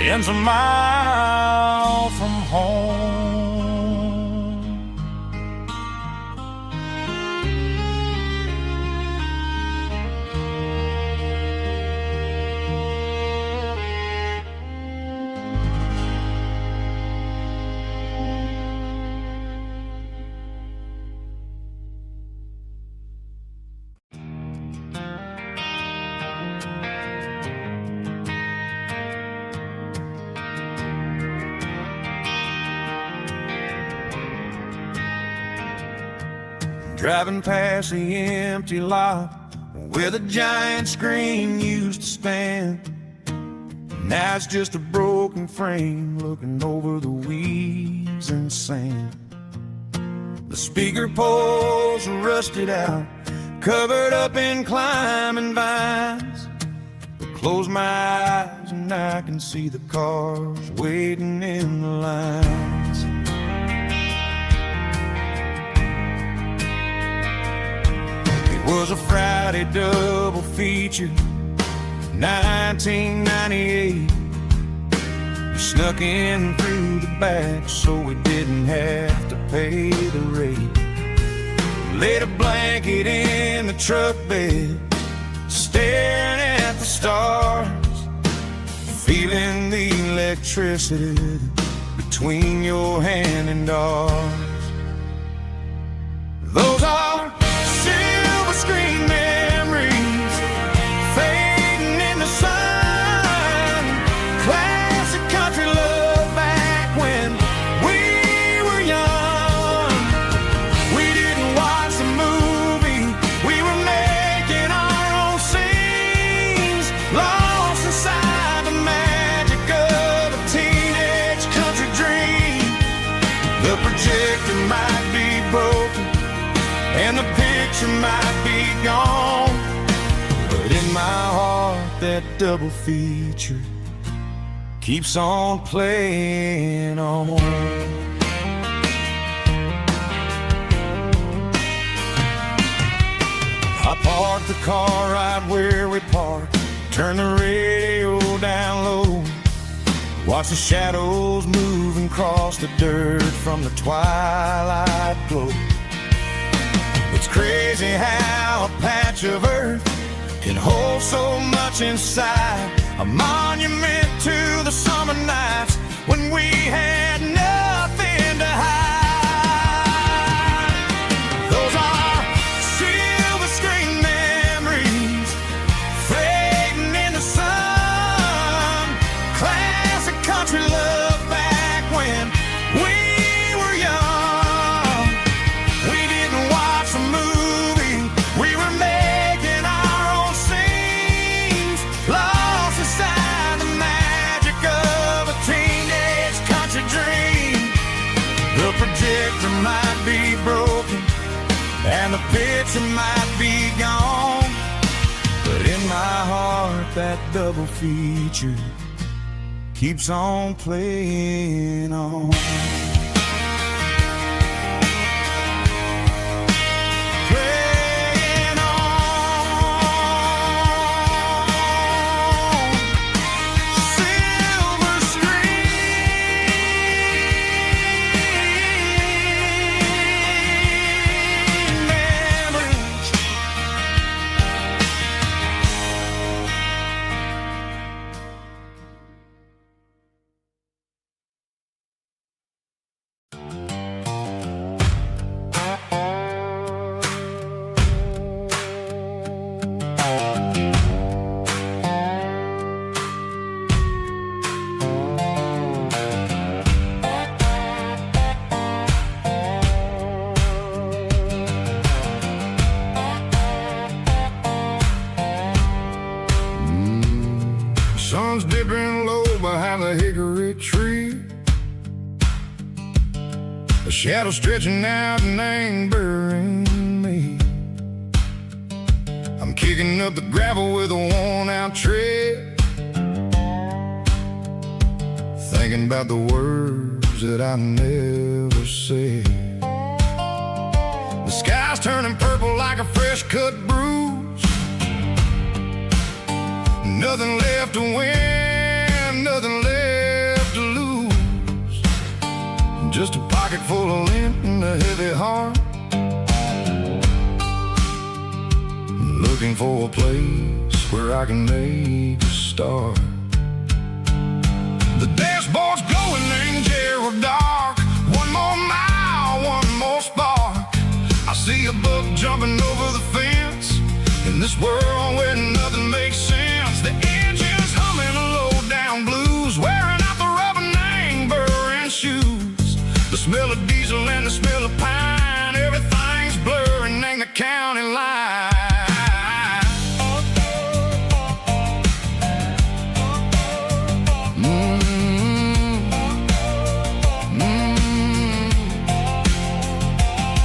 ends a mile from home. Driving past the empty lot where the giant screen used to stand. Now it's just a broken frame looking over the weeds and sand. The speaker poles are rusted out, covered up in climbing vines. I close my eyes and I can see the cars waiting in the lines. Was a Friday double feature, 1998. We snuck in through the back so we didn't have to pay the rate. Laid a blanket in the truck bed, staring at the stars, feeling the electricity between your hand and ours. Those are screen memories fading in the sun. Classic country love back when we were young. We didn't watch the movie, we were making our own scenes, lost inside the magic of a teenage country dream. The projector might be broken and the picture might be gone, but in my heart that double feature keeps on playing on. I parked the car right where we parked, turned the radio down low, watched the shadows move and cross the dirt from the twilight glow. It's crazy how a patch of earth can hold so much inside, a monument to the summer nights when we had nothing to hide. Those are silver screen memories fading in the sun. Classic country love back when we were young. We didn't watch the movie, we were making our own scenes, lost inside the magic of a teenage country dream. The projector might be broken and the picture might be gone, but in my heart that double feature keeps on playing on. Sun's dipping low behind the hickory tree. A shadow stretching out and angering me. I'm kicking up the gravel with a worn-out tread, thinking about the words that I never said. The sky's turning purple like a fresh-cut bruise. Nothing left to win, nothing left just a pocket full of lint and a heavy heart. Looking for a place where I can make a start. The dashboard's glowing in Gerald dark. One more mile, one more spark. I see a buck jumping over the fence. In this world where nothing makes sense, the engine's humming a low-down blues, wearing out the rubber name, burring shoes. The smell of diesel and the smell of pine, everything's blurring in the county line.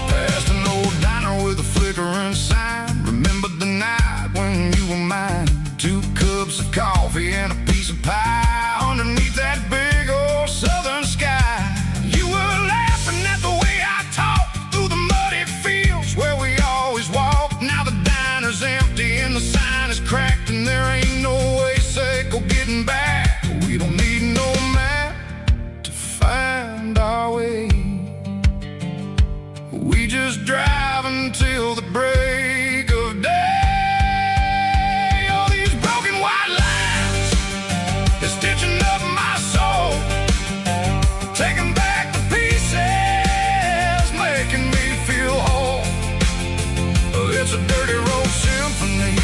Past an old diner with a flickering sign. Remember the night when you were mine. 2 cups of coffee and a piece of pie underneath that big old southern sky. You were laughing at the way I talked through the muddy fields where we always walked. Now the diner's empty and the sign is cracked, and there ain't no way safe of getting back. We don't need no map to find our way. We just drive until the break of day. All these broken white lines is stitching up my soul, taking back the pieces, making me feel whole. It's a dirty road symphony,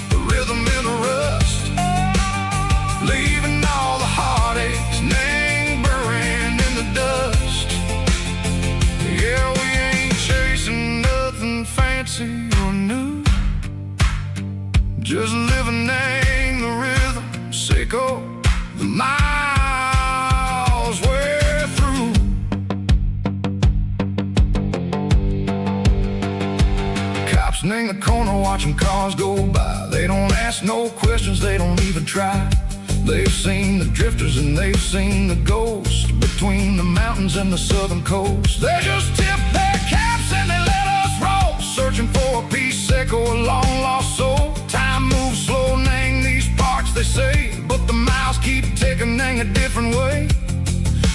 the rhythm in the rust, leaving all the heartaches lingering in the dust. Yeah, we ain't chasing nothing fancy or new, just living in the rhythm, sicko, the miles we're through. Cops in the corner watching cars go by. They don't ask no questions, they don't even try. They've seen the drifters and they've seen the ghosts between the mountains and the southern coast. They just tip their caps and they let us roll, searching for a piece echo, a long lost soul. Time moves slow in these parts, they say, but the miles keep ticking in a different way.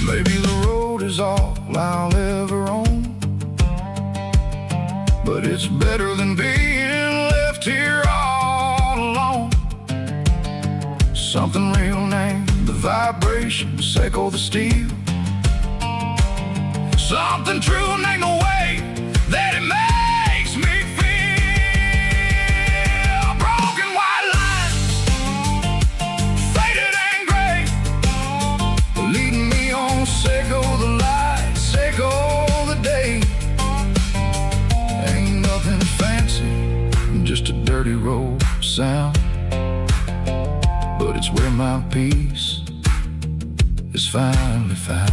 Maybe the road is all I'll ever own, but it's better than being left here all alone. Something real named the vibrations echo the steel. Something true named the way that it makes me feel. Broken white lines, faded and gray, leading me on, Seiko the light, Seiko the day. Ain't nothing fancy, just a dirty road sound, but it's where my peace is finally found.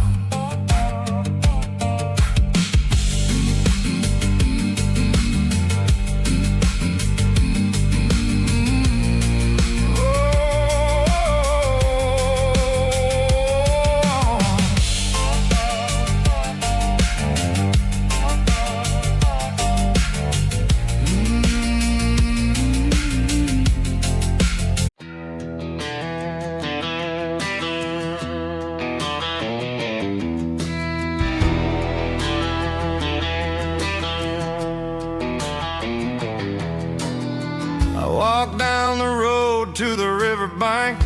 Walk down the road to the riverbank,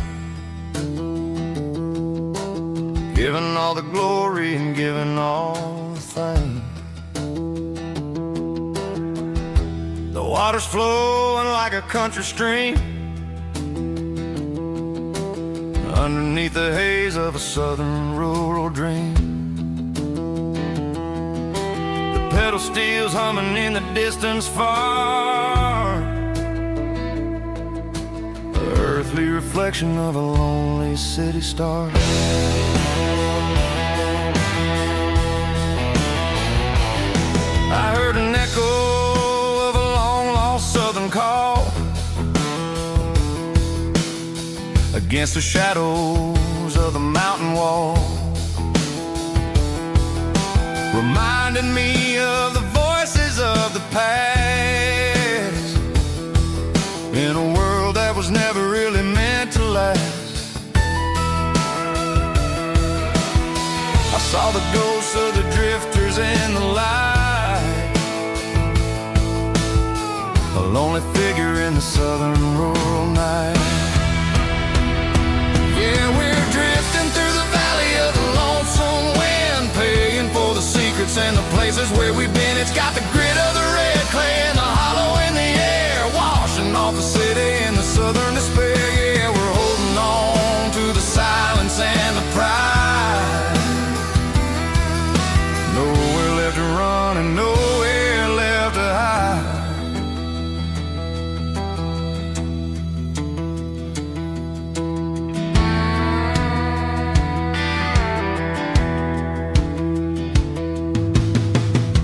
giving all the glory and giving all the thanks. The water's flowing like a country stream underneath the haze of a southern rural dream. The pedal steel's humming in the distance far, earthly reflection of a lonely city star. I heard an echo of a long-lost southern call against the shadows of the mountain wall, reminding me of the voices of the past in a world that was never really meant to last. I saw the ghosts figures in the light, a lonely figure in the southern rural night. Yeah, we're drifting through the valley of the lonesome wind, paying for the secrets and the places where we've been. It's got the grit of the red clay and the hollow in the air, washing off the city and the southern despair. Yeah, we're holding on to the silence and the pride. Nowhere left to run and nowhere left to hide.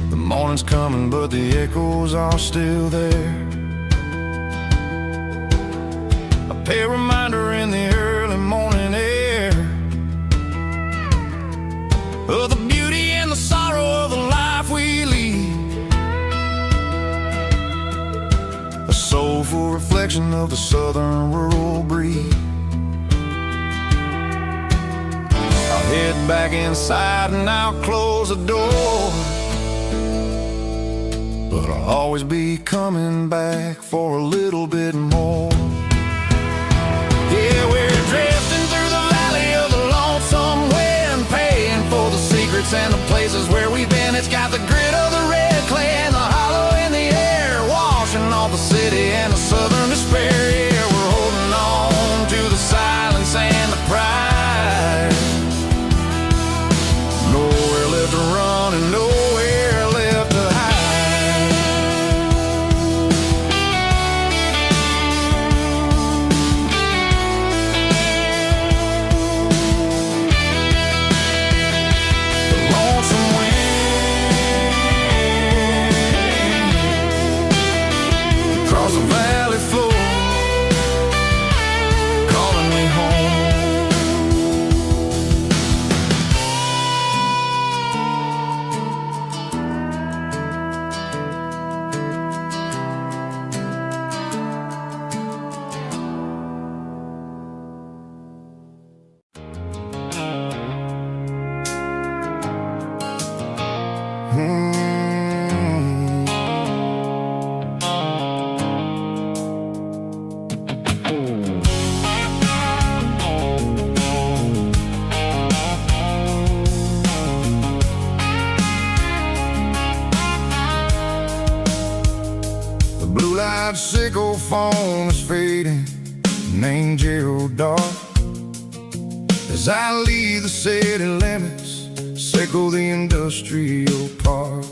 The morning's coming, but the echoes are still there. A pale reminder in the early morning air of the beauty and the sorrow of the life we lead, a soulful reflection of the southern rural breed. I'll head back inside and I'll close the door, but I'll always be coming back for a little bit more. Yeah, we're drifting through the valley of the lonesome wind, paying for the secrets and the places where we've been. It's got the grit of the red clay and the hollow in the air, washing off the city and the southern despair. Yeah, we're holding on to the silence and the pride. Nowhere left to run and nowhere left to hide. The valley floor, calling me home. Blue-light sickle phone is fading, named Gerald dark. As I leave the city limits, sickle the industrial park.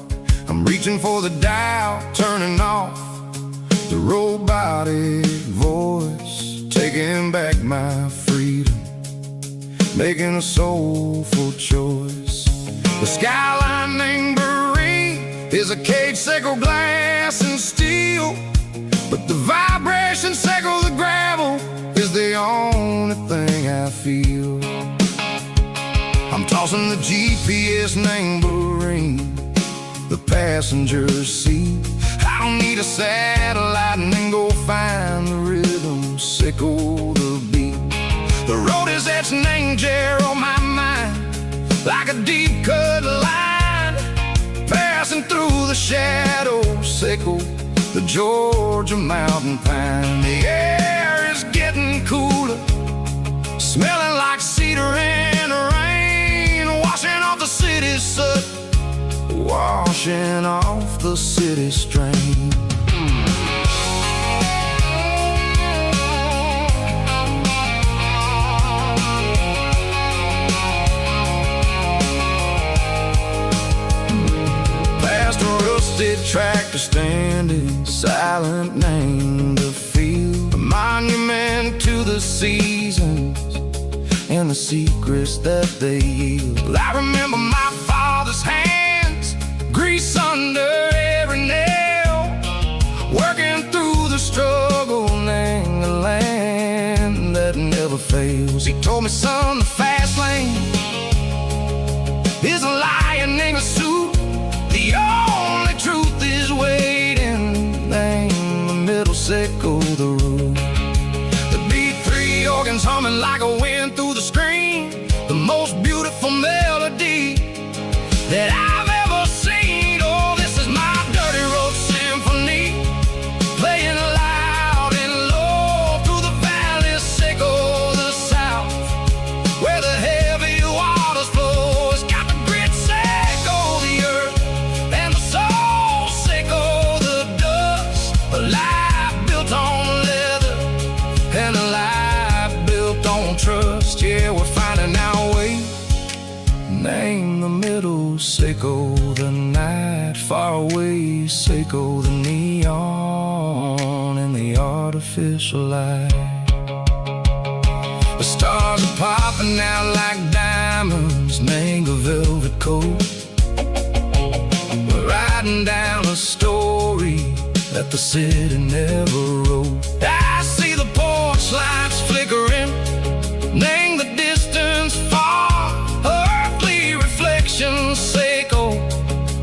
I'm reaching for the dial, turning off the robotic voice, taking back my freedom, making a soulful choice. The skyline named Bryan is a cage, sickle glass and steel, but the vibration sickle the gravel is the only thing I feel. I'm tossing the GPS named Bryan, the passenger seat. I don't need a satellite and then go find the rhythm, sickle the beat. The road is etched named Jer on my mind, like a deep cut line, passing through the shadows, sickle the Georgia mountain pine. The air is getting cooler, smelling like cedar in the rain, washing off the city's soot, washing off the city strain. Past a rusted tractor standing silent, named the field, a monument to the seasons and the secrets that they yield. I remember my father's hands, grease under every nail, working through the struggle, named the land that never fails. He told me, son, the fast lane is a lion in a suit. The only truth is waiting, name the middle, sickle the root. The B3 organs humming like a wind through the screen, the most beautiful melody that I've ever Seiko the night, far away, Seiko the neon and the artificial light. The stars are popping out like diamonds, mango velvet coat. We're riding down a story that the city never wrote. I see the porch lights flickering, name the distance far, earthly reflections, Seiko,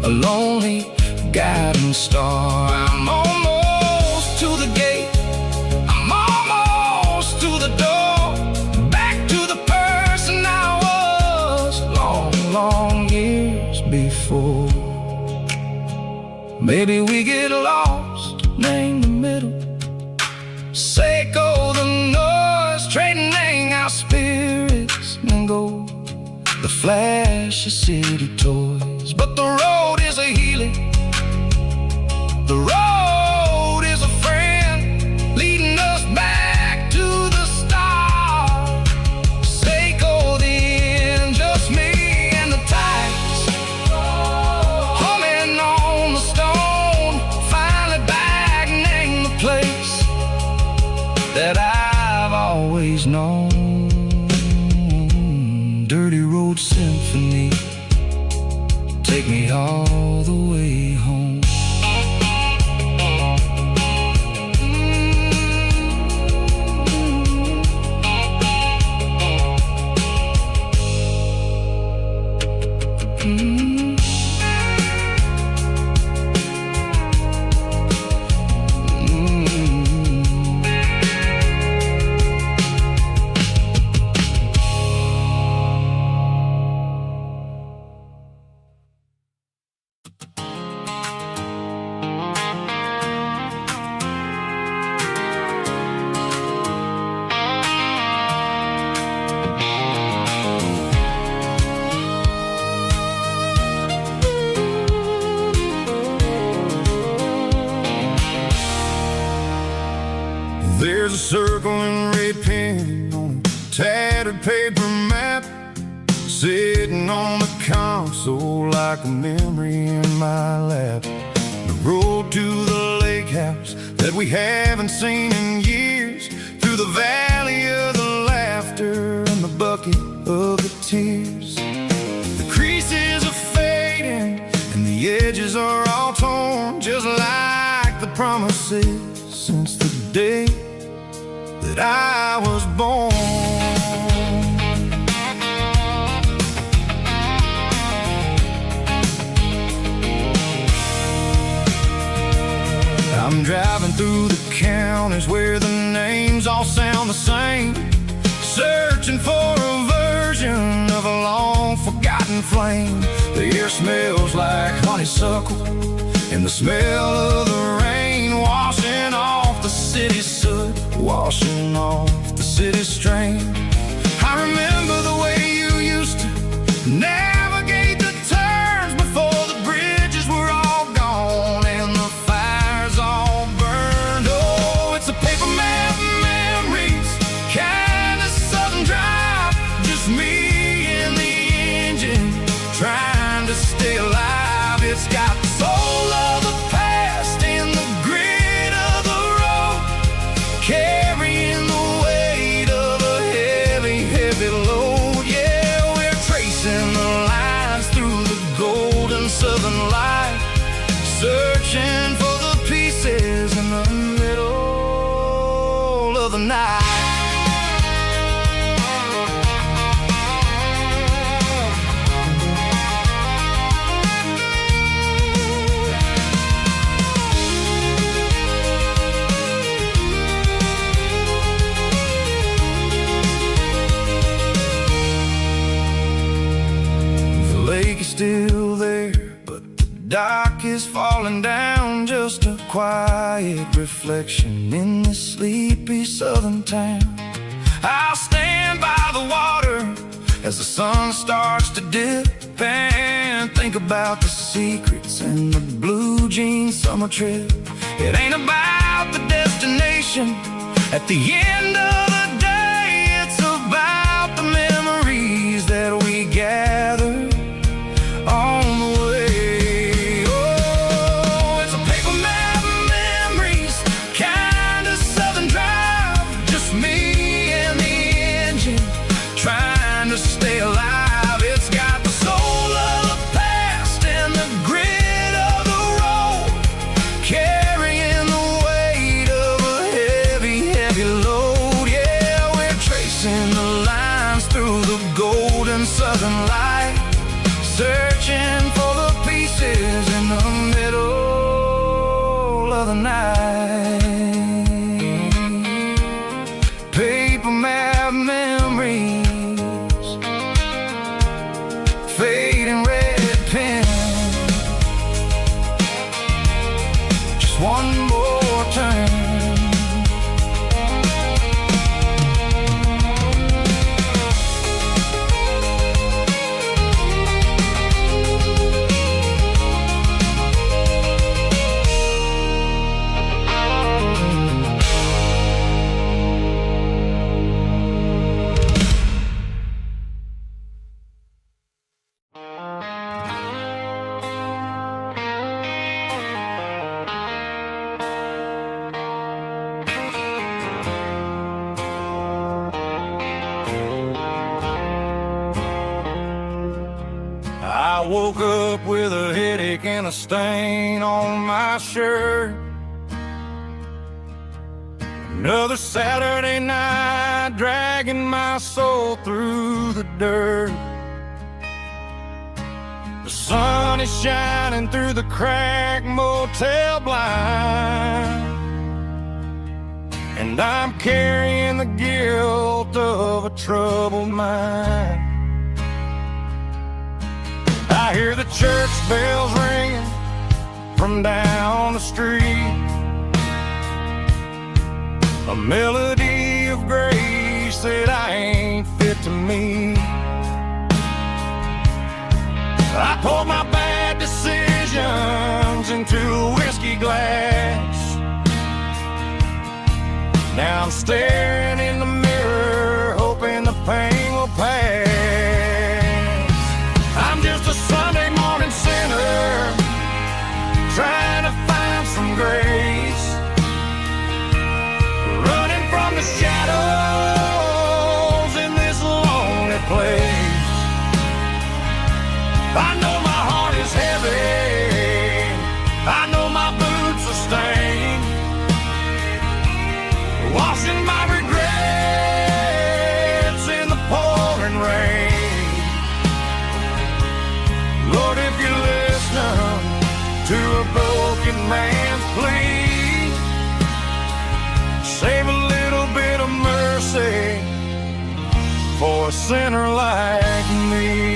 a lonely guiding star. I'm almost to the gate, I'm almost to the door, back to the person I was long, long years before. Maybe we get lost, name the middle, Seiko the noise, trading our spirits and gold, the flash of city toys. But the road is a healing, the road is a friend, leading us back to the start. Seiko the end, just me and the tides, humming on the stone, finally back, name the place that I've always known. Dirty Road Symphony, take me all the way home. There's a circle and red pen on a tattered paper map, sitting on the console like a memory in my lap. The road to the lake house that we haven't seen in years, through the valley of the laughter and the bucket of the tears. The creases are fading and the edges are all torn, just like the promises since the day that I was born. I'm driving through the counties where the names all sound the same, searching for a version of a long forgotten flame. The air smells like honeysuckle and the smell of the rain, washing off the city's soot, washing off the city's strain. I remember the way you used to navigate the turns before the bridges were all gone and the fires all burned. Oh, it's a paper map memories, kind of sudden drive, just me and the engine trying to stay alive. It's got the soul of the past and the grit of the road, carrying the weight of a heavy, heavy load. Yeah, we're tracing the lines through the golden southern light, searching for the pieces in the middle of the night. Still there, but the dock is falling down, just a quiet reflection in this sleepy southern town. I'll stand by the water as the sun starts to dip and think about the secrets and the blue jean summer trip. It ain't about the destination at the end of the day, it's about the memories that we gather on the way. of the night. Paper map memories, fading red pen. Just one more turn. I woke up with a headache and a stain on my shirt. Another Saturday night, dragging my soul through the dirt. The sun is shining through the cracked motel blind, and I'm carrying the guilt of a troubled mind. I hear the church bells ringing from down the street, a melody of grace that I ain't fit to meet. I poured my bad decisions into a whiskey glass. Now I'm staring in the mirror, hoping the pain will pass. I'm just a Sunday morning sinner, trying to find some grace, running from the shadows in this lonely place. I know my heart is heavy, I know my boots are stained, washing my regrets in the pouring rain. Lord, if you listen to a broken man's plea, save a little bit of mercy for a sinner like me.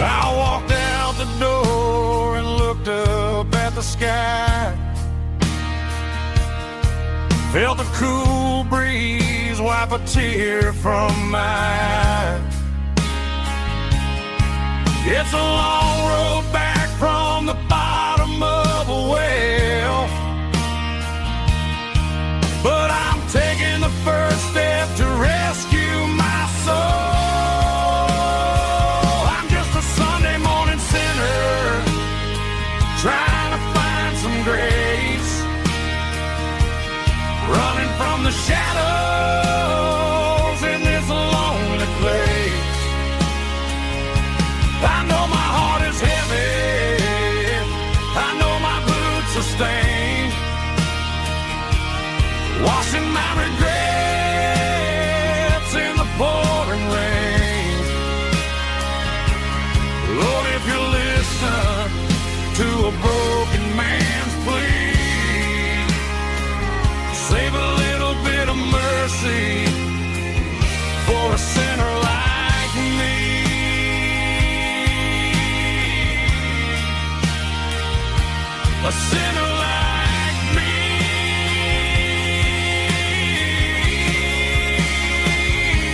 I walked out the door and looked up at the sky, felt the cool breeze wipe a tear from my eye. It's a long road back from the bottom of a well, but I'm taking the first step to rescue my soul. Trying to find some grace, running from the shadows in this lonely place. I know my heart is heavy, I know my boots are stained, washing my regrets in the pouring rain. Lord, if you listen to a broken man's plea, save a little bit of mercy for a sinner like me. A sinner like me.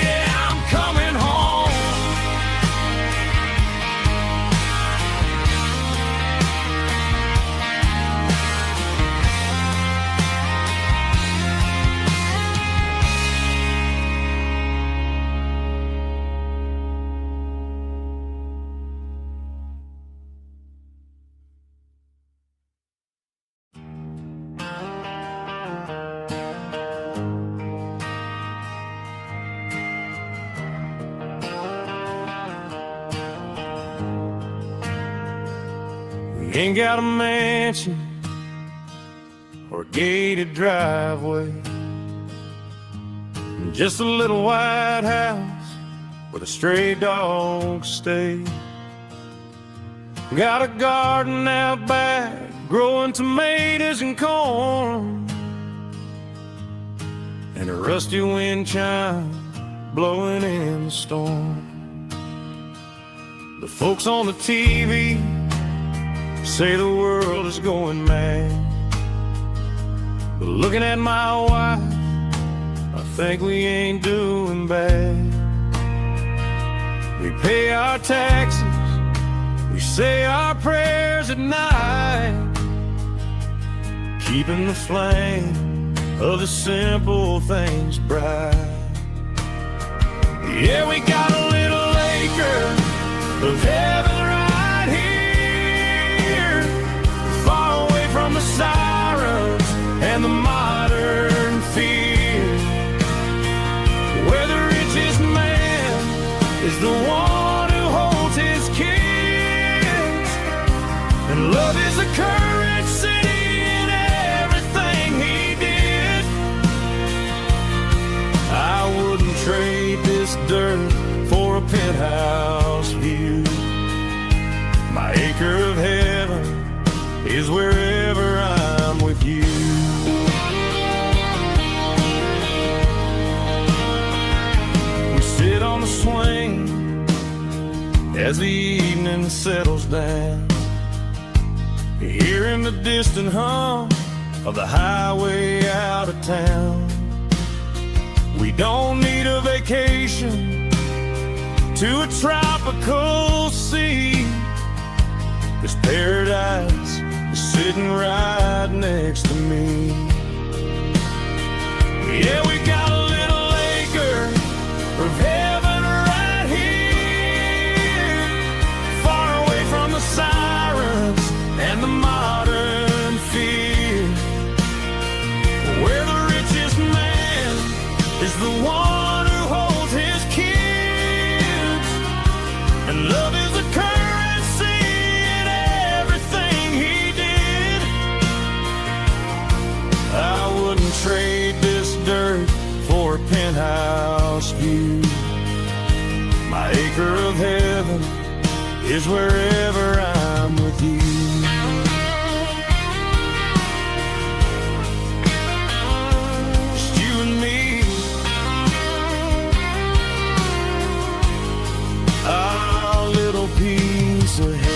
Yeah, I'm coming home. Ain't got a mansion or a gated driveway, just a little white house where the stray dogs stay. Got a garden out back, growing tomatoes and corn, and a rusty wind chime blowing in the storm. The folks on the TV say the world is going mad, but looking at my wife, I think we ain't doing bad. We pay our taxes, we say our prayers at night, keeping the flame of the simple things bright. Yeah, we got a little acre of heaven right here, far away from the sirens and the modern fear, where the richest man is the one who holds his kids, and love is the currency in everything he did. I wouldn't trade this dirt for a penthouse view. My acre of heaven is wherever I'm with you. We sit on the swing as the evening settles down, hearing the distant hum of the highway out of town. We don't need a vacation to a tropical sea, 'cause paradise is sitting right next to me. Yeah, we got a little acre of heaven right here, far away from the sirens and the modern fear, where the richest man is the one who holds his kids, and love is the currency in everything he did. I wouldn't trade this dirt for a penthouse view. My acre of heaven is wherever I'm with you. Just you and me, our little piece of heaven.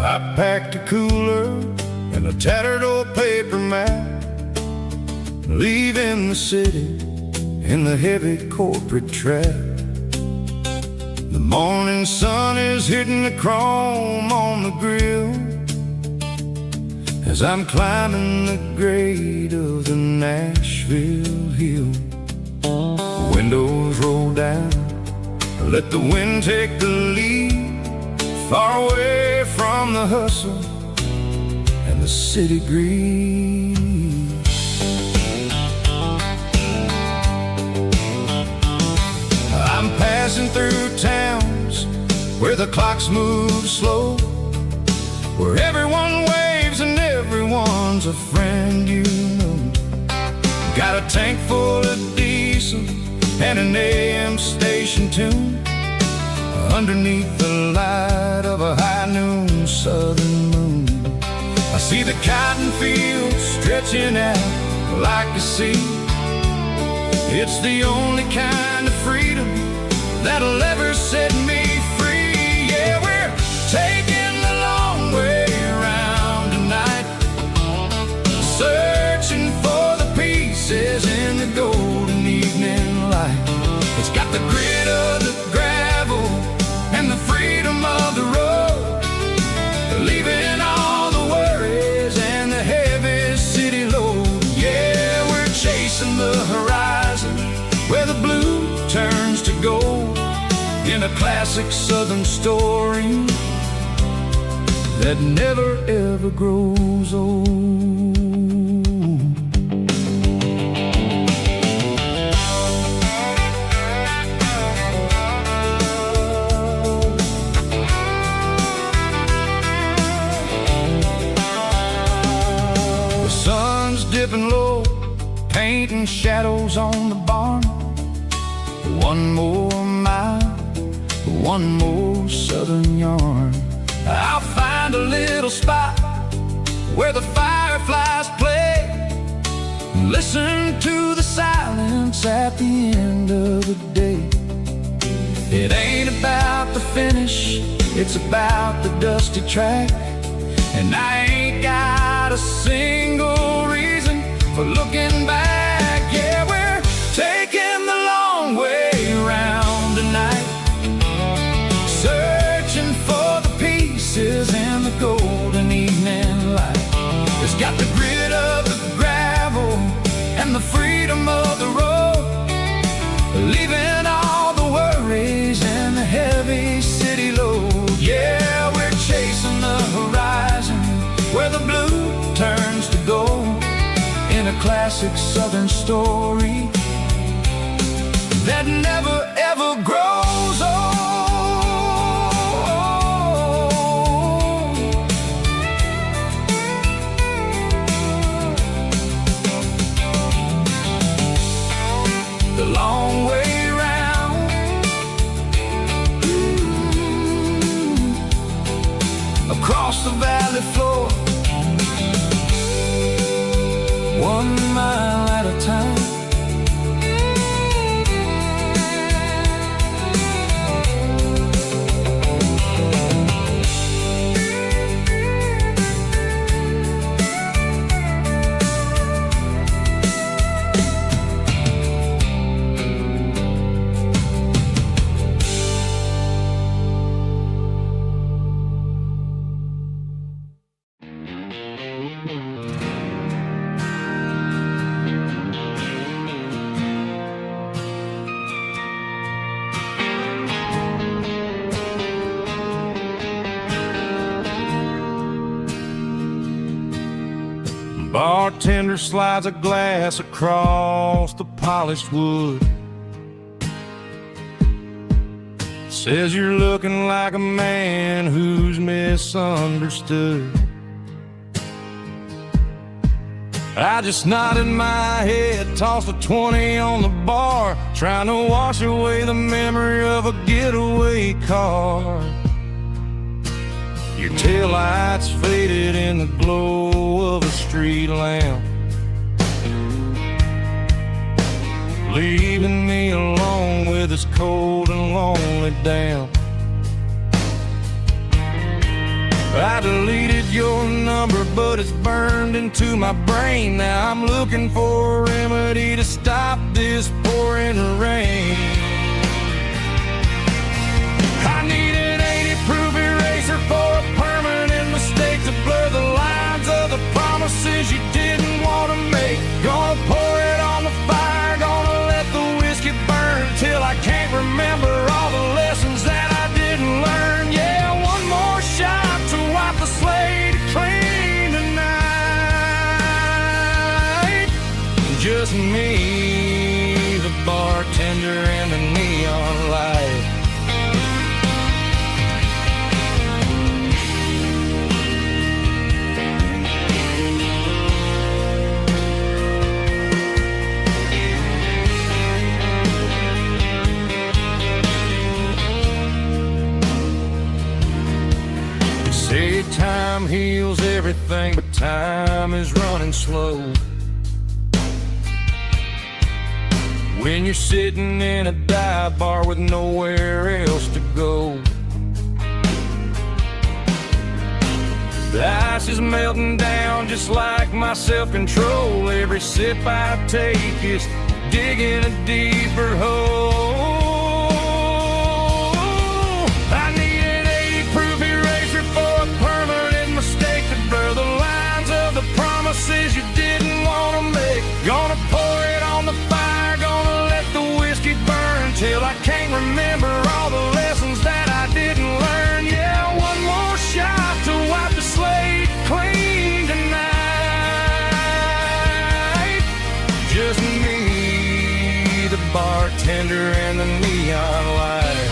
I packed a cooler and a tattered old paper map, leaving the city in the heavy corporate trap. The morning sun is hitting the chrome on the grill as I'm climbing the grade of the Nashville hill. Windows roll down, let the wind take the lead, far away from the hustle and the city breeze. I'm passing through towns where the clocks move slow, where everyone waves and everyone's a friend you know. Got a tank full of diesel and an AM station tune underneath the light of a high noon southern moon. I see the cotton fields stretching out like a sea. It's the only kind of freedom that'll ever set me free. Yeah, we're taking the long way around tonight, searching for the pieces in the golden evening light. It's got the grit of the gravel and the freedom of the road, leaving all the worries and the heavy city load. Yeah, we're chasing the horizon where the blue turns to gold, in a classic southern story that never ever grows old. The sun's dipping low, painting shadows on the barn. One more mile, one more southern yarn. I'll find a little spot where the fireflies play, listen to the silence at the end of the day. It ain't about the finish, it's about the dusty track. And I ain't got a single reason for looking back. Yeah, we're taking the long way around tonight, searching for the pieces in the golden evening light. It's got the grit of the gravel and the freedom of the road, leaving all the worries and the heavy city load. Yeah, we're chasing the horizon where the blue turns to gold, in a classic southern story that never ever grows old. The long way round, across the valley floor, 1 mile at a time. Bartender slides a glass across the polished wood, says you're looking like a man who's misunderstood. I just nodded my head, tossed a 20 on the bar, trying to wash away the memory of a getaway car. Your taillights faded in the glow of a street lamp, leaving me alone with this cold and lonely damp. I deleted your number, but it's burned into my brain. Now I'm looking for a remedy to stop this pouring rain. I need an 80-proof eraser for a permanent mistake, to blur the lines of the promises you didn't want to make. Gonna pour it on the fire, gonna let the whiskey burn till I can't remember all the lessons that I didn't learn. Yeah, one more shot to wipe the slate clean tonight. Just me, the bartender, and the neon light. Say time heals everything, but time is running slow. When you're sitting in a dive bar with nowhere else to go, the ice is melting down just like my self-control. Every sip I take is digging a deeper hole. be the bartender and the neon light.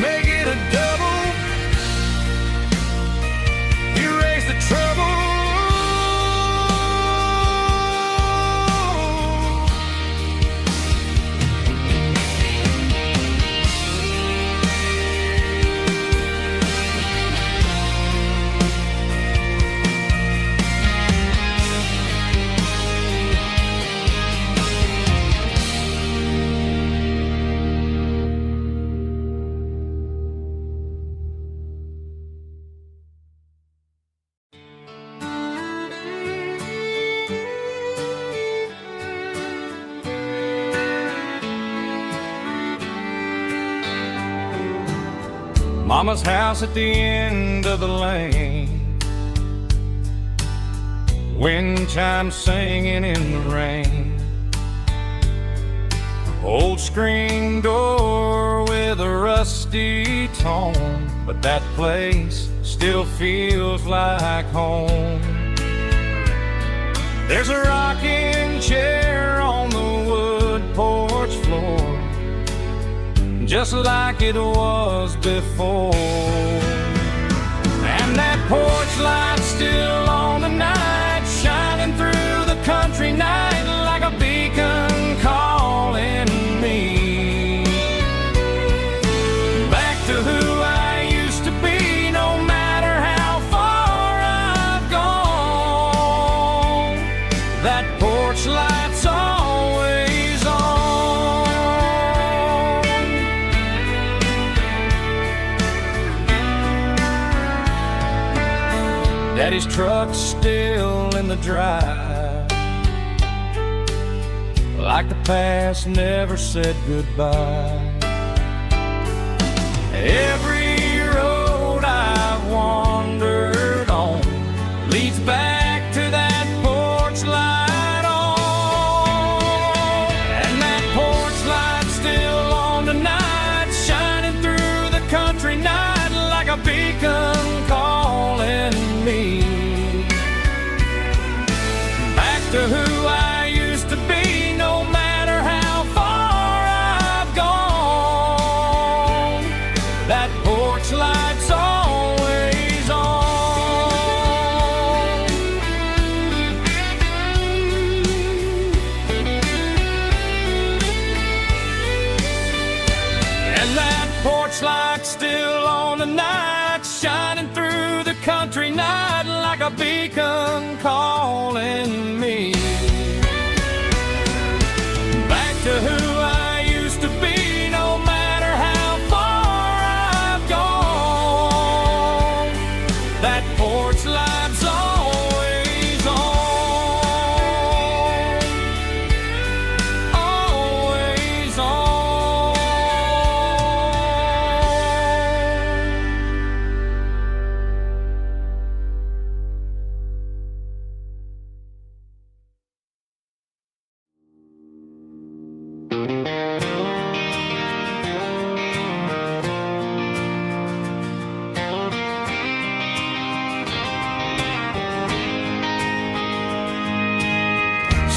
Make it a double, erase the trouble. Mama's house at the end of the lane, wind chimes singing in the rain. Old screen door with a rusty tone, but that place still feels like home. There's a rocking chair on the wood porch floor, just like it was before. And that porch light's still on tonight, shining through the country night like a beacon calling me back to who I used to be. No matter how far I've gone, that porch light's always on. Daddy's truck's still in the drive, like the past never said goodbye. Every road I've wandered on leads back to that porch light on. And that porch light's still on tonight, shining through the country night like a beacon calling me back to who I used to be. No matter how far I've gone, that porch light's always on. And that porch light's still on tonight, shining through the country night like a beacon calling me back to who I used to be. No matter how far I've gone, that porch light's always on, always on.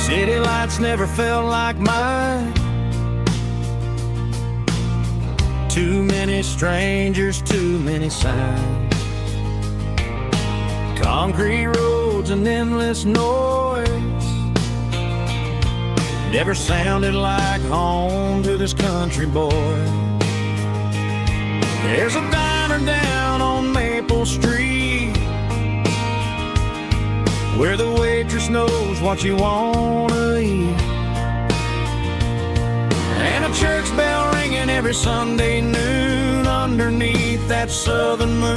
City lights never felt like mine. Too many strangers, too many signs. Concrete roads and endless noise never sounded like home to this country boy. There's a diner down on Maple Street where the waitress knows what you wanna eat, and a church bell ringing every Sunday noon underneath that southern moon.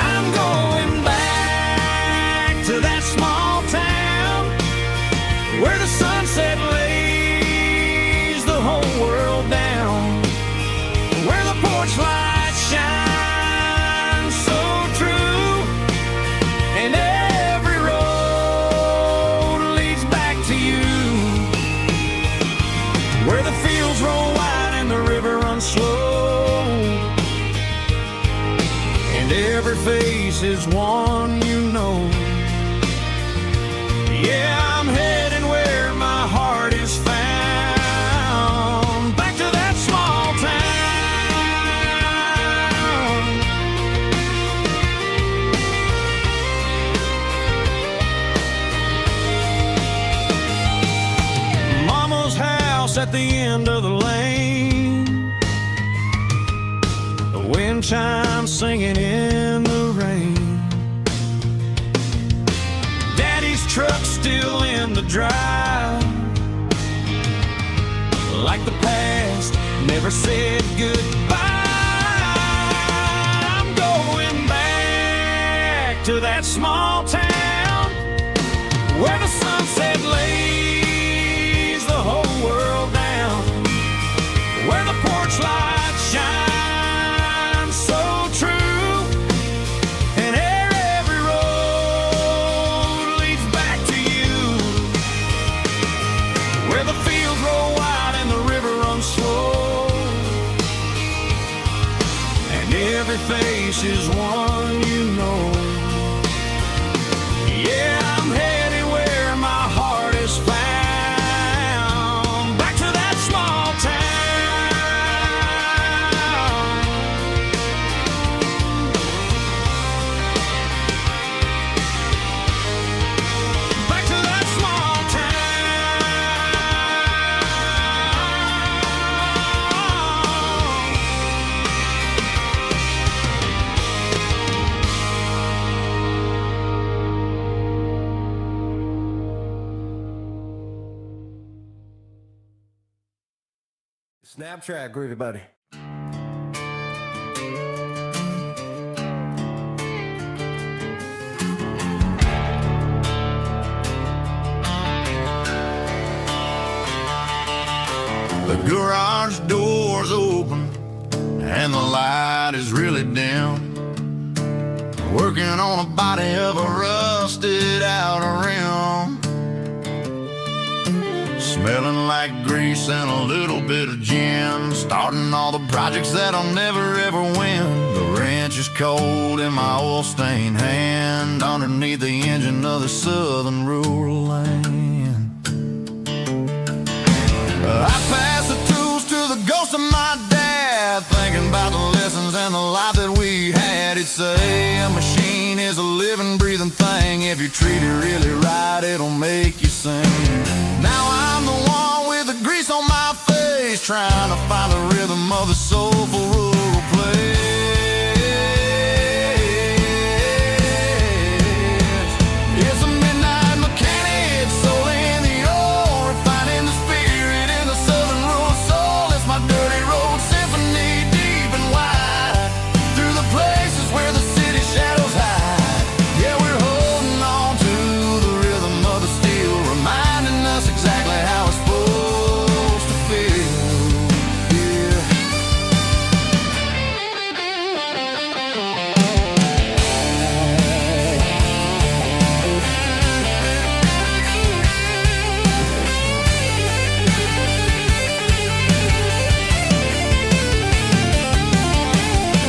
I'm going back to that small town where the sunset lays the whole world down, where the porch lights shine and every face is one you know. Yeah, I'm heading where my heart is found, back to that small town. Mama's house at the end of the lane, the wind chimes singing in the rain. Daddy's truck still in the drive, like the past never said goodbye. I'm going back to that small town where the sunset lays the whole world down, where the porch lights shine so true, and every road leads back to you, where the fields roll wide and the river runs slow, and every face is one you know. Yeah, I'm headed where my heart is found, back to that small town. Back to that small Snap track, groovy buddy. The garage door's open and the light is really dim, working on a body of a rusted out rim, smelling like grease and a little bit of gin, starting all the projects that I'll never ever win. The wrench is cold in my oil-stained hand, underneath the engine of the southern rural land. I pass the tools to the ghost of my dad, thinking about the lessons and the life that we had. He'd say a machine is a living, breathing thing. If you treat it really right, it'll make you sing. Now I'm the one with the grease on my face, trying to find the rhythm of the soulful rural place. It's a midnight mechanic, soul in the ore, refining the spirit in the southern rural soul. It's my dirty road symphony, deep and wide, through the places where the city shadows hide. Yeah, we're holding on to the rhythm of the steel, reminding us exactly how it's supposed to feel. Yeah.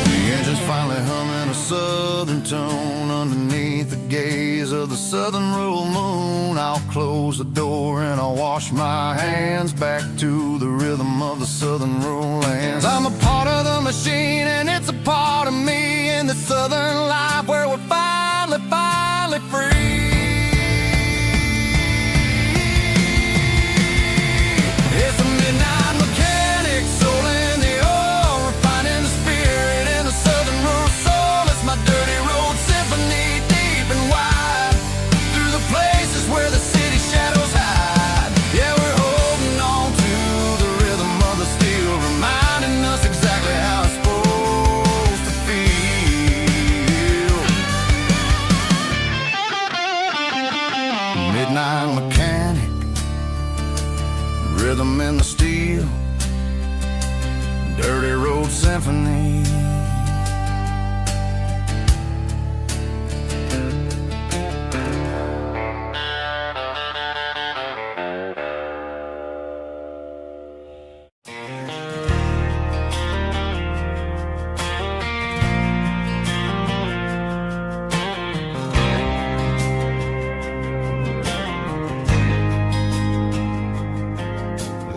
The engine's finally humming a southern tune underneath the gaze of the southern rural moon. I'll close the door and I'll wash my hands, back to the rhythm of the southern rural lands. I'm a part of the machine and it's a part of me, in the southern life where we're finally free. It's a midnight mechanic, soul in the ore, refining the spirit in the southern rural soul. It's my dirty road symphony, deep and wide, through the places where the city shadows hide. Yeah, we're holding on to the rhythm of the steel, reminding us exactly how it's supposed to feel.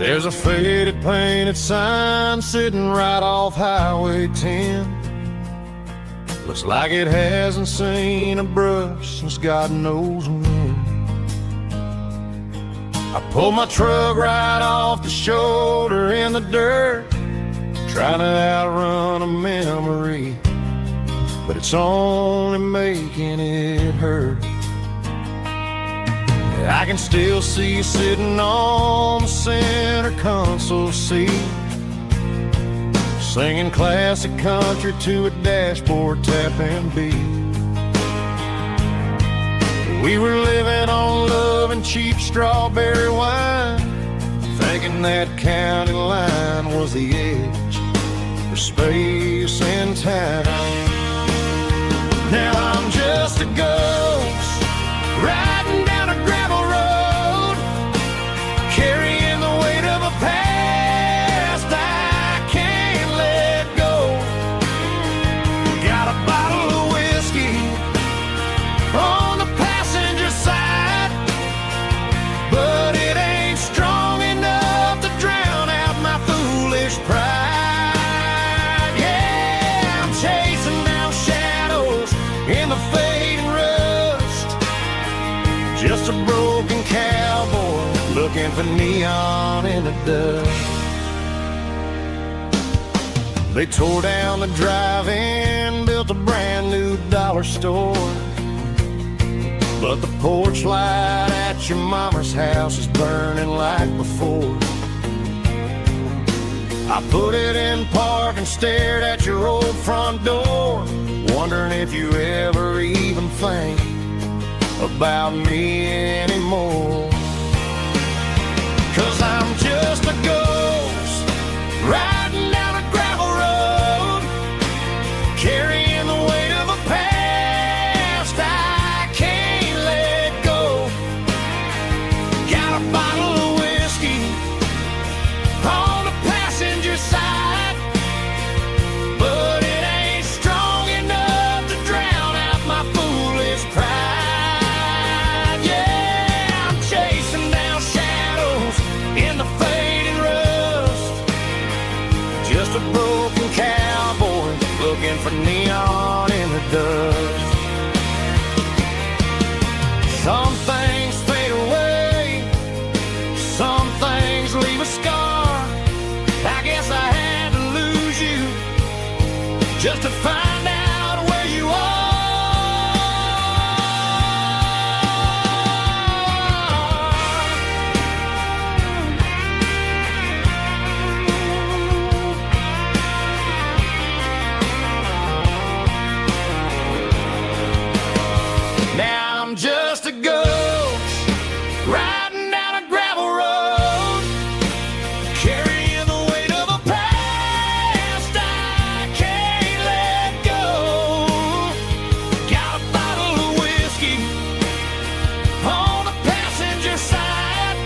There's a faded painted sign sitting right off Highway 10. Looks like it hasn't seen a brush since God knows when. I pulled my truck right off the shoulder in the dirt, trying to outrun a memory, but it's only making it hurt. I can still see you sitting on the center console seat, singing classic country to a dashboard tapping beat. We were living on love and cheap strawberry wine, thinking that county line was the edge for space and time. Now I'm just a ghost riding down a gravel road, carrying the weight of a past I can't let go. Got a bottle of whiskey on the passenger side, but it ain't strong enough to drown out my foolish pride. Yeah, I'm chasing down shadows in the fading rust, just a broken cowboy looking for neon in the dust. They tore down the drive-in, built a brand new dollar store, but the porch light at your mama's house is burning like before. I put it in park and stared at your old front door, wondering if you ever even think about me anymore. 'Cause I'm just a ghost riding down a gravel road, carrying the weight of a past I can't let go. Got a bottle of whiskey on the passenger side, but it ain't strong enough to drown out my foolish pride. Yeah, I'm chasing down shadows in the fading rust, just a broken cowboy looking for neon in the dust. Some things fade away, some things leave a scar. I guess I had to lose you just to find out where you are. Now I'm just a ghost riding down a gravel road, carrying the weight of a past I can't let go. Got a bottle of whiskey on the passenger side,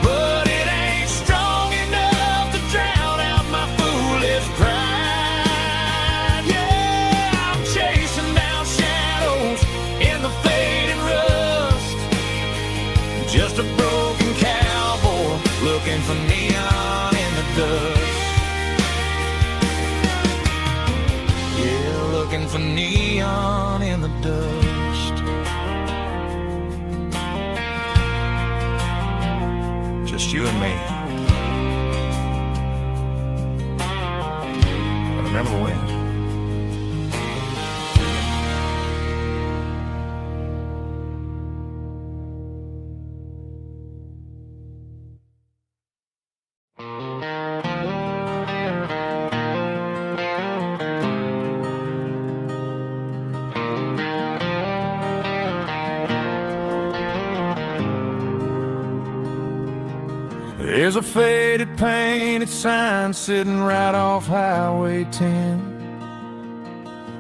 but it ain't strong enough to drown out my foolish pride. Yeah, I'm chasing down shadows in the fading rust, just a broken cowboy looking for neon in the dust. Yeah, looking for neon in the dust. Just you and me. I remember when. There's a faded painted sign sitting right off Highway 10.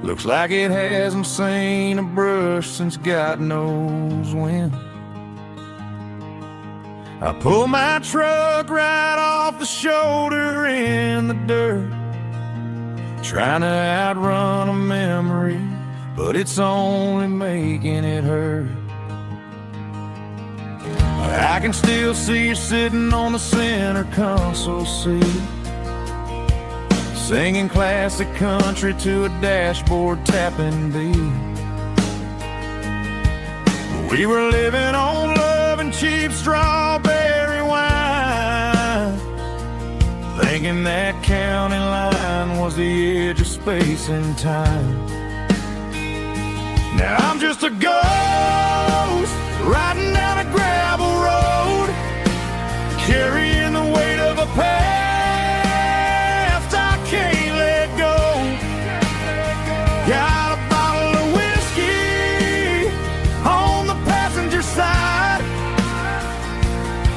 Looks like it hasn't seen a brush since God knows when. I pulled my truck right off the shoulder in the dirt, trying to outrun a memory, but it's only making it hurt. I can still see you sitting on the center console seat, singing classic country to a dashboard tapping beat. We were living on love and cheap strawberry wine, thinking that county line was the edge of space and time. Now I'm just a ghost riding down a gravel road, carrying the weight of a past I can't let go. Got a bottle of whiskey on the passenger side,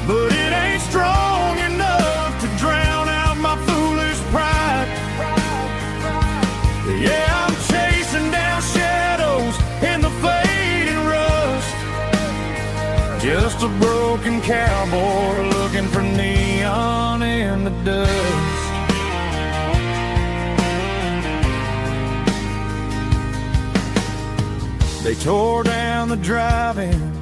but it ain't strong enough to drown out my foolish pride. Yeah, I'm chasing down shadows in the fading rust, just a broken cowboy looking for neon in the dust. They tore down the drive-in,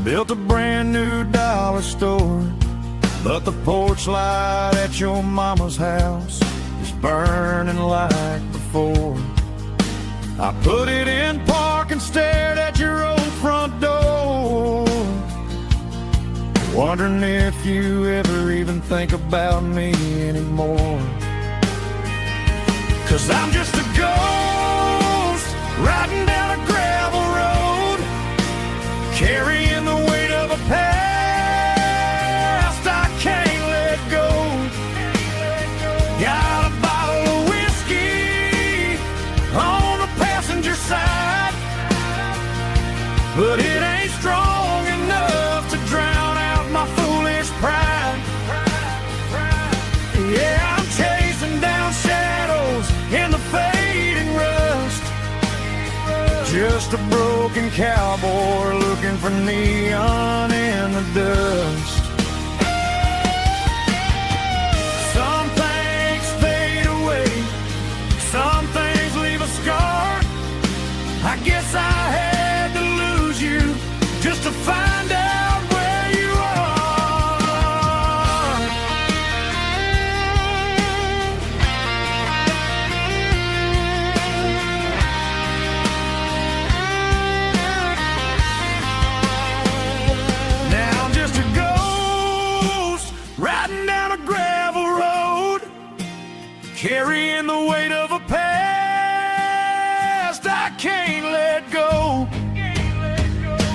built a brand new dollar store, but the porch light at your mama's house is burning like before. I put it in park and stared at your old front door, wondering if you ever even think about me anymore. 'Cause I'm just a ghost riding down a gravel road, carrying the weight of a past I can't let go. Got a bottle of whiskey on the passenger side, but it ain't strong enough to drown out my foolish pride. Yeah, I'm chasing down shadows in the fading rust, just a broken cowboy looking for neon in the dust. Some things fade away, some things leave a scar. I guess I had to lose you just to find out where you are. Now I'm just a ghost riding down a gravel road, carrying the weight of a past I can't let go.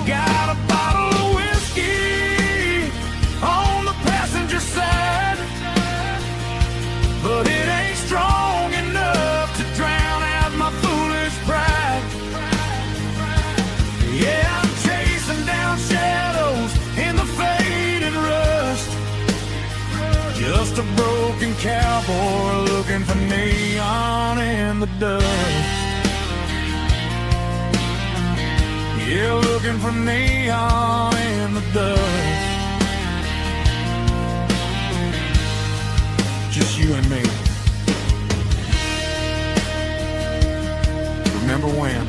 Got a bottle of whiskey on the passenger side, but it ain't strong enough to drown out my foolish pride. Yeah, I'm chasing down shadows in the fading rust, just a broken cowboy looking for neon in the dust. Yeah, looking for neon in the dust. Just you and me. Remember when?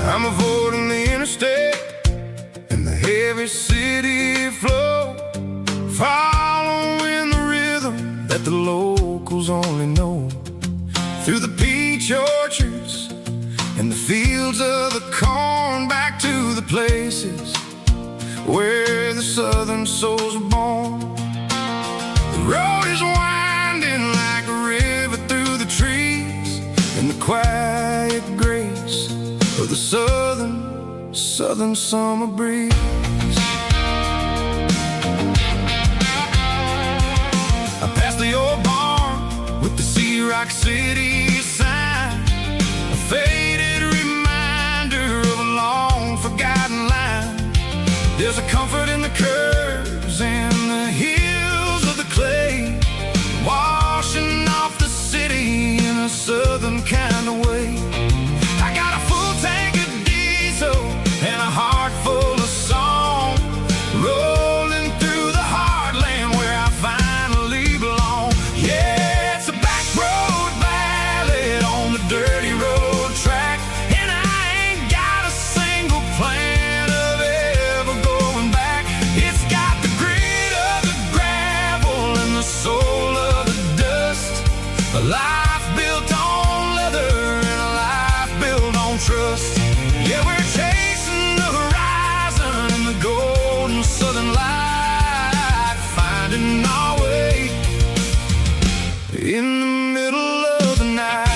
I'm avoiding the interstate and the heavy city flow, following the rhythm that the locals only know, through the peach orchards and the fields of the corn, back to the places where the southern souls were born. The road is winding like a river through the trees, and the quiet grace of the southern summer breeze. with the Sea Rock City sign, a faded reminder of a long forgotten line. There's a comfort in the curves and the hills of the clay, washing off the city in a southern kind of way. I got a full tank of diesel and a heart full of song, rolling through the heartland where I finally belong. Yeah, it's a back road ballad on the dirty road track, and I ain't got a single plan of ever going back. It's got the grit of the gravel and the soul of the dust, a life built on leather and a life built on trust. Yeah, we're chasing the horizon in the golden southern light, finding our way in the middle of the night.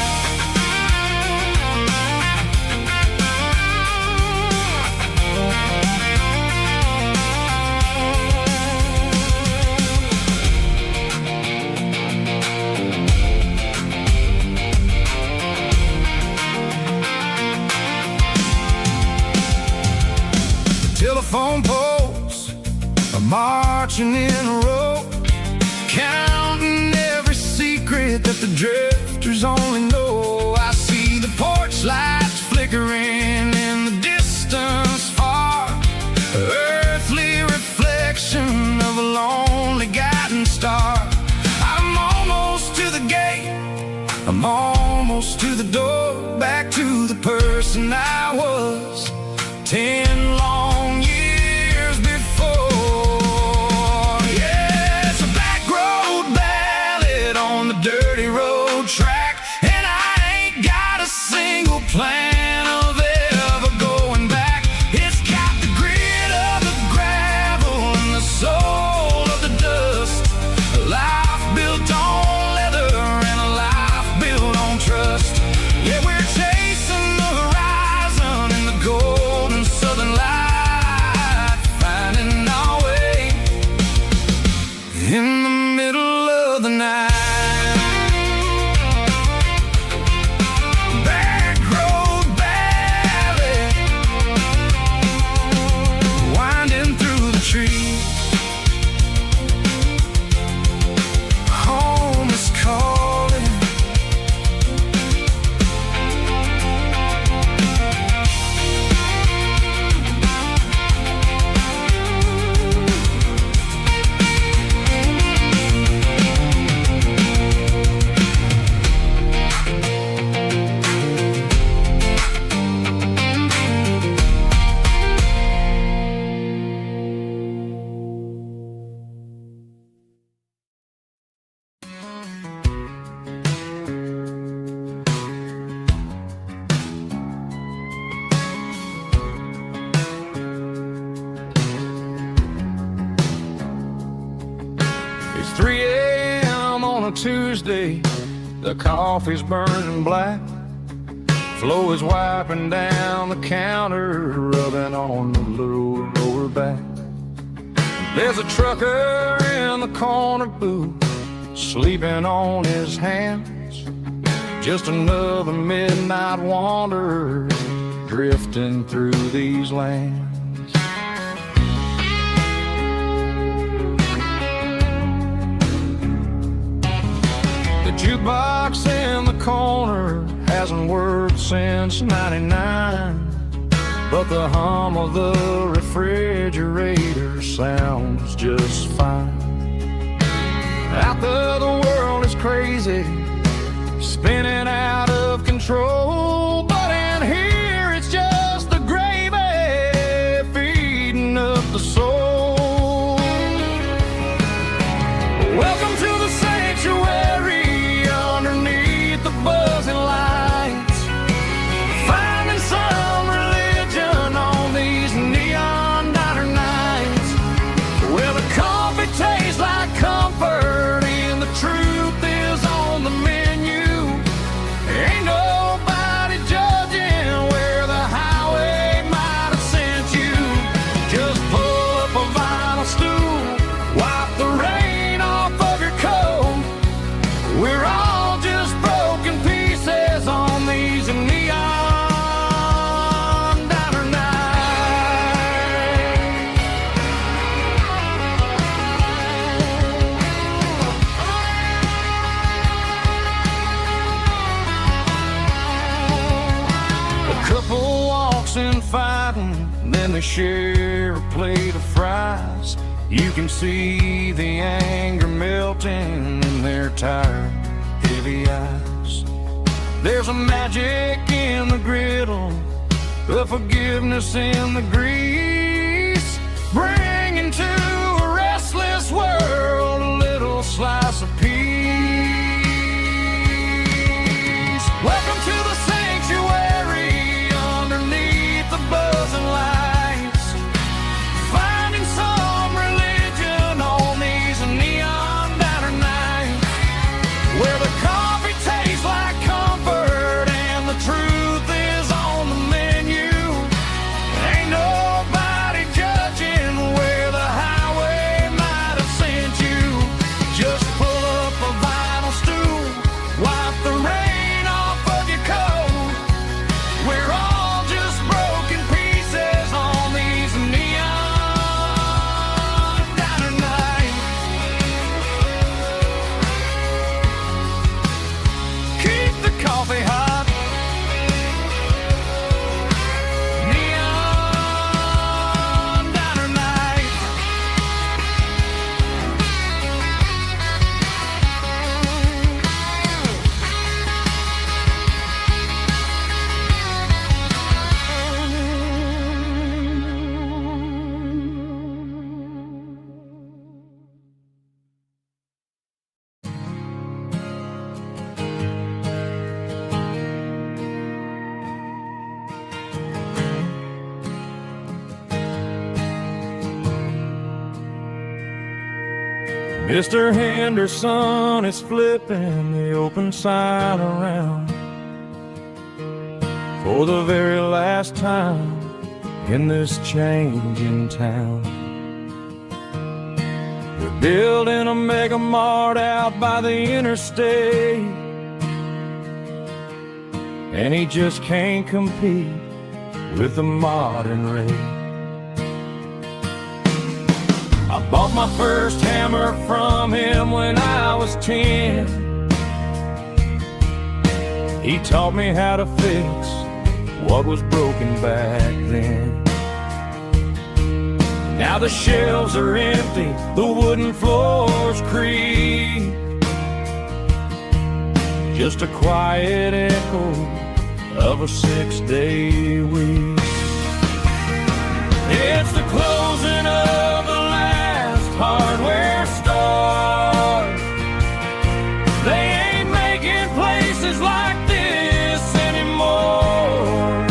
Telephone poles are marching in a row, counting every secret that the drifters only know. I see the porch lights flickering in the distance far, earthly reflection of a lonely guiding star. I'm almost to the gate, I'm almost to the door, back to the person I was 10 long years before. Yeah, it's a back road ballad on the dirty road track, and I ain't got a single plan of ever going back. It's got the grit of the gravel and the soul of the dust, a life built on leather and a life built on trust. Yeah, we're chasing the horizon in the golden southern light, finding our way in the middle of the night. Back road ballad, winding through the trees. Home is calling. It's 3 a.m. on a Tuesday, the coffee's burning black, Flo is wiping down the counter, rubbing on the little lower back. There's a trucker in the corner booth, sleeping on his hands, just another midnight wanderer drifting through these lands. The jukebox in the corner hasn't worked since '99, but the hum of the refrigerator sounds just fine. Out there the world is crazy, spinning out of control, but in here it's just the gravy feeding up the soul. Welcome to the sanctuary underneath the buzzing lights, finding some religion on these neon diner nights, where the coffee tastes like comfort and the truth is on the menu. and then they share a plate of fries. You can see the anger melting in their tired, heavy eyes. There's a magic in the griddle, a forgiveness in the grease, bringing to a restless world a little slice of peace. Welcome to the sanctuary underneath the buzzing lights, finding some religion on these neon diner nights, where the coffee tastes like comfort and the truth is on the menu. Ain't nobody judging where the highway might have sent you. Just pull up a vinyl stool, wipe the rain off of your coat. We're all just broken pieces on these neon diner nights. Keep the coffee hot. Neon diner night. Mr. Henderson is flipping the open sign around for the very last time in this changing town. They're building a mega mart out by the interstate, and he just can't compete with the modern rate. I bought my first hammer from him when I was 10. He taught me how to fix what was broken back then. Now the shelves are empty, the wooden floors creak, just a quiet echo of a 6-day week. It's the closing of the last hardware store. They ain't making places like this anymore,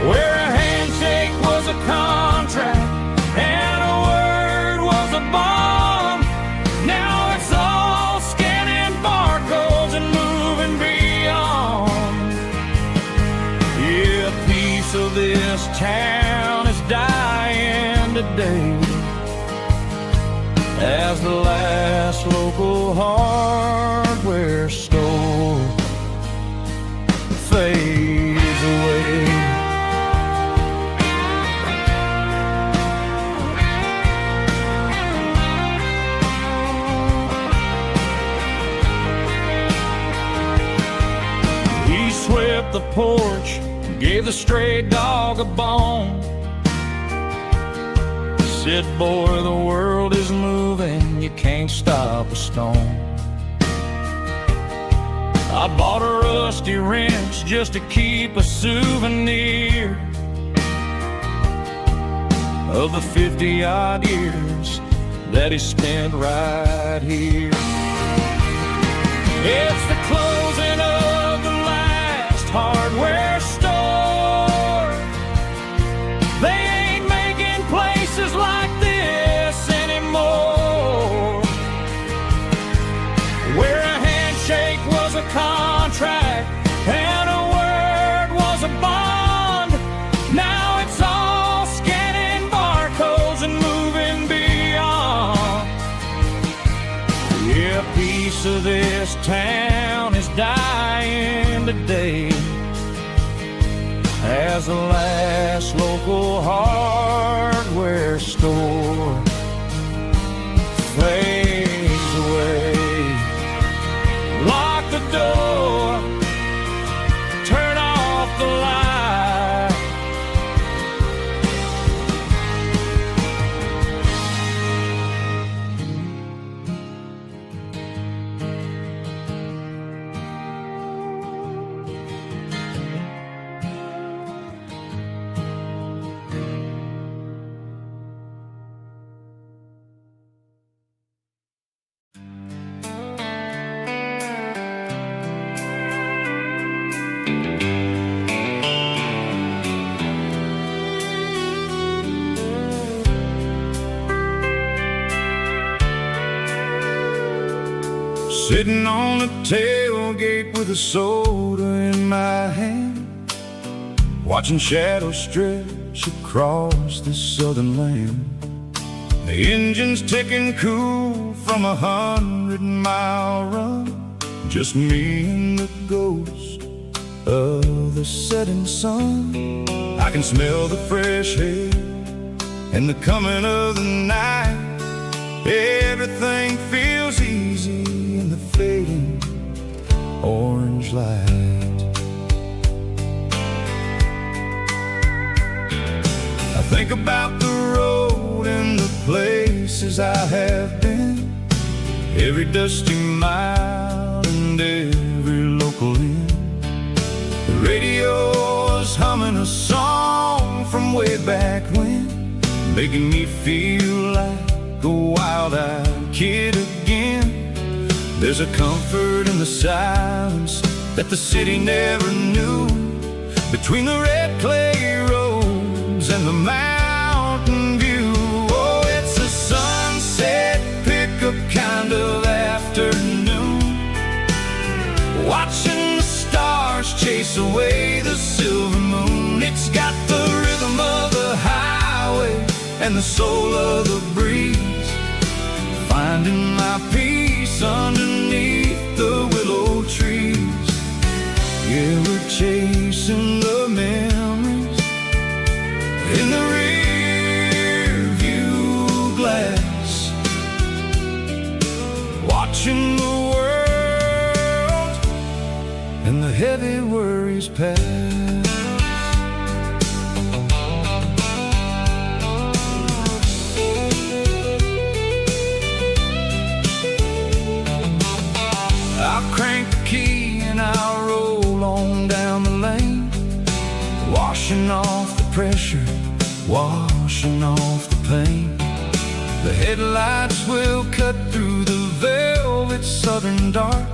where a handshake was a contract and a word was a bond. Now it's all scanning barcodes and moving beyond. Yeah, a piece of this town is dying today as the last local hardware store fades away. He swept the porch, gave the stray dog a bone, said, boy, the world is moving, you can't stop a stone. I bought a rusty wrench just to keep a souvenir of the 50-odd years that he spent right here. It's the closing of the last hardware store. They ain't making places like this anymore, where a handshake was a contract and a word was a bond. Now it's all scanning barcodes and moving beyond. Yeah, a piece of this town is dying today as the last local hardware store fades away. Lock the door, turn off the light, Sitting on the tailgate with a soda in my hand, watching shadows stretch across this southern land. The engine's ticking cool from 100-mile run, just me and the ghost of the setting sun. I can smell the fresh air and the coming of the night. Everything feels easy in the fading orange light. I think about the road and the places I have been, every dusty mile and every local inn. The radio is humming a song from way back when, making me feel like a wild-eyed kid again. There's a comfort in the silence that the city never knew, between the red clay roads and the mountain view. Oh, it's a sunset pickup kind of afternoon, watching the stars chase away the silver moon. It's got the rhythm of the highway and the soul of the breeze, finding my peace underneath the willow trees. Yeah, we're chasing the memories in the rear view glass, watching the world and the heavy worries pass. I'll crank the key and I'll roll on down the lane, washing off the pressure, washing off the pain. The headlights will cut through the velvet southern dark,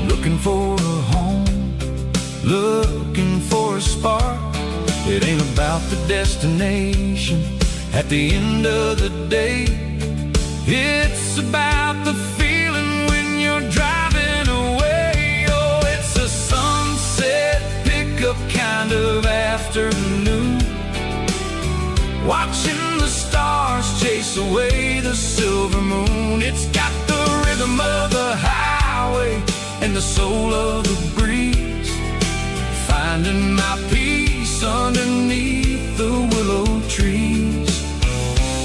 looking for a home, looking for a spark. It ain't about the destination at the end of the day, it's about the feeling when you're driving away. Oh, it's a sunset pickup kind of afternoon, watching the stars chase away the silver moon. It's got the rhythm of the highway and the soul of the breeze, finding my peace underneath the willow trees.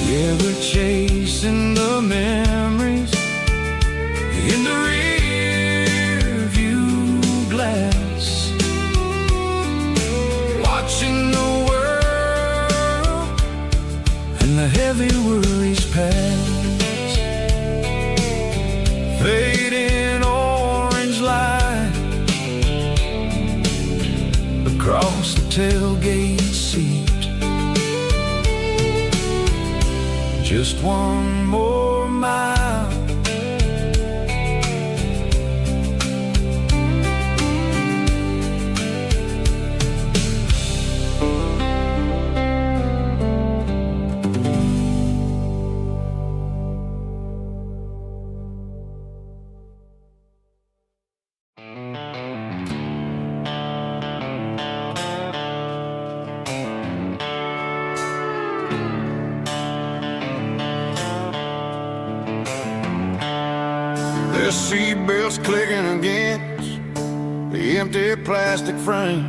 Yeah, we're chasing the memories in the rear view glass, watching the world and the heavy worries pass. Fading orange light across the tailgate seat, just one more mile. The seatbelts clicking against the empty plastic frame,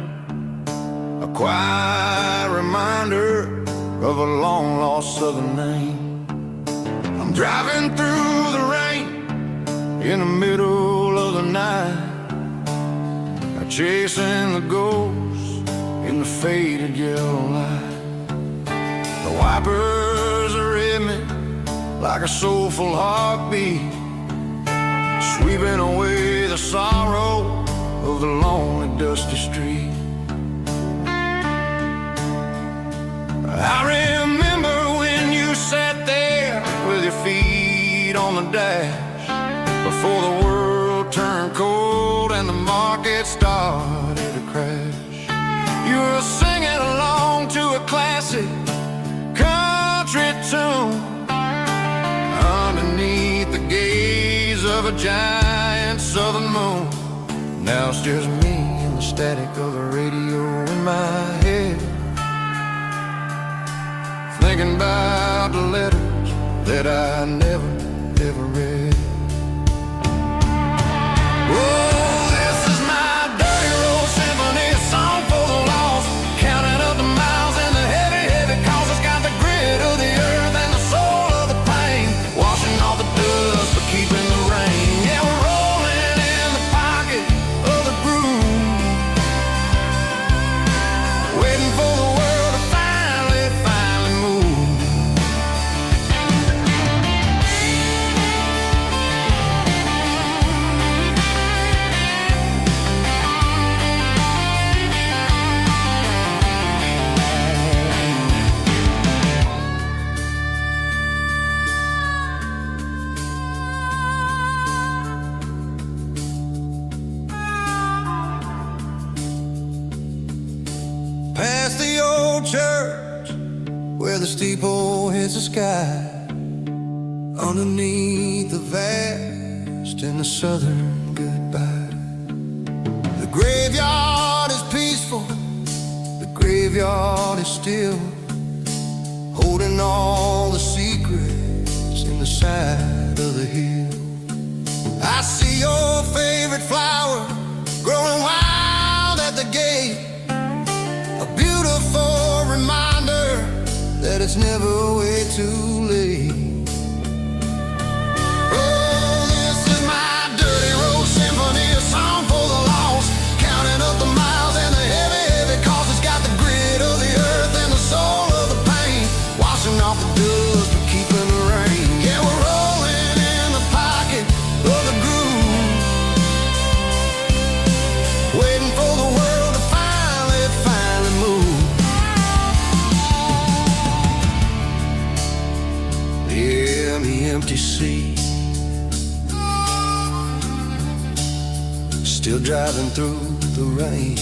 a quiet reminder of a long-lost southern name. I'm driving through the rain in the middle of the night, chasing the ghosts in the faded yellow light. The wipers are in me like a soulful heartbeat, sweeping away the sorrow of the lonely dusty street. I remember when you sat there with your feet on the dash, before the world turned cold and the market it started to crash. You were singing along to a classic country tune underneath the gaze of a giant southern moon. Now it's just me and the static of the radio in my head, thinking about the letters that I never, ever read. Oh, this is my dirty road symphony, a song for the lost, counting up the miles and the heavy, heavy calls. It's got the grit of the earth and the soul of the pain, washing off the dust but keeping the rain. Yeah, we're rolling in the pocket of the groove, waiting for the world to finally move. Past the old church where the steeple hits the sky, underneath the vast and the southern goodbye. The graveyard is peaceful, the graveyard is still, holding all the secrets in the side of the hill. I see your favorite flower growing wild at the gate, a beautiful reminder that it's never way too late. Oh, this is my dirty road symphony, a song for the lost, counting up the miles and the heavy, heavy calls. It's got the grit of the earth and the soul of the pain, washing off the dust but keeping the rain. Yeah, we're rolling in the pocket of the groove, waiting for the world to finally move. Yeah, the empty sea, still driving through the rain.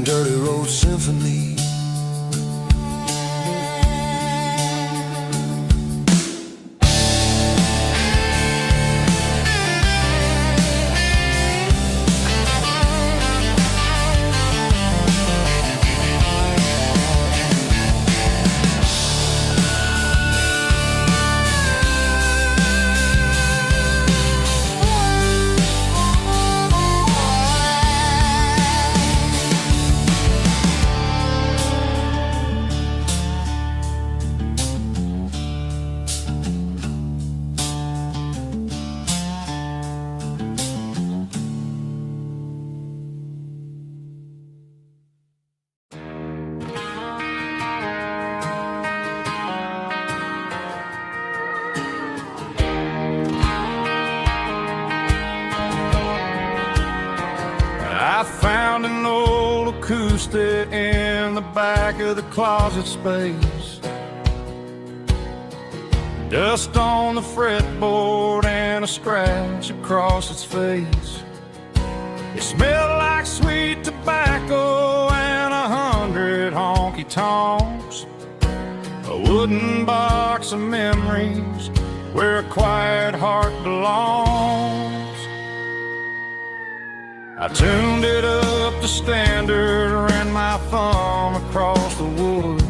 Dirty road symphony. I found an old acoustic in the back of the closet space, dust on the fretboard and a scratch across its face. It smelled like sweet tobacco and 100 honky-tonks, a wooden box of memories where a quiet heart belongs. I tuned it up to standard, ran my thumb across the wood,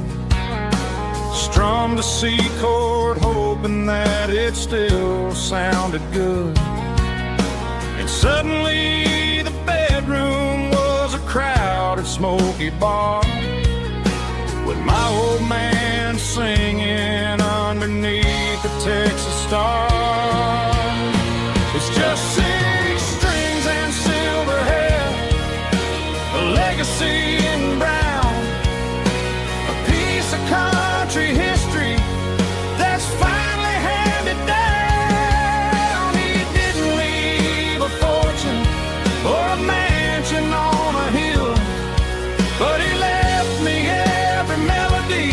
strummed a C chord hoping that it still sounded good. And suddenly the bedroom was a crowded smoky bar, with my old man singing underneath the Texas star. It's just 6 strings and silver hair, a legacy in brown, a piece of country history that's finally handed down. He didn't leave a fortune or a mansion on a hill, but he left me every melody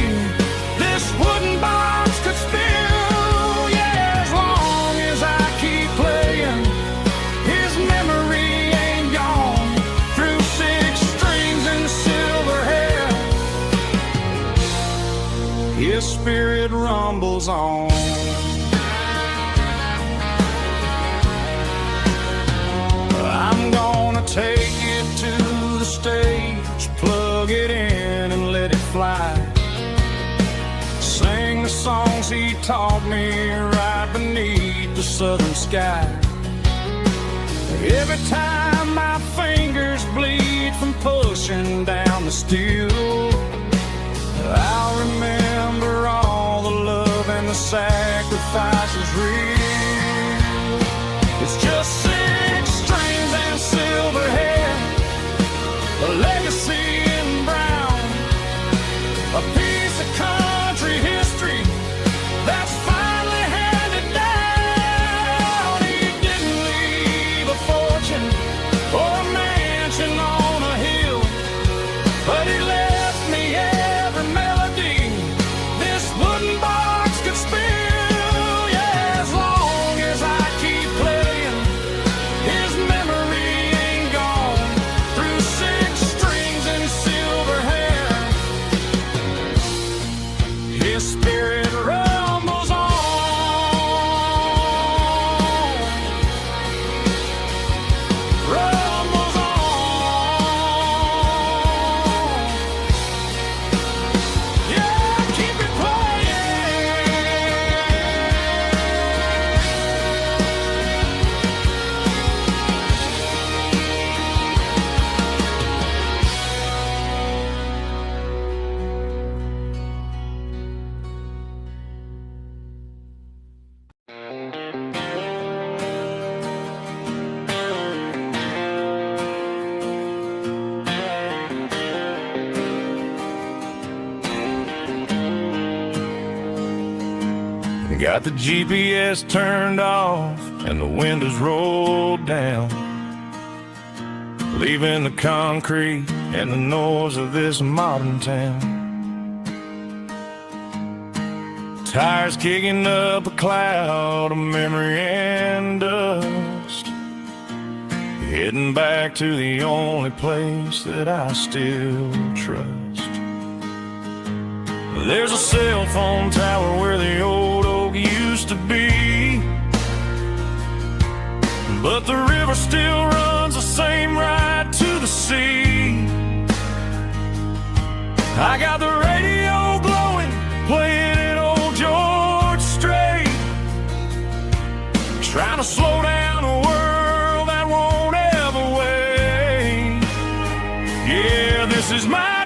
this wooden box could spill. Yeah, as long as I keep playing, rumbles on. I'm gonna take it to the stage, plug it in and let it fly. Sing the songs he taught me right beneath the southern sky. Every time my fingers bleed from pushing down the steel, I'll remember all the love and the sacrifices real. It's just 6 strings and silver hair, a legacy in brown, a piece of country history that's finally handed down. He didn't leave a fortune or a mansion on a hill, but he left me every melody this wooden box could spill. Yeah, as long as I keep playing, his memory ain't gone. Through 6 strings and silver hair, his spirit rumbles on. Rumbles on. Yeah, keep it playing. Got the GPS turned off and the windows rolled down, leaving the concrete and the noise of this modern town. Tires kicking up a cloud of memory and dust, heading back to the only place that I still trust. There's a cell phone tower where the old oak used to be, but the river still runs the same right to the sea. I got the radio glowing, playing it old George Strait, trying to slow down a world that won't ever wait. Yeah, this is my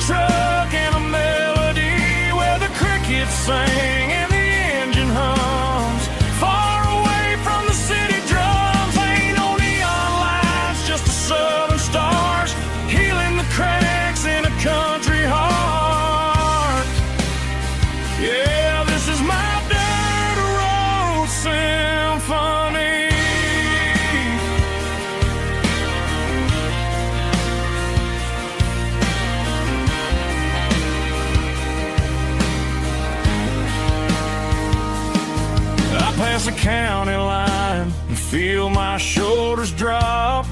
truck and a melody where the crickets sing and the engine hums. Far away from the city drums, ain't no neon lights, just the southern stars healing the cracks in a country heart. Yeah, this is my dirt road symphony. Past the county line and feel my shoulders drop.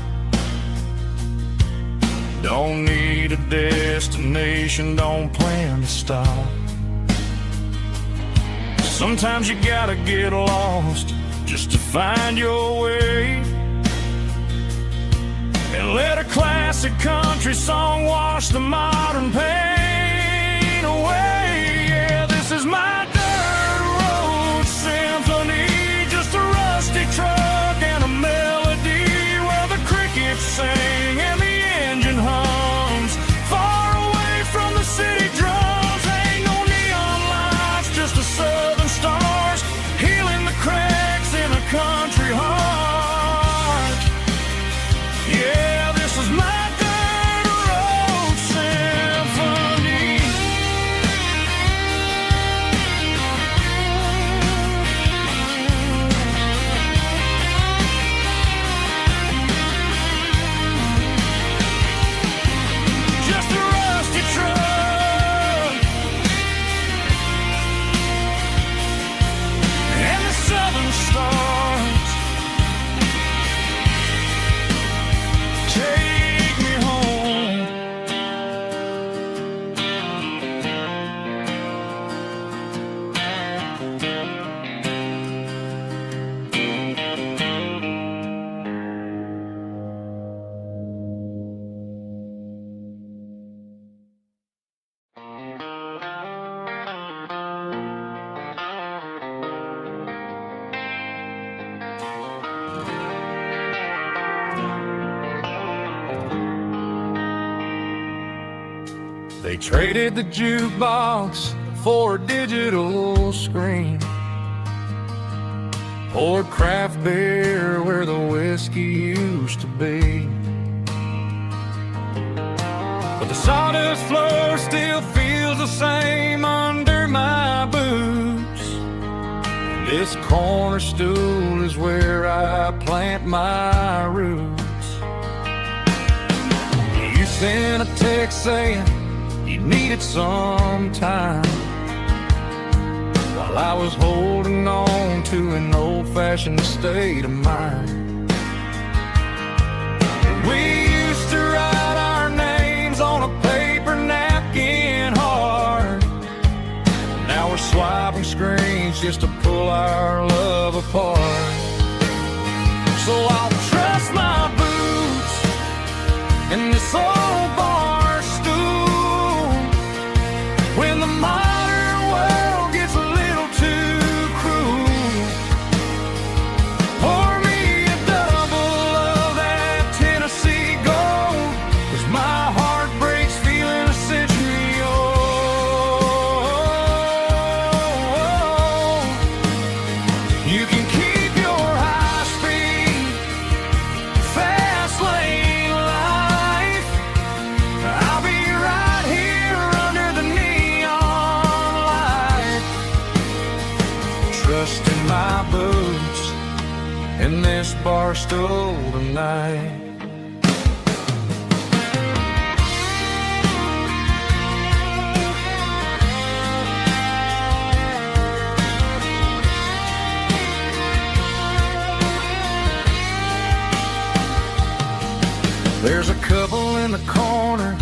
Don't need a destination, don't plan to stop. Sometimes you gotta get lost just to find your way, and let a classic country song wash the modern pain away. Yeah, this is my symphony, just a rusty truck and a melody where the crickets sing and the engine hums. Far away from the city drums, ain't no neon lights, just the southern stars healing the cracks in a country heart. Yeah, this is my dirt road symphony. They traded the jukebox for a digital screen, poured craft beer where the whiskey used to be. But the sawdust floor still feels the same under my boots. This corner stool is where I plant my roots. You sent a text saying you needed some time, while I was holding on to an old-fashioned state of mind. We used to write our names on a paper napkin hard. Now we're swiping screens just to pull our love apart. So I'll trust my boots in this old bar stool when the modern world gets a little too cruel. Pour me a double of that Tennessee Gold, 'cause my heart breaks feeling a century old. You can keep your high-speed, fast lane life. I'll be right here under the neon light, trusting my boots in this bar stool tonight. There's a couple in the corner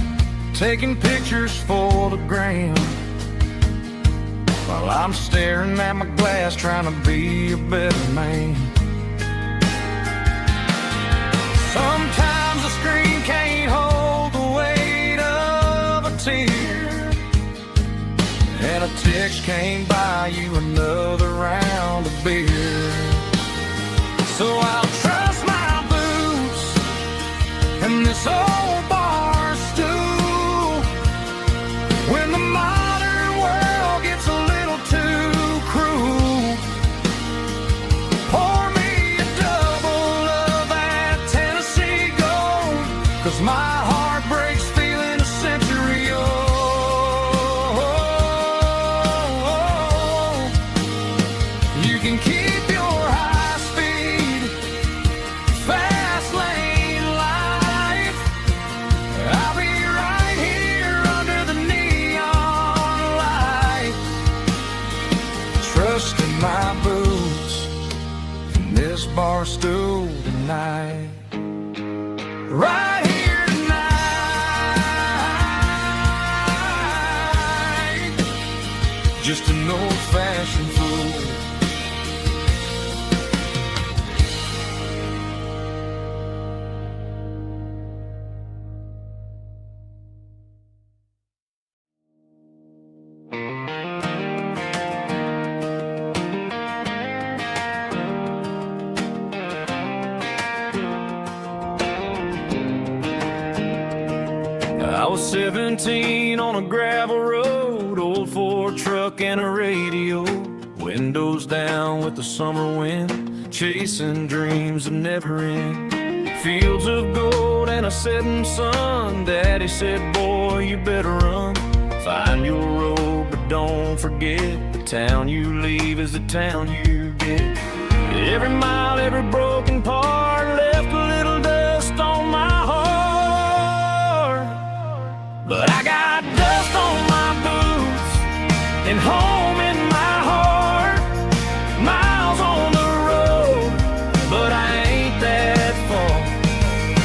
taking pictures for the gram, while I'm staring at my glass trying to be a better man. Sometimes the screen can't hold the weight of a tear, and a text can't buy you another round of beer. So I'll trust my boots in this old bar stool when the modern world gets a little too cruel. Pour me a double of that Tennessee Gold, 'cause my heart breaks feeling a century old. You can keep your high-speed, fast lane life. I'll be right here under the neon light, trusting my boots in this bar stool tonight. Right here tonight, just an old-fashioned fool. I was 17 on a gravel road, old Ford truck and a radio, windows down with the summer wind, chasing dreams that never end. Fields of gold and a setting sun. Daddy said, boy, you better run. Find your road, but don't forget, the town you leave is the town you get. Every mile, every broken part left a little dust on my heart. But I got dust on my boots and home in my heart. Miles on the road, but I ain't that far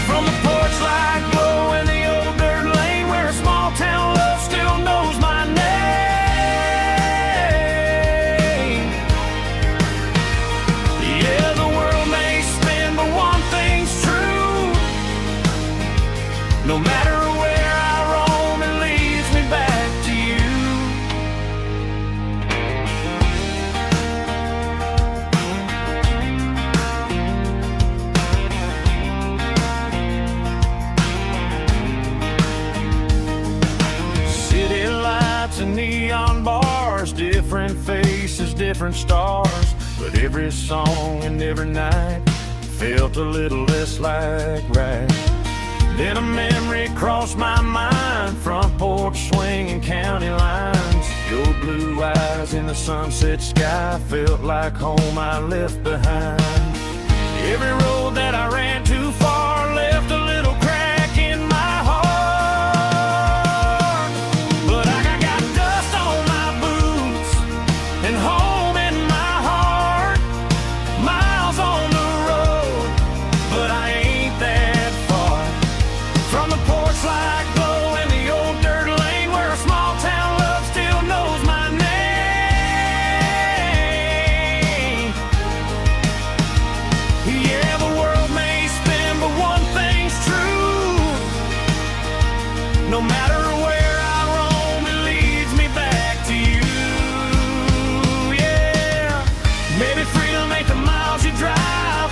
from the porch light glow and the old dirt lane where a small town love still knows my name. Yeah, the world may different stars, but every song and every night felt a little less like right. Then a memory crossed my mind, front porch swinging county lines. Your blue eyes in the sunset sky felt like home I left behind. Every road that I ran too far left a little crack in my heart. But I got dust on my boots and home in my heart. Miles on the road, but I ain't that far from the porch light glow and the old dirt lane where a small town love still knows my name. Yeah, the world may spin, but one thing's true. No matter where I roam, it leads me back to you. Yeah, maybe freedom ain't the miles you drive.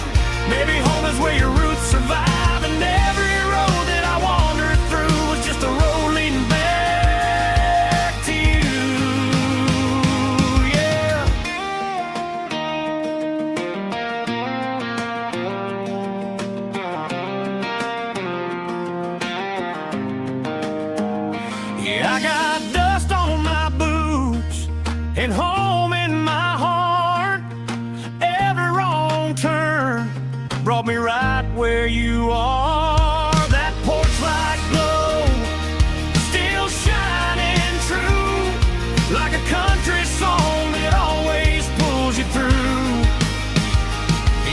Maybe home is where your roots survive. And every road that I wandered through was just a road leading back to you. Yeah. Yeah, I got dust on my boots and home in my heart. Every wrong turn brought me right where you are. That porch light glow still shining true, like a country song that always pulls you through.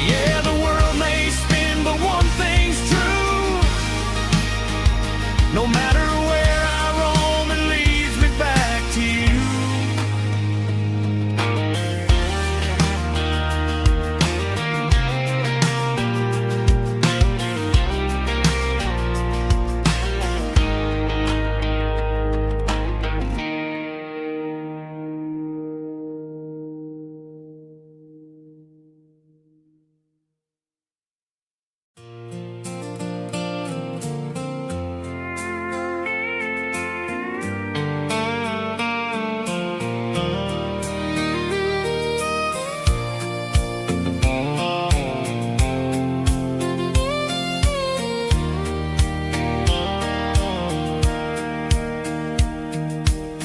Yeah, the world may spin, but one thing's true. No matter where I roam, it leads me back to you.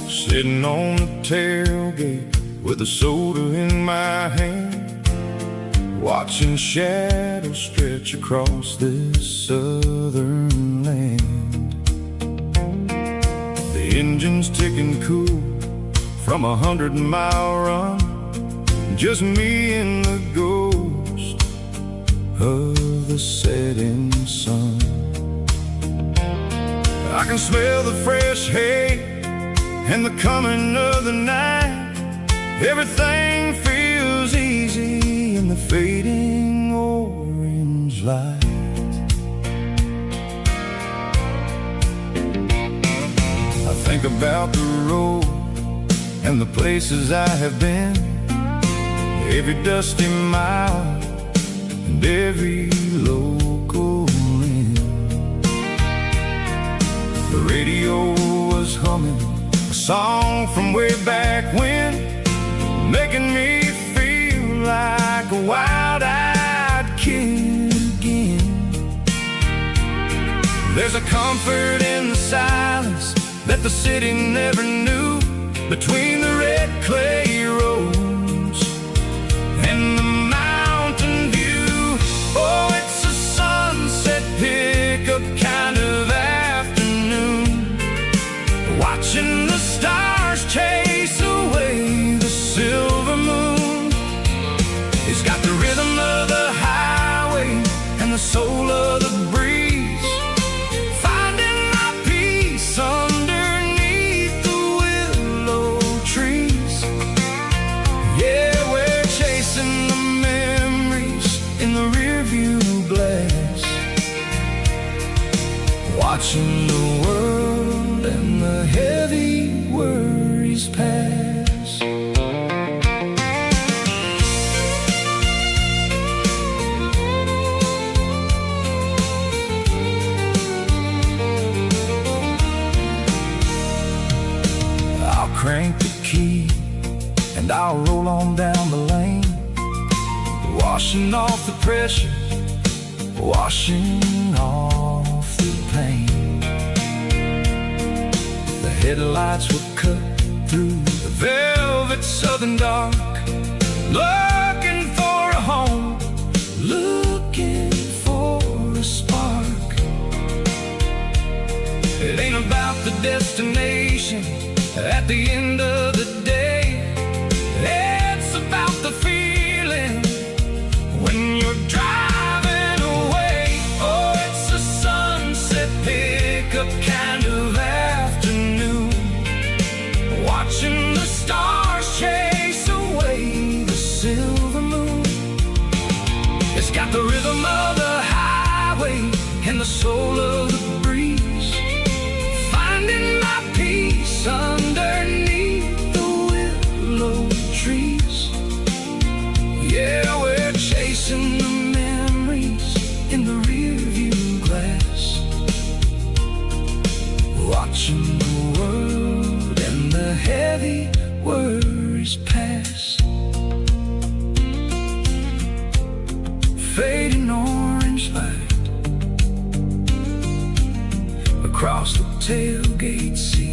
Sitting on the tailgate with a soda in my hand, watching shadows stretch across this southern land. The engine's ticking cool from 100-mile run, just me and the ghost of the setting sun. I can smell the fresh hay and the coming of the night. Everything feels easy in the fading orange light. I think about the road and the places I have been, every dusty mile and every local inn. The radio was humming a song from way back when, making me feel like a wild-eyed kid again. There's a comfort in the silence that the city never knew, between the red clay roads and the mountain view. Oh, it's a sunset pickup kind of afternoon, watching the stars chase away the silver moon. It's got the rhythm of the highway and the soul of the breeze, finding my peace underneath the willow trees. Yeah, we're chasing the memories in the rearview glass, watching the world and the heavy worries pass. washing off the pressure, washing off the pain. The headlights were cut through the velvet southern dark, looking for a home, looking for a spark. It ain't about the destination at the end of the day. It's about the feeling when you're driving away. Oh, it's a sunset pickup kind of afternoon, watching the stars chase away the silver moon. It's got the rhythm of the highway and the soul of the breeze, finding my peace underneath the willow trees. Yeah, we're chasing the memories in the rearview glass, watching the world and the heavy worries pass. Fading orange light across the tailgate seat.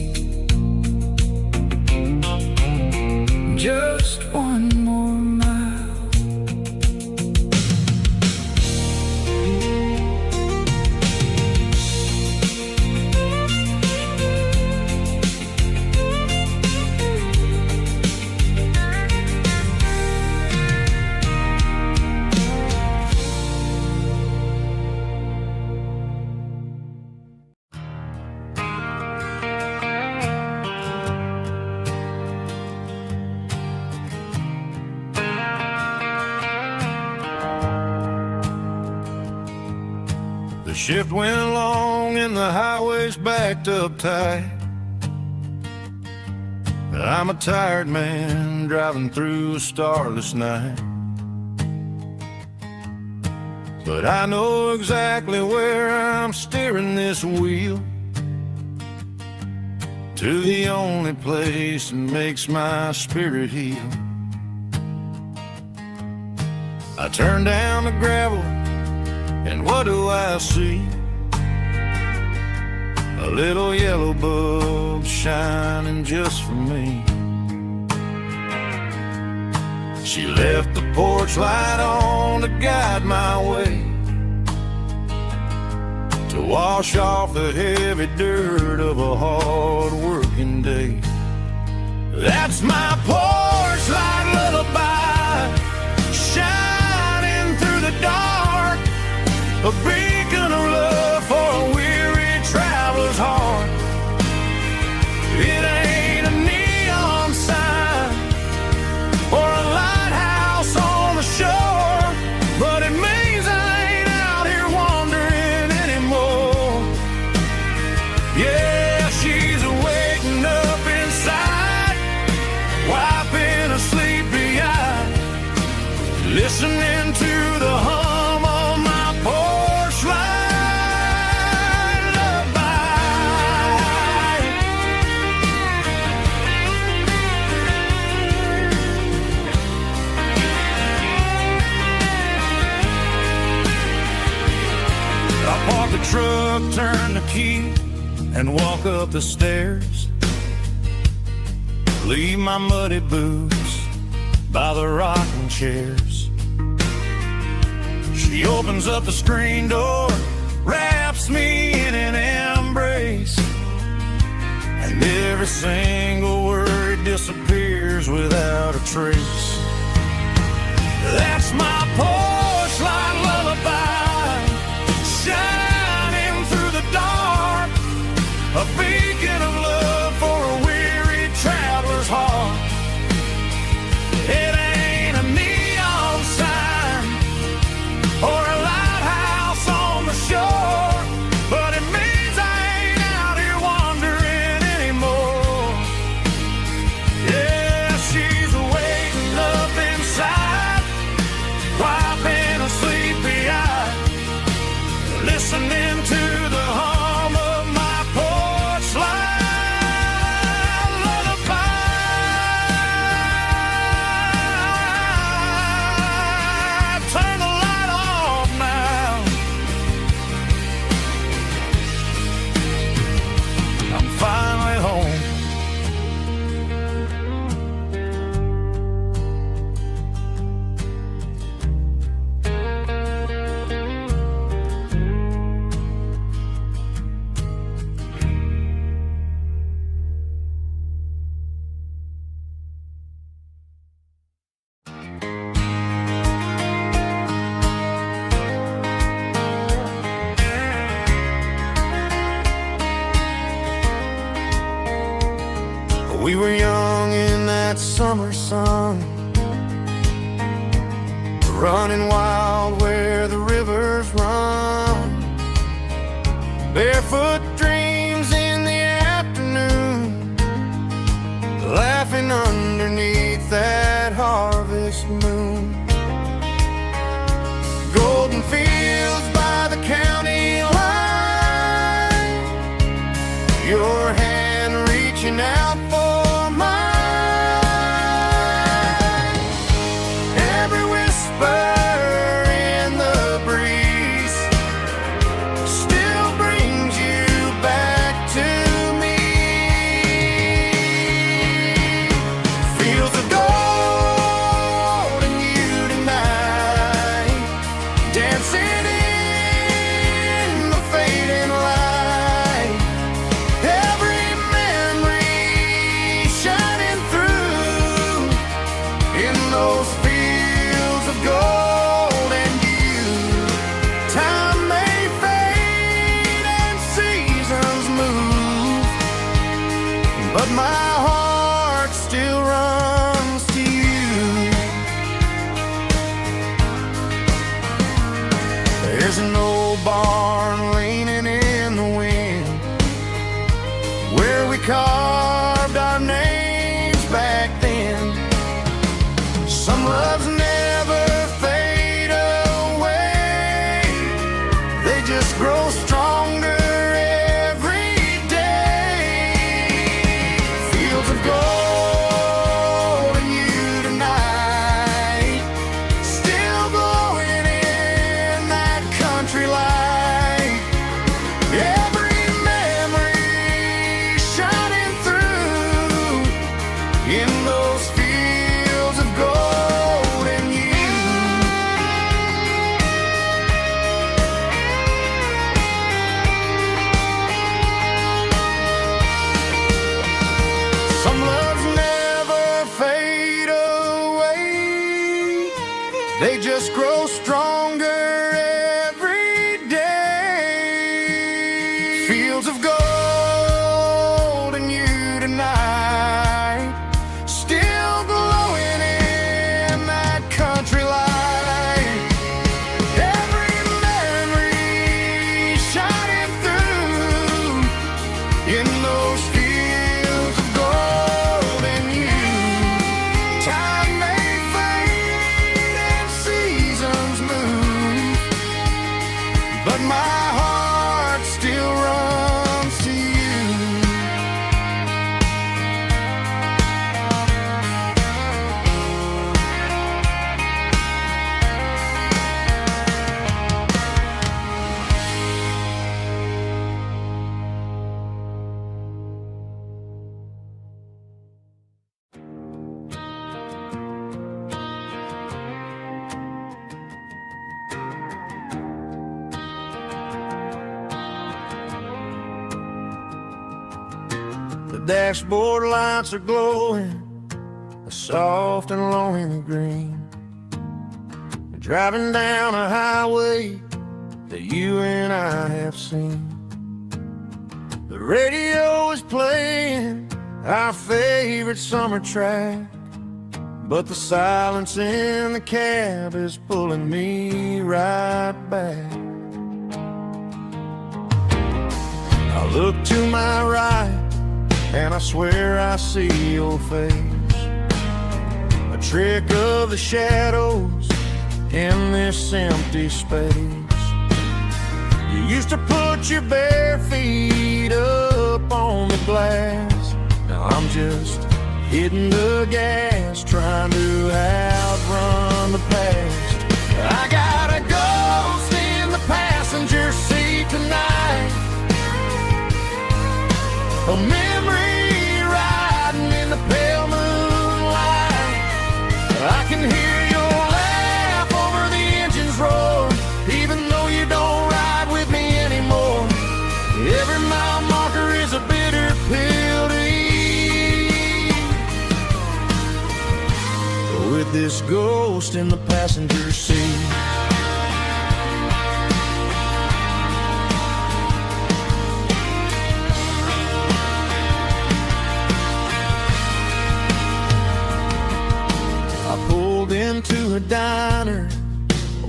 Just one more mile. The shift went long and the highway's backed up tight. I'm a tired man driving through a starless night, but I know exactly where I'm steering this wheel, to the only place that makes my spirit heal. I turn down the gravel, and what do I see? A little yellow bulb shining just for me. She left the porch light on to guide my way, to wash off the heavy dirt of a hard-working day. That's my porch light lullaby, shining through the dark, a beacon of love for a weary traveler's heart. It ain't a neon sign or a lighthouse on the shore, but it means I ain't out here wandering anymore. Yeah, she's waking up inside, wiping a sleepy eye, listening to the hum of my porch light lullaby. I park the truck, turn the key, and walk up the stairs. Leave my muddy boots by the rocking chairs. She opens up the screen door, wraps me in an embrace, and every single word disappears without a trace. That's my porch light lullaby, shining through the dark, a beacon of love for a weary traveler's heart. It ain't a neon sign or a lighthouse on the shore, but it means I ain't out here wandering anymore. Yeah, she's waiting up inside, summer sun, running wild where the rivers run. Barefoot dreams in the afternoon, laughing underneath that harvest moon. Golden fields by the county line, your hand reaching out for mine. Every whisper in the breeze still brings you back to me. Fields of gold and you tonight, dancing in the fading light. Every memory shining through in those fields of gold and you. Time may fade and seasons move, but my heart still runs to you. There's an old barn leaning in the wind, where we carved our names back then. Some loves never fade away, they just grow stronger every day. Fields of gold and you tonight, still glowing in that country light. Every memory shining through in those fields of gold and you. Some loves never fade away, they just grow stronger every day. Fields of gold and you tonight, still glowing in that country light. Every memory shining through in those fields of gold and you. Time may fade and seasons move, but my heart still runs to you. The dashboard lights are glowing a soft and lonely green. You're driving down a highway that you and I have seen. The radio is playing our favorite summer track, but the silence in the cab is pulling me right back. I look to my right and I swear I see your face, a trick of the shadows in this empty space. You used to put your bare feet up on the glass, now I'm just hitting the gas, trying to outrun the past. I got a ghost in the passenger seat tonight, a memory riding in the pale moonlight. I can hear your laugh over the engine's roar, even though you don't ride with me anymore. Every mile marker is a bitter pill to eat. With this ghost in the passenger seat,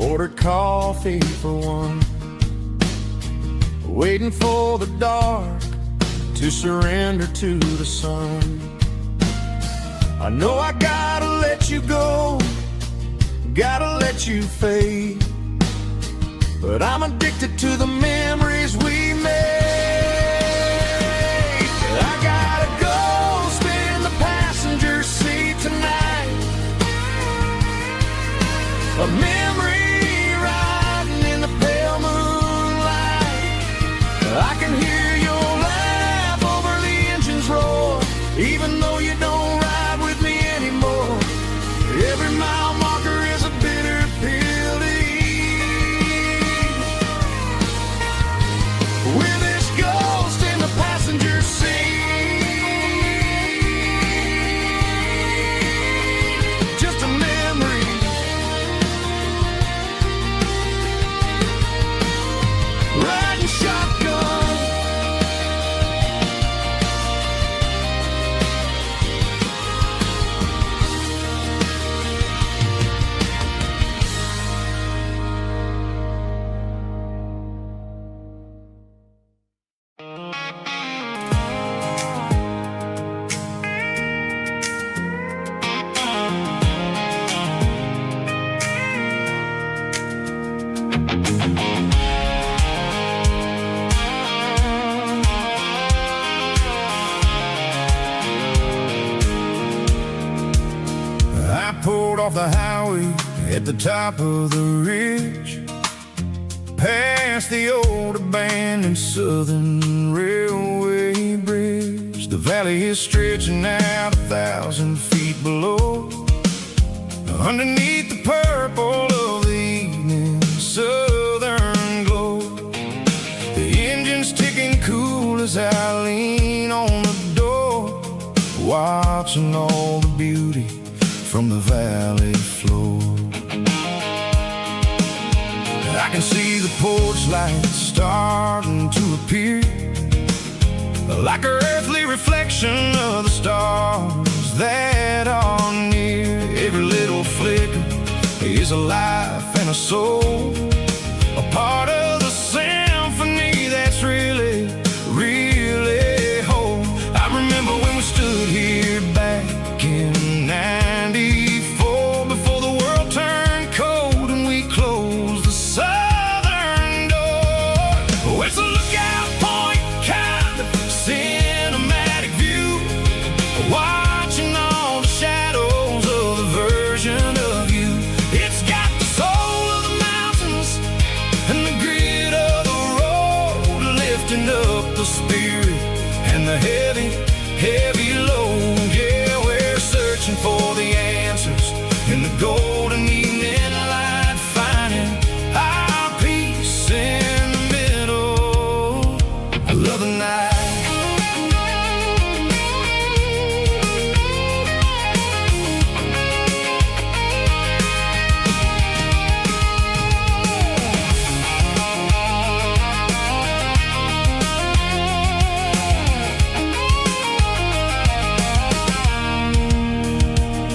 ordered coffee for one, waiting for the dark to surrender to the sun. I know I gotta let you go, gotta let you fade, but I'm addicted to the memories we made. I gotta go spin in the passenger seat tonight, a memory riding in the pale moonlight. I can hear your laugh over the engine's roar, even though you don't ride with me anymore. Every mile marker is a bitter pill to eat. With this ghost in the passenger seat, just a memory. Riding shotgun, I pulled off the highway at the top of the ridge, past the old abandoned Southern Railway bridge. The valley is stretching out 1,000 feet below, underneath the purple of the evening southern glow. The engine's ticking cool as I lean on the door, watching all the beauty from the valley floor. I can see the porch lights starting to appear, like an earthly reflection of the stars that are near. Every little flicker is a life and a soul, a part of the symphony that's really, really whole. I remember when we stood here back in '94, before the world turned cold and we closed the southern door. Oh, it's a lookout point kind of cinematic view, watching all the shadows of the version of you. It's got the soul of the mountains and the grit of the road, lifting up the spirit and the heavy, heavy load. Yeah, we're searching for the answers in the golden evening light, finding our peace in the middle of the night.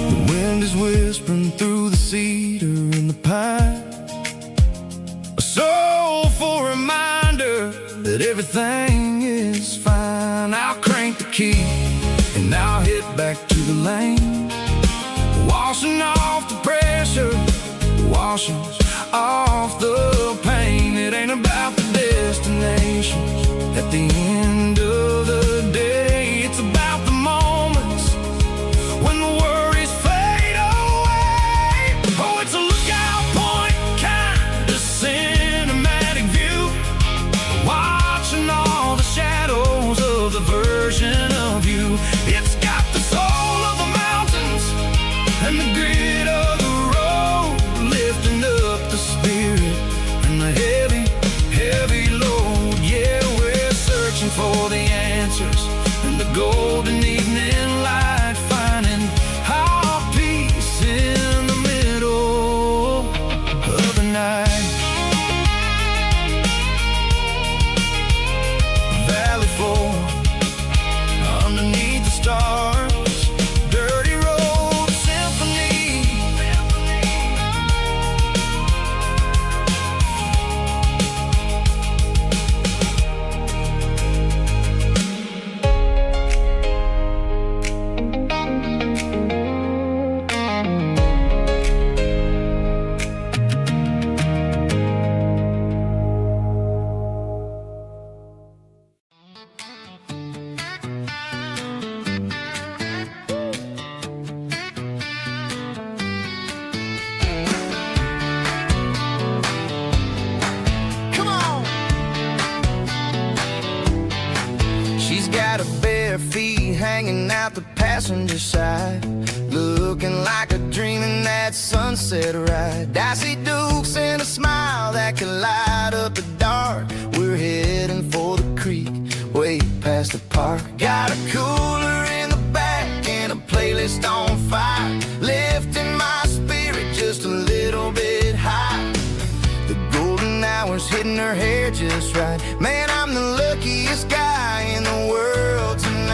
The wind is whispering through the cedar and the pine, a soulful reminder that everything is fine. I'll crank the key and I'll hit back to the lane, washing off the pressure, washing off the pain. It ain't about the destinations at the end of the day, it's about the moments when the worries fade away. Oh, it's a lookout point kind of cinematic view, watching all the shadows of the version of you. It's got the soul of the mountains and the grit of the road, lifting up the spirit and the heavy, heavy load. Yeah, we're searching for the answers in the golden evening light, finding our peace in the middle of the night. Valley floor, underneath the stars, dirty road symphony. bare feet hanging out the passenger side, looking like a dream in that sunset ride. I see Dukes and a smile that can light up the dark. We're heading for the creek, way past the park. Got a cooler in the back and a playlist on fire, lifting my spirit just a little bit high. The golden hours hitting her hair just right. Man, I'm the luckiest guy in the world tonight.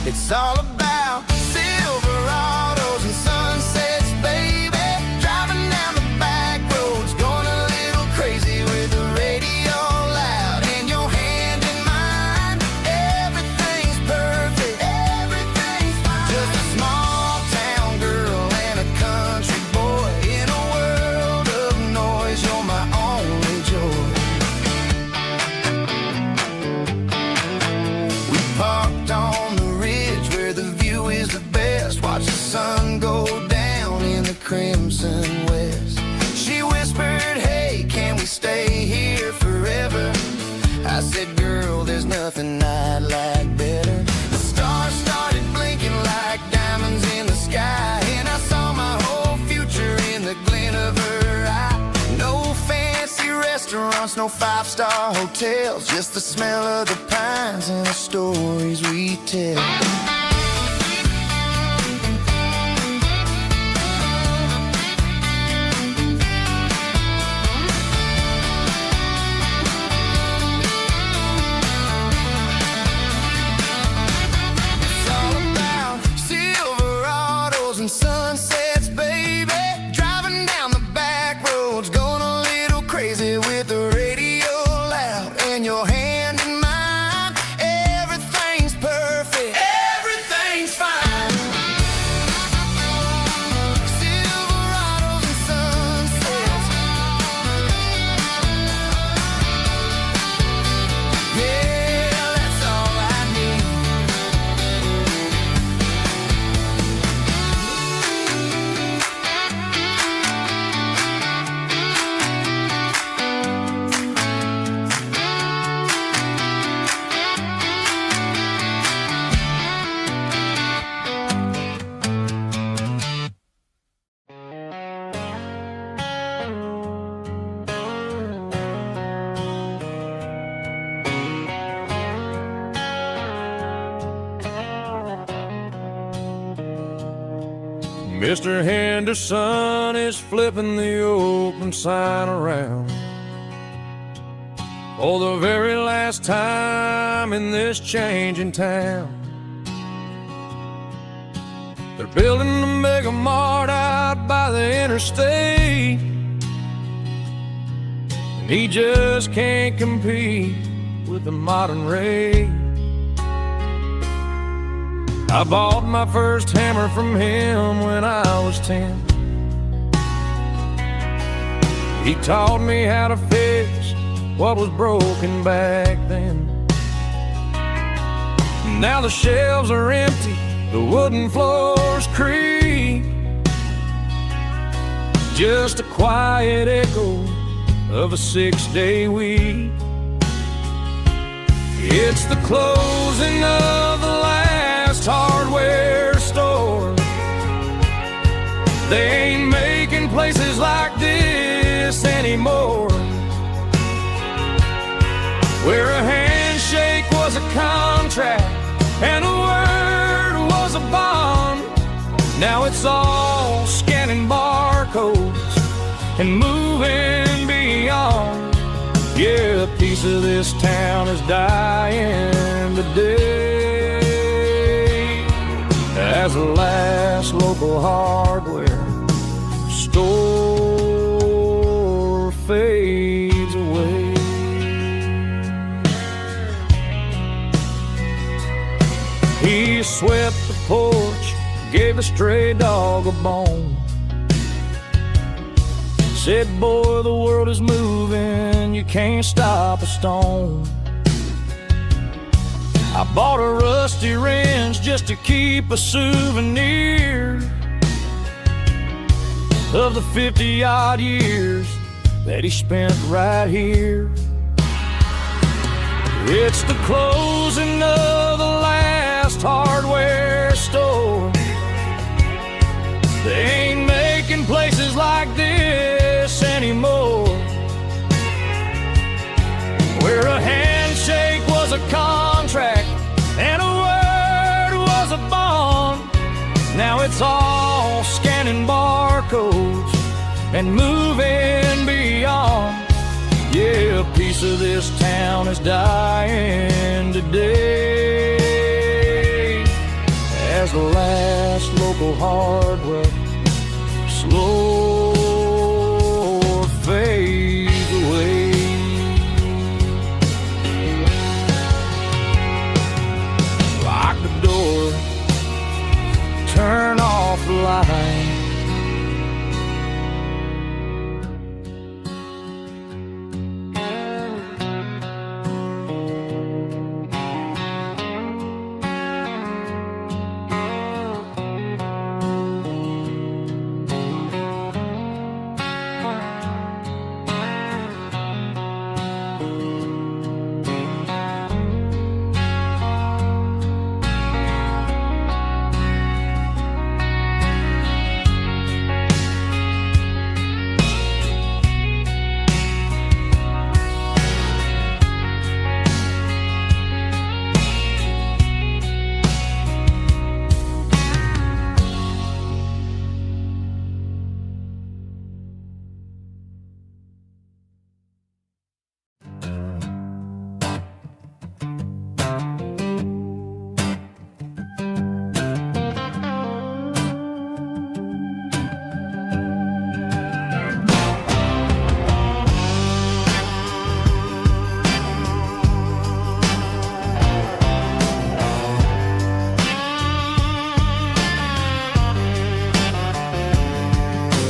It's all about Silverados and sunsets, baby. Driving down the back roads, going a little crazy with the radio loud and your hand in mine. Everything's perfect, everything's fine. Just a small town girl and a country boy in a world of noise. You're my only joy. We parked on the ridge where the view is the best. Watch the sun go down in the crimson west. She whispered, hey, can we stay here forever? I said, girl, there's nothing I'd like better. The stars started blinking like diamonds in the sky, and I saw my whole future in the glint of her eye. No fancy restaurants, no five-star hotels, just the smell of the pines and the stories we tell. It's all about Silverados and sunsets, baby. Driving down the back roads, going a little crazy with the radio loud and your hand in mine. Everything's perfect, everything's fine. Silverados and sunsets, yeah, that's all I need. Mr. Henderson is flipping the open sign around for the very last time in this changing town. They're building a mega mart out by the interstate, and he just can't compete with the modern rate. I bought my first hammer from him when I was 10. He taught me how to fix what was broken back then. Now the shelves are empty, the wooden floors creak, just a quiet echo of a 6-day week. It's the closing of the last hardware store. They ain't making places like this anymore, where a handshake was a contract and a word was a bond. Now it's all scanning barcodes and moving beyond. Yeah, a piece of this town is dying today as the last local hardware store fades away. He swept the porch, gave a stray dog a bone, said, boy, the world is moving, you can't stop a stone. I bought a rusty wrench just to keep a souvenir of the 50-odd years that he spent right here. It's the closing of the last hardware store. They ain't making places like this anymore, where a handshake was a contract and a word was a bond. Now it's all scanning barcodes and moving beyond. Yeah, a piece of this town is dying today, as the last local hardware slow fades away. Lock the door, turn off the light.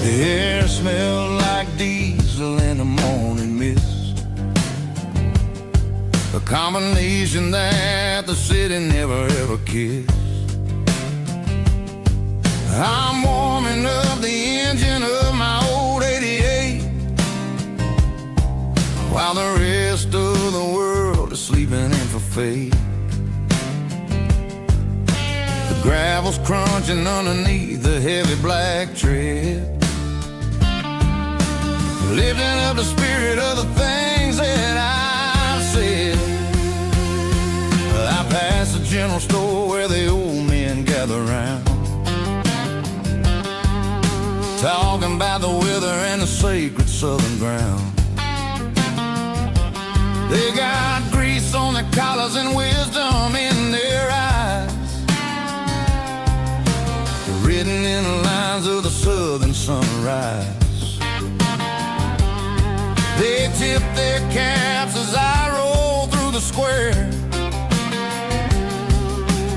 The air smelled like diesel in the morning mist, a combination that the city never ever kissed. I'm warming up the engine of my old 88, while the rest of the world is sleeping in for fate. The gravel's crunching underneath the heavy black tread, lifting up the spirit of the things that I've said. I passed the general store where the old men gather round, talking about the weather and the sacred southern ground. They got grease on their collars and wisdom in their eyes, written in the lines of the southern sunrise. They tip their caps as I roll through the square,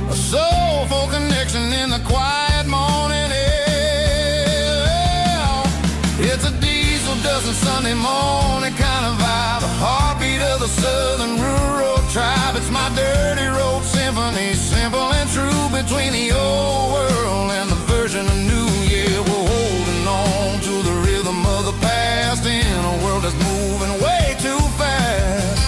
a soulful connection in the quiet morning air. It's a diesel dusting Sunday morning kind of vibe, a heartbeat of the southern rural tribe. It's my dirty road symphony, simple and true, between the old world and the version of new. Yeah, we're holding on to the rhythm of the past in a world that's moving way too fast.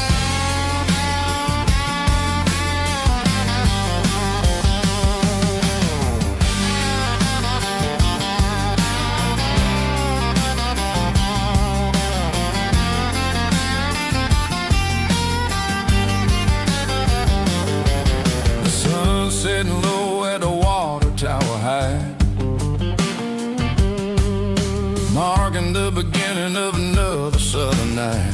The sun's setting low at the water tower high, marking the beginning of another southern night.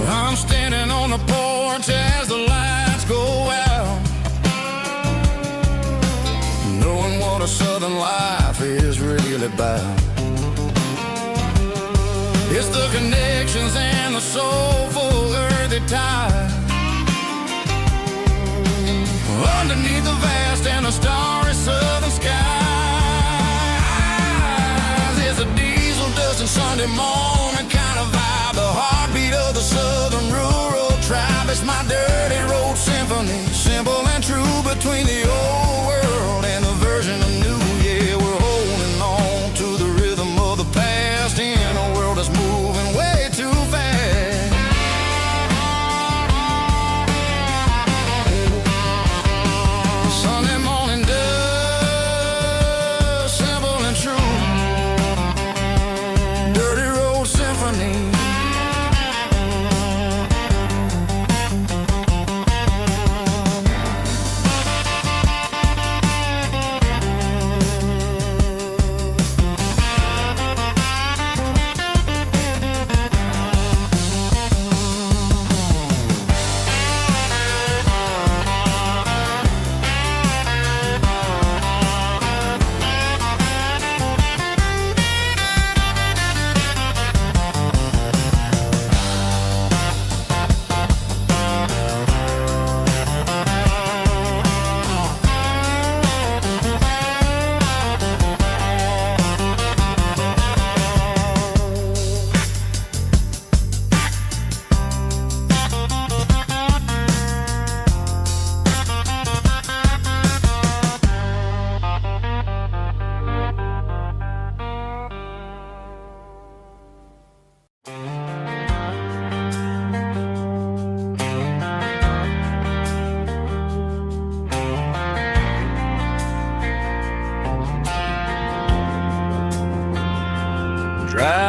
I'm standing on the porch as the lights go out, knowing what a southern life is really about. It's the connections and the soulful earthy tide, underneath the vast and the starry southern skies. It's a diesel dusting Sunday morning kind of vibe, the heartbeat of the southern rural tribe. It's my dirty road symphony, simple and true, between the old world and the version of new. Yeah, we're holding on to the rhythm of the past in a world that's moving way too fast.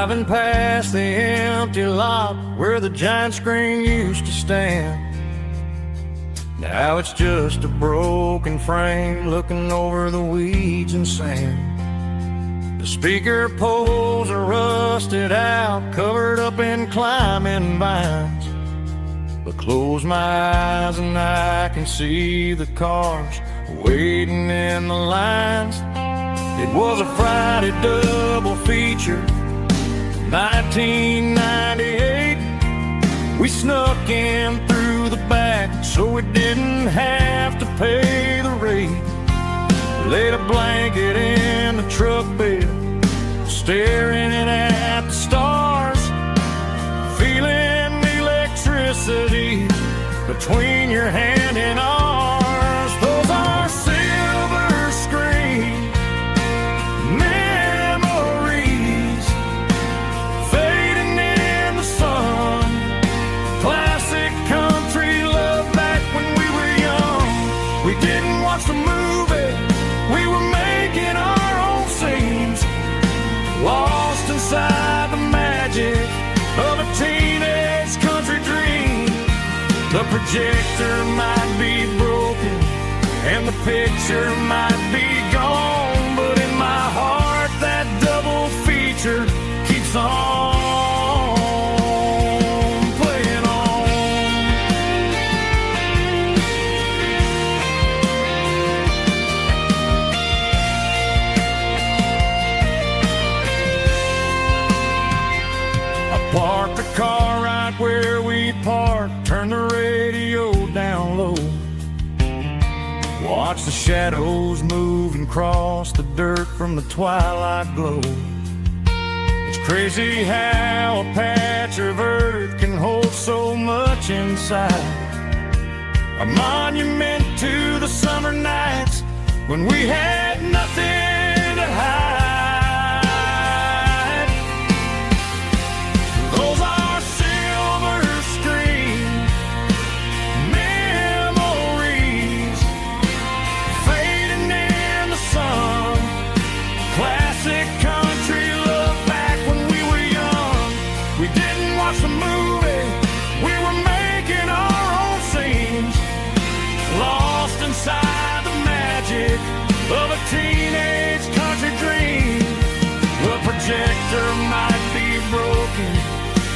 Driving past the empty lot where the giant screen used to stand. Now it's just a broken frame looking over the weeds and sand. The speaker poles are rusted out, covered up in climbing vines. But close my eyes and I can see the cars waiting in the lines. It was a Friday double feature, 1998. We snuck in through the back so we didn't have to pay the rate. Laid a blanket in the truck bed, staring at the stars, feeling the electricity between your hand and ours. Those are silver screen memories fading in the sun. Classic country love back when we were young. We didn't watch the movie, we were making our own scenes, lost inside the magic of a teenage country dream. The projector might be broken and the picture might be gone, but in my heart that double feature keeps on playing on. I parked the car right where we parked, turned the radio down low, watch the shadows move and cross the dirt from the twilight glow. It's crazy how a patch of earth can hold so much inside. A monument to the summer nights when we had nothing to hide. Those are silver screen memories fading in the sun. Classic country love back when we were young. We didn't watch the movie, we were making our own scenes, lost inside the magic of a teenage country dream. The projector might be broken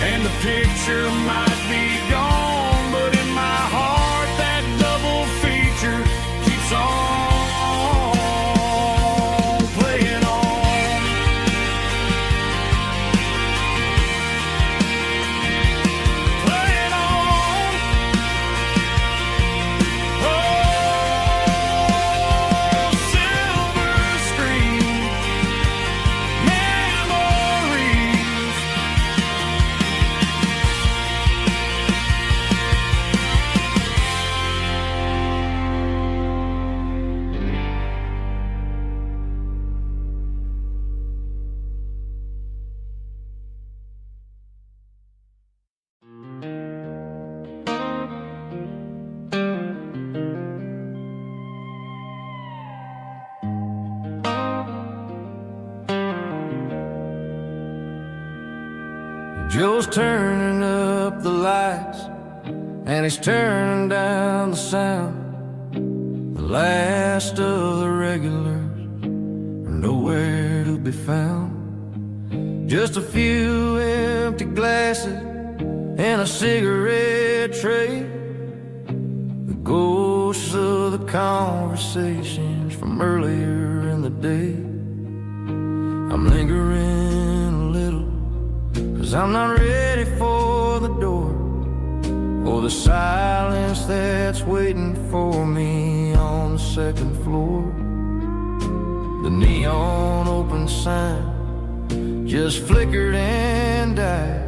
and the picture might be gone, but in my heart that double feature keeps on playing on. Playing on. Oh, silver screen memories. Joe's turning up the lights and he's turning down the sound. The last of the regulars are nowhere to be found. Just a few empty glasses and a cigarette tray, the ghosts of the conversations from earlier in the day. I'm lingering a little, 'cause I'm not ready for the door, or the silence that's waiting for me on the second floor. The neon open sign just flickered and died,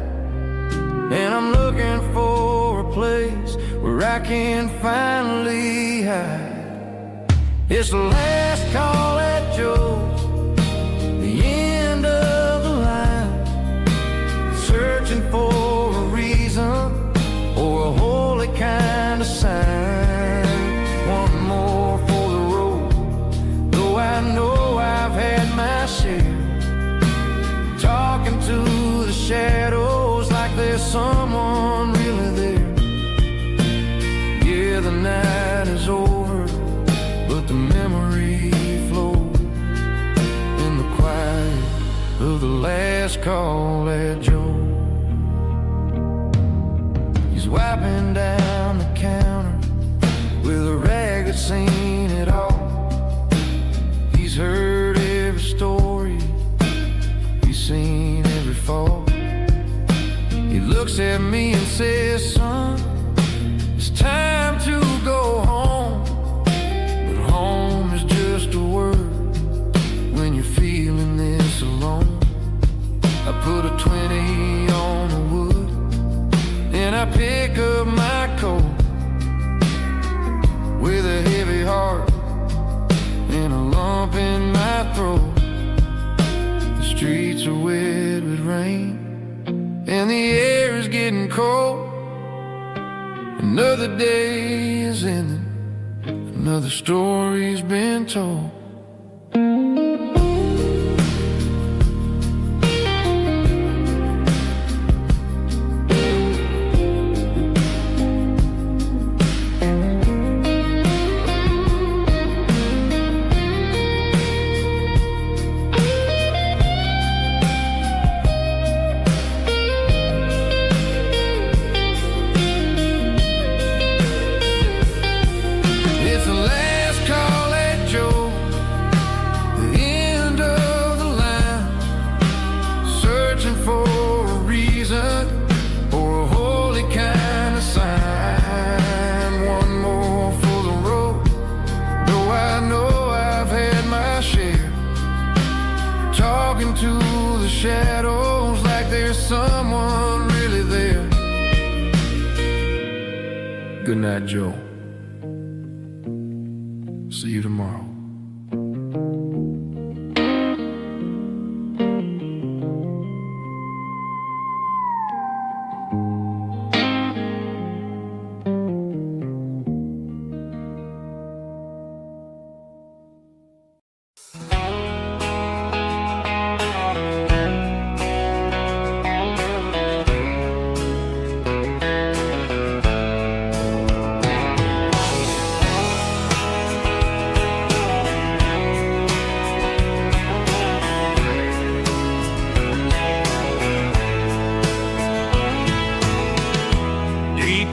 and I'm looking for a place where I can finally hide. It's the last call at Joe's, the end of the line, searching for a reason or a holy kind of sign. One more for the road, though I know I've had my share, talking to of the last call at Joe. He's wiping down the counter with a rag that's seen it all. He's heard every story, he's seen every fall. He looks at me and says, son, it's time to go home. But home is just a word when you're feeling this alone. I put a 20 on the wood, and I pick up my coat with a heavy heart and a lump in my throat. The streets are wet with rain and the air is getting cold. Another day is ending, another story's been told. To the shadows like there's someone really there. Good night, Joe. See you tomorrow.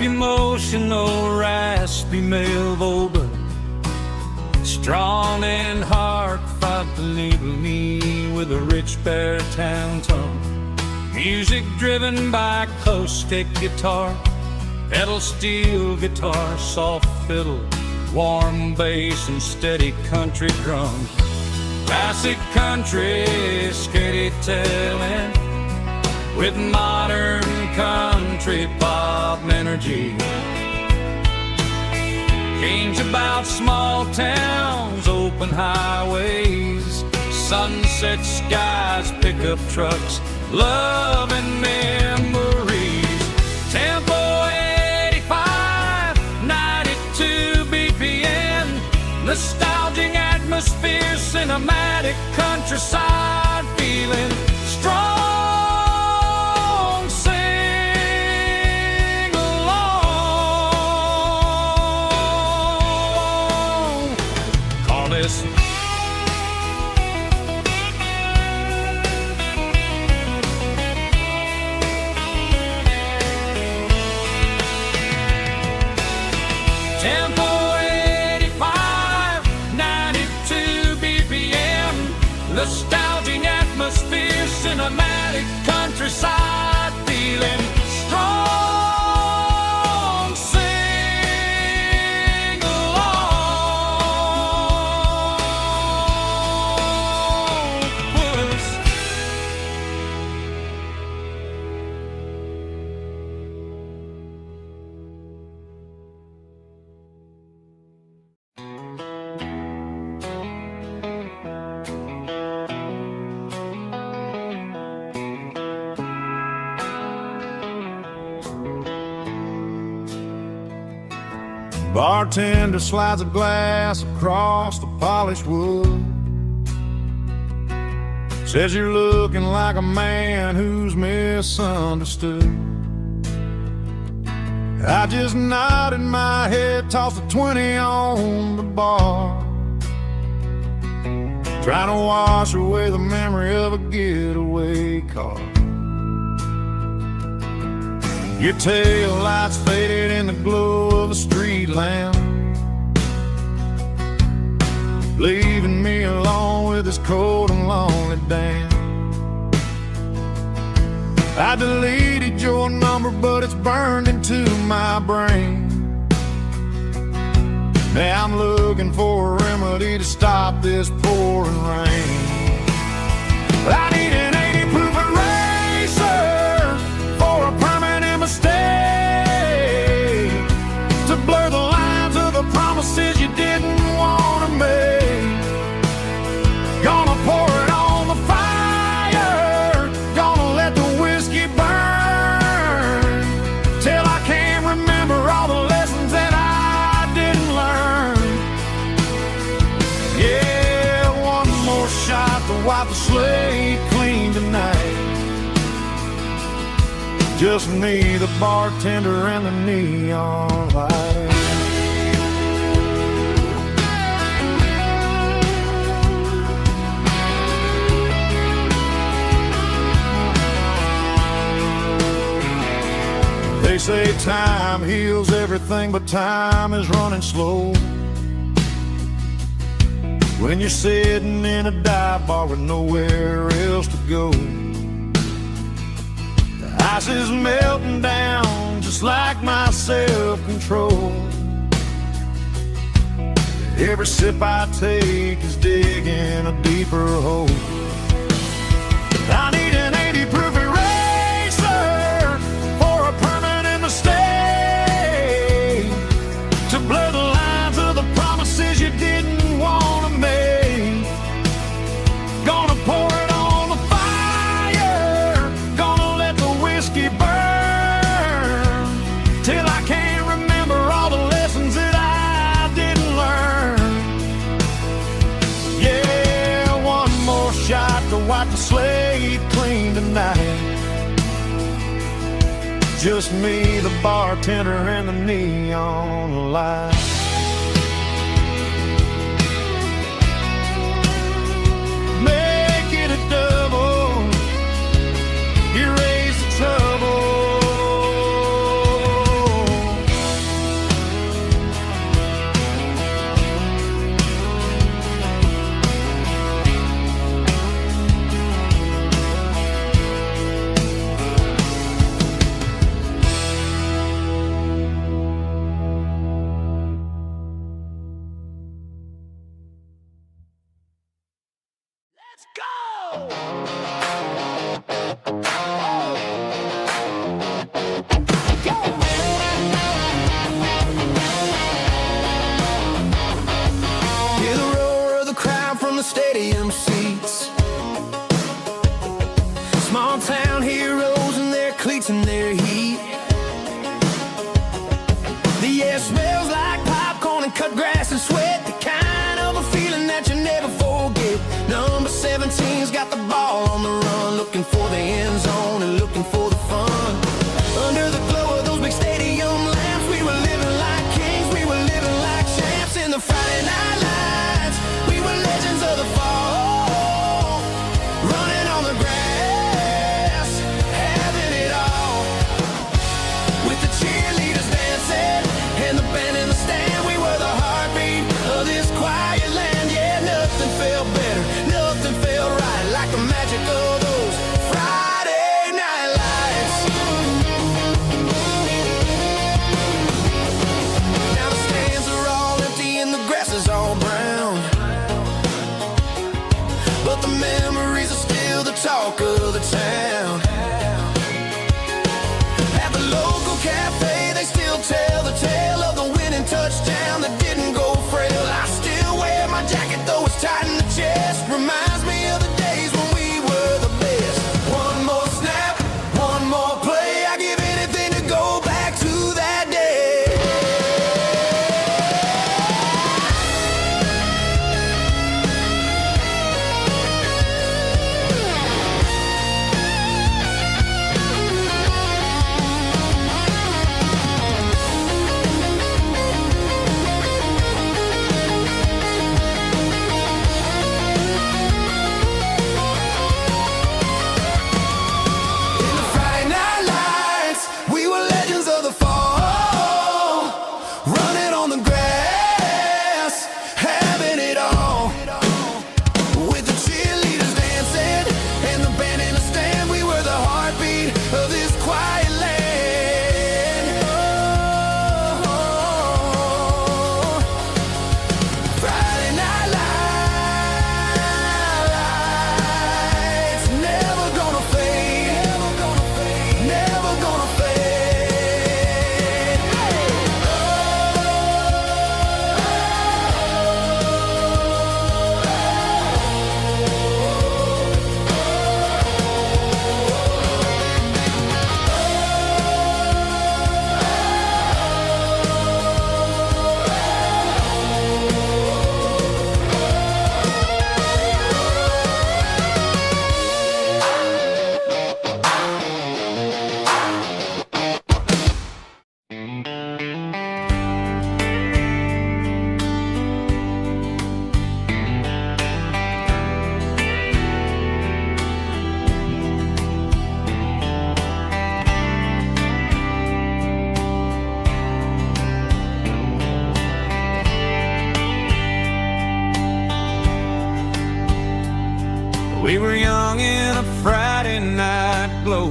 Emotional, raspy male vocal, strong and heartfelt, label me with a rich baritone tone. Music driven by acoustic guitar, pedal steel guitar, soft fiddle, warm bass and steady country drums. Classic country storytelling with modern country pop energy. Games about small towns, open highways, sunset skies, pickup trucks, love and memories. Tempo 85, 92 BPM, nostalgic atmosphere, cinematic countryside feeling strong. Tempo 85, 92 BPM, nostalgic atmosphere, cinematic countryside feeling strong. Sing along with us. Bartender slides a glass across the polished wood. Says you're looking like a man who's misunderstood. I just nodded my head, tossed a 20 on the bar. trying to wash away the memory of a getaway car. Your tail lights faded in the glow of a street lamp, leaving me alone with this cold and lonely damn. I deleted your number, but it's burned into my brain. Now I'm looking for a remedy to stop this pouring rain. I need an 80 proof eraser for a permanent mistake, to blur the lines of the promises you didn't want to make. Gonna pour it on the fire, gonna let the whiskey burn, till I can't remember all the lessons that I didn't learn. Yeah, one more shot to wipe the slate clean tonight. Just me, the bartender, and the neon light. They say time heals everything, but time is running slow when you're sitting in a dive bar with nowhere else to go. The ice is melting down just like my self-control. Every sip I take is digging a deeper hole. I need an 80 proof eraser for a permanent mistake, to blur the lines of the promises you didn't want to make. Gonna pour it on the fire, gonna let the whiskey burn, till I can't remember all the lessons that I didn't learn. Yeah, one more shot to wipe the slate clean tonight. Just me, the bartender, and the neon light. Make it a double, erase the trouble. Let's go! Hear the roar of the crowd from the stadium seats. Small town heroes in their cleats and their heat. The air smells like popcorn and cut grass and sweat, the kind of a feeling that you never forget. Number 17's got the ball on the run, looking for the end zone and looking for the fun. Under the glow of those big stadium lamps, we were living like kings, we were living like champs in the Friday night lights. We were legends of the fall, running on the grass, having it all, with the cheerleaders dancing and the band in the stand. We were the heartbeat of this quiet land. Yeah, nothing felt better, nothing felt right like the magic of those Friday night lights. glow.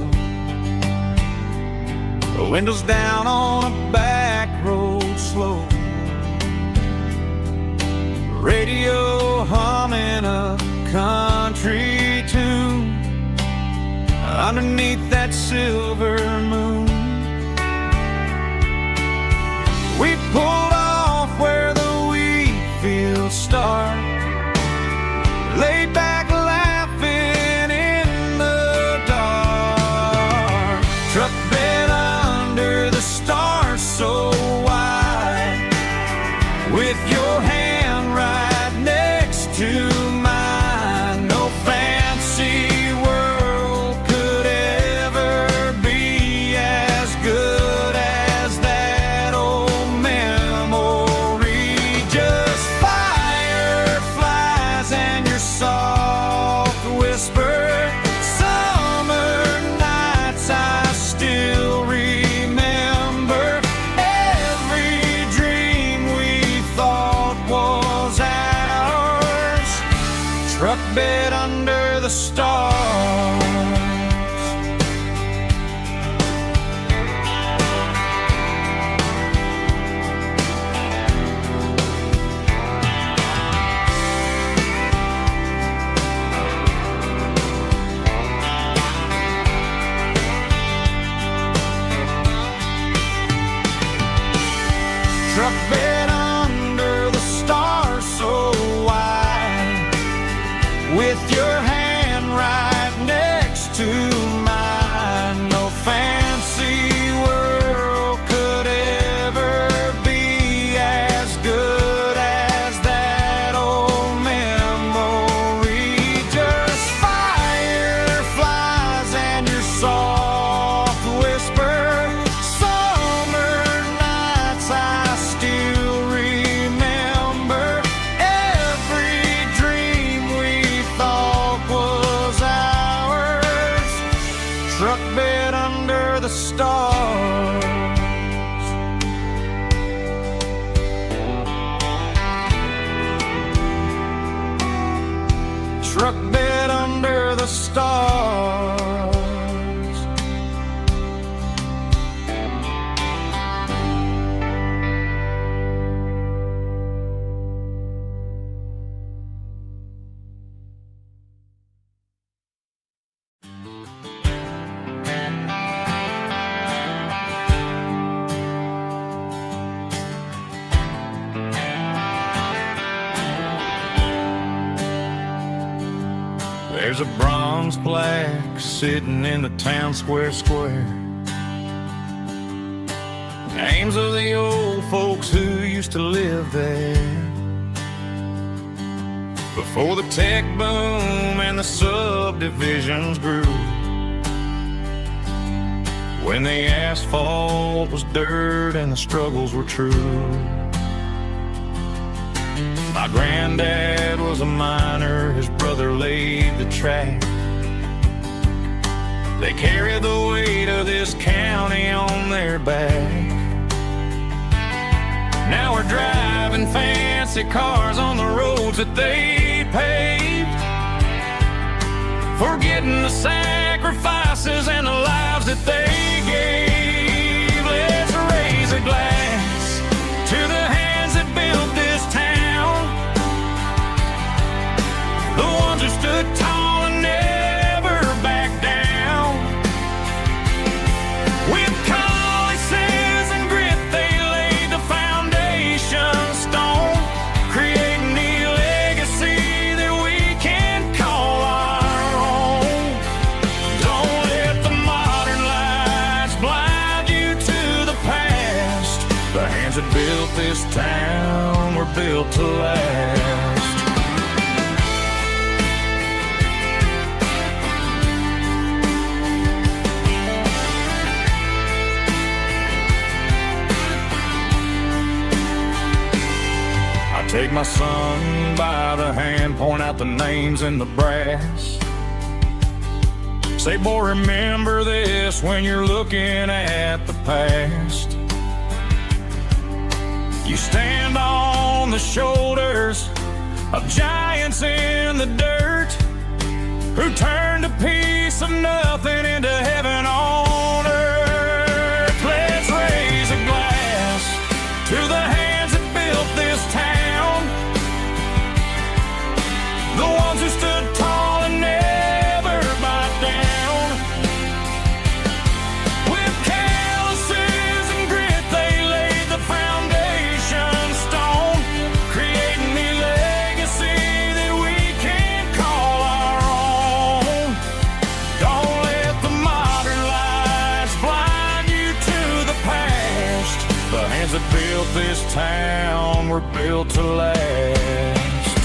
The windows down on a back road slow. Radio humming a country tune underneath that silver moon. We pulled off where the wheat fields start, laid back laughing in the dark. Truck bed under the stars so wide, with your hand right next to mine. No fancy world could ever be as good as that old memory. Just fireflies and your soft whisper. Summer nights I still remember. Every dream we thought was ours. Truck bed under the stars. Truck bed under the stars so wide, with your hand right next to mine. No fancy world could ever be as good as that old memory. Just fireflies and your soft whisper. Summer nights I still remember. Every dream we thought was ours. Truck bed under the stars. Truck bed under the stars. There's a bronze plaque sitting in the town square. Names of the old folks who used to live there before the tech boom and the subdivisions grew. When the asphalt was dirt and the struggles were true. My granddad was a miner, his brother laid the track. They carried the weight of this county on their back. Now we're driving fancy cars on the roads that they paved, forgetting the sacrifices and the lives that they gave. Let's raise a glass to the hands that built this town, the ones who stood tall and never backed down. With calluses and grit, they laid the foundation stone, creating a legacy that we can call our own. Don't let the modern lights blind you to the past. The hands that built this town were built to last. Take my son by the hand, point out the names in the brass. Say, boy, remember this when you're looking at the past. You stand on the shoulders of giants in the dirt, who turned a piece of nothing into hell. this town were built to last.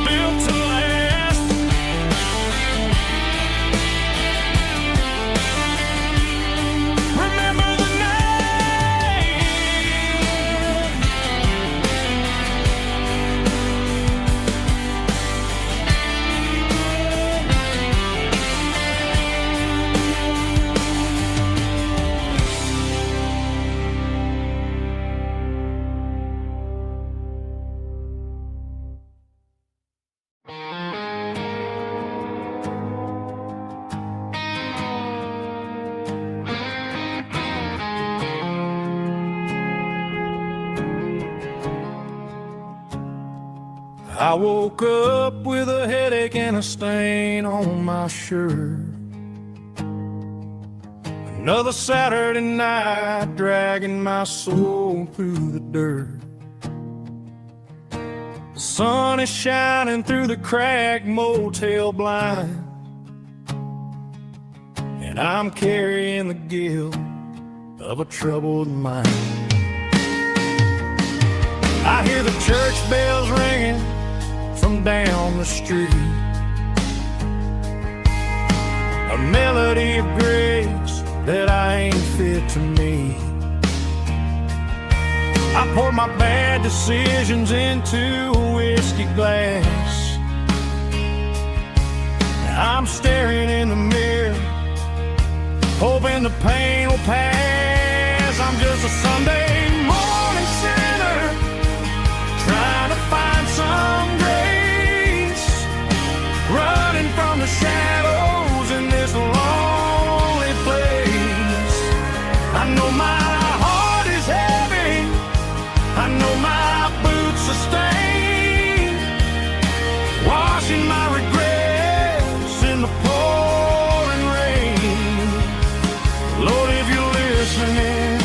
Built to last. Remember the name. I woke up with a headache and a stain on my shirt. Another Saturday night dragging my soul through the dirt. The sun is shining through the cracked motel blind, and I'm carrying the guilt of a troubled mind. I hear the church bells ringing from down the street, a melody of grace that I ain't fit to meet. I pour my bad decisions into a whiskey glass. I'm staring in the mirror, hoping the pain will pass. I'm just a Sunday morning sinner, trying to find some grace, running from the shadows in this lonely place. I know my heart is heavy, I know my boots are stained, washing my regrets in the pouring rain. Lord, if you're listening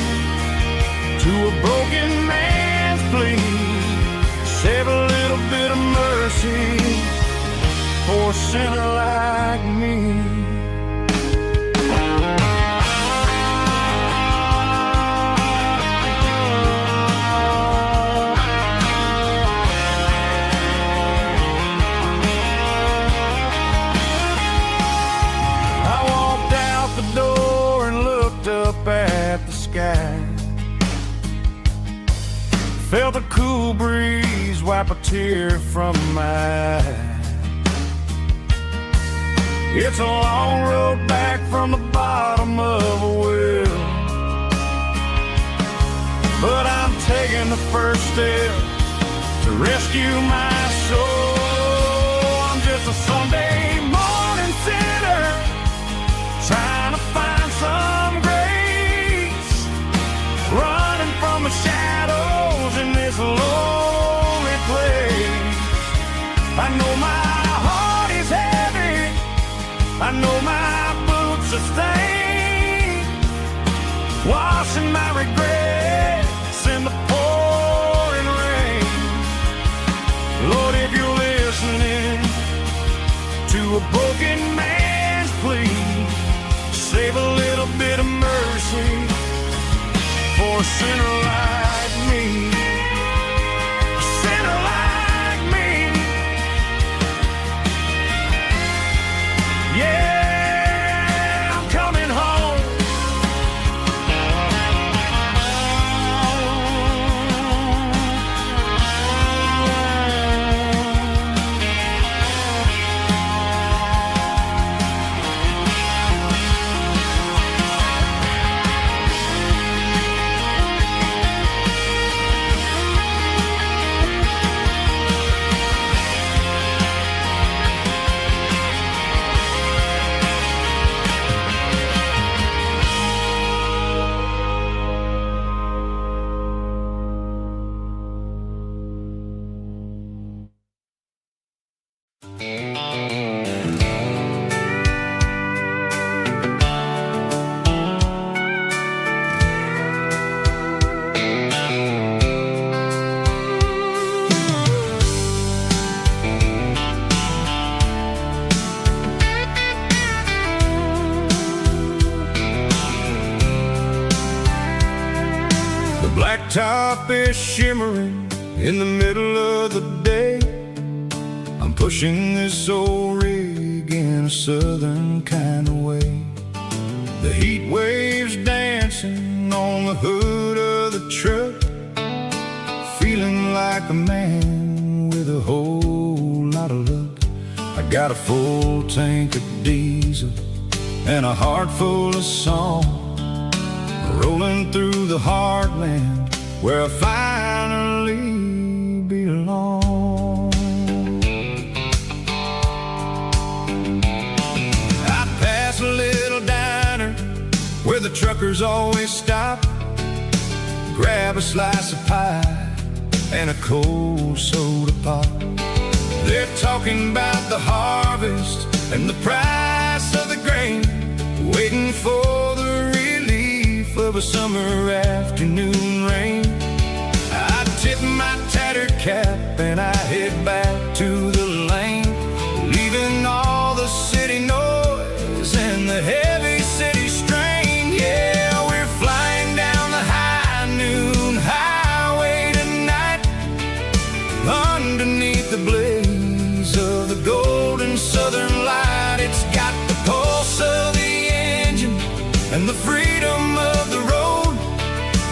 to a broken man's plea, save a little bit of mercy for a sinner like me. I walked out the door and looked up at the sky, felt a cool breeze wipe a tear from my eye. It's a long road back from the bottom of a well, but I'm taking the first step to rescue my soul. I'm just a Sunday morning sinner, trying to find some grace, running from the shadows in this lonely place. I know my heart is heavy, I know my boots are stained, washing my regrets in the pouring rain. Lord, if you're listening to a broken man's plea, save a little bit of mercy for a sinner like me. A sinner like me. Yeah, I'm coming home. top is shimmering in the middle of the day. I'm pushing this old rig in a southern kind of way. The heat waves dancing on the hood of the truck, feeling like a man with a whole lot of luck. I got a full tank of diesel and a heart full of song, rolling through the heartland where I finally belong. I pass a little diner where the truckers always stop, grab a slice of pie and a cold soda pop. They're talking about the harvest and the price of the grain, waiting for the relief of a summer afternoon rain. I tip my tattered cap and I head back to the lane, leaving all the city noise and the heavy city strain. Yeah, we're flying down the high noon highway tonight, underneath the blaze of the golden southern light. It's got the pulse of the engine and the freedom of the road,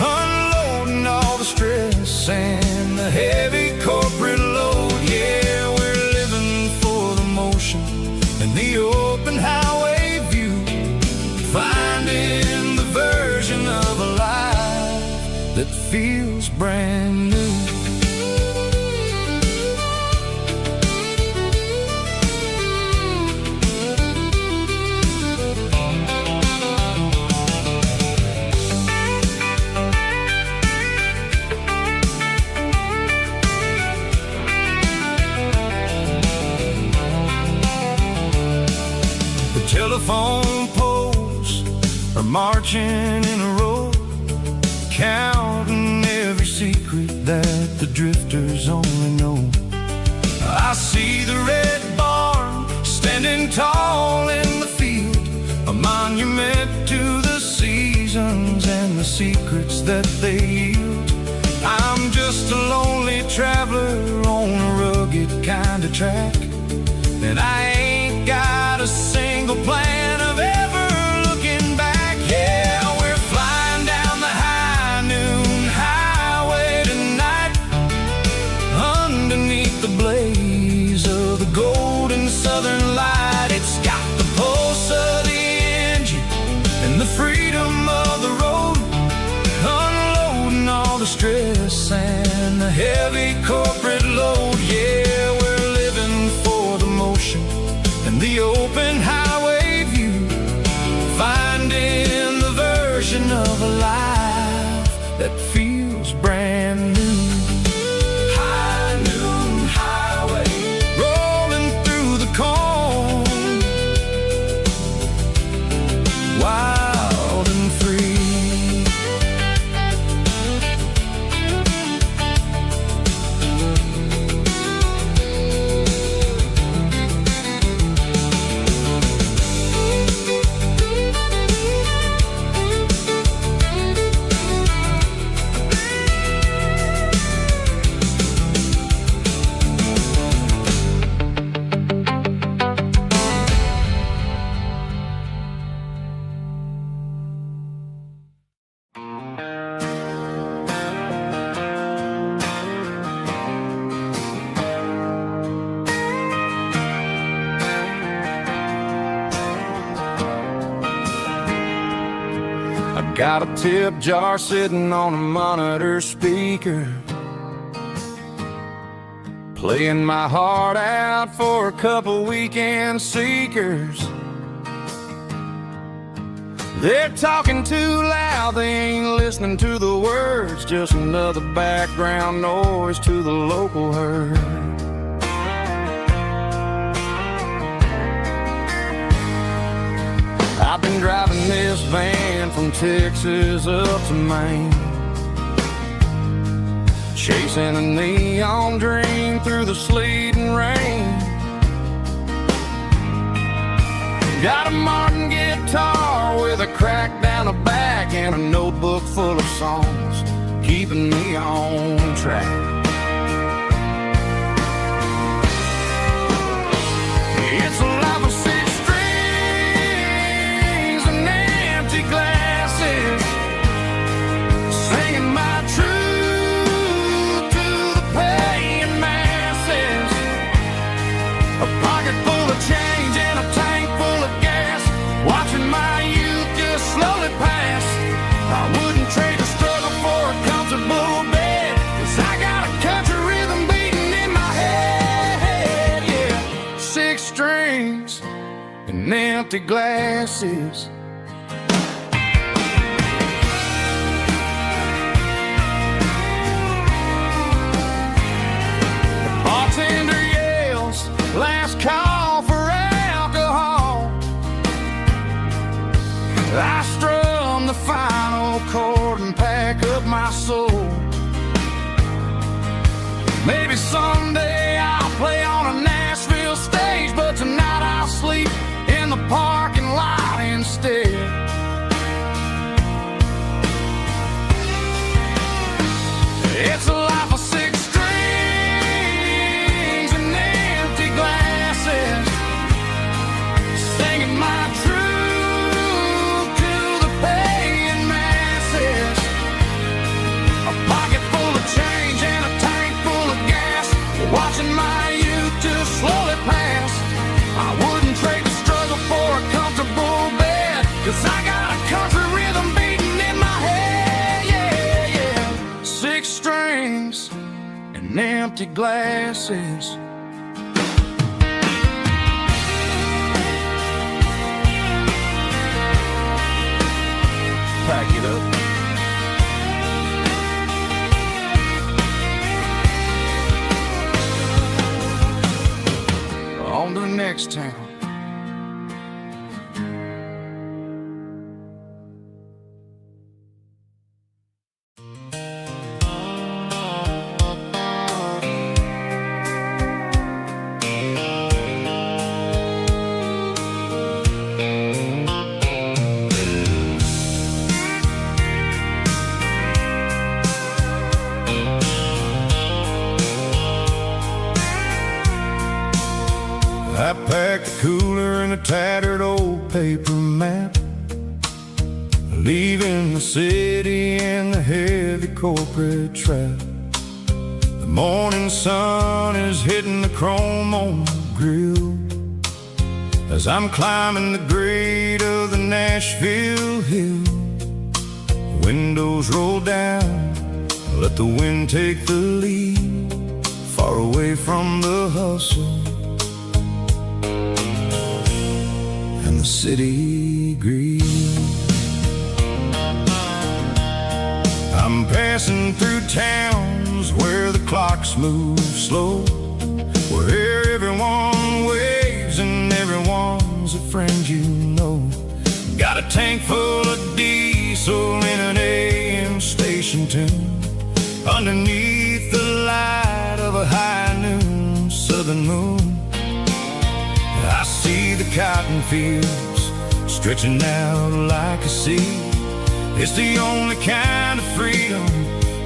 unloading all the stress and the heavy corporate load. Yeah, we're living for the motion and the open highway view, finding the version of a life that feels brand new. Telephone poles are marching in a row, counting every secret that the drifters only know. I see the red barn standing tall in the field, a monument to the seasons and the secrets that they yield. I'm just a lonely traveler on a rugged kind of track, and I ain't got a single plan of ever looking back. Yeah, we're flying down the high noon highway tonight, underneath the blaze of the golden southern light. It's got the pulse of the engine and the freedom of the road, unloading all the stress and the heavy corporate load. Yeah, we're living for the motion and the open highway view, finding the version of a life that feels brand new. High noon highway, rolling through the corn, wild and free. Got a tip jar sitting on a monitor speaker, playing my heart out for a couple weekend seekers. They're talking too loud, they ain't listening to the words, just another background noise to the local herd. I've been driving this van from Texas up to Maine, chasing a neon dream through the sleet and rain. Got a Martin guitar with a crack down the back and a notebook full of songs, keeping me on track. It's a life of six strings and empty glasses, singing my truth to the paying masses. A pocket full of change and a tank full of gas, watching my youth just slowly pass. I wouldn't trade the struggle for a comfortable bed, 'cause I got a country rhythm beating in my head. Yeah, six strings and empty glasses. The bartender yells, last call for alcohol. I strum the final chord and pack up my soul. Maybe someday I'll play on a Nashville stage, but tonight I'll sleep in the parking lot instead. It's a life of six strings and empty glasses, singing my truth to the paying masses. A pocket full of change and a tank full of gas, watching my youth just slowly pass. I wouldn't trade the struggle for a comfortable bed, 'cause I got a country rhythm beating in my head. Yeah, yeah. Six strings and empty glasses. Pack it up. On to the next town. I packed a cooler and a tattered old paper map, leaving the city and the heavy corporate trap. The morning sun is hitting the chrome on the grill as I'm climbing the grade of the Nashville hill. Windows roll down, let the wind take the lead, far away from the hustle and the city greed. I'm passing through towns where the clocks move slow, where everyone waves and everyone's a friend you know. Got a tank full of diesel in an AM station tune, underneath the light of a high noon southern moon. I see the cotton fields stretching out like a sea. It's the only kind of freedom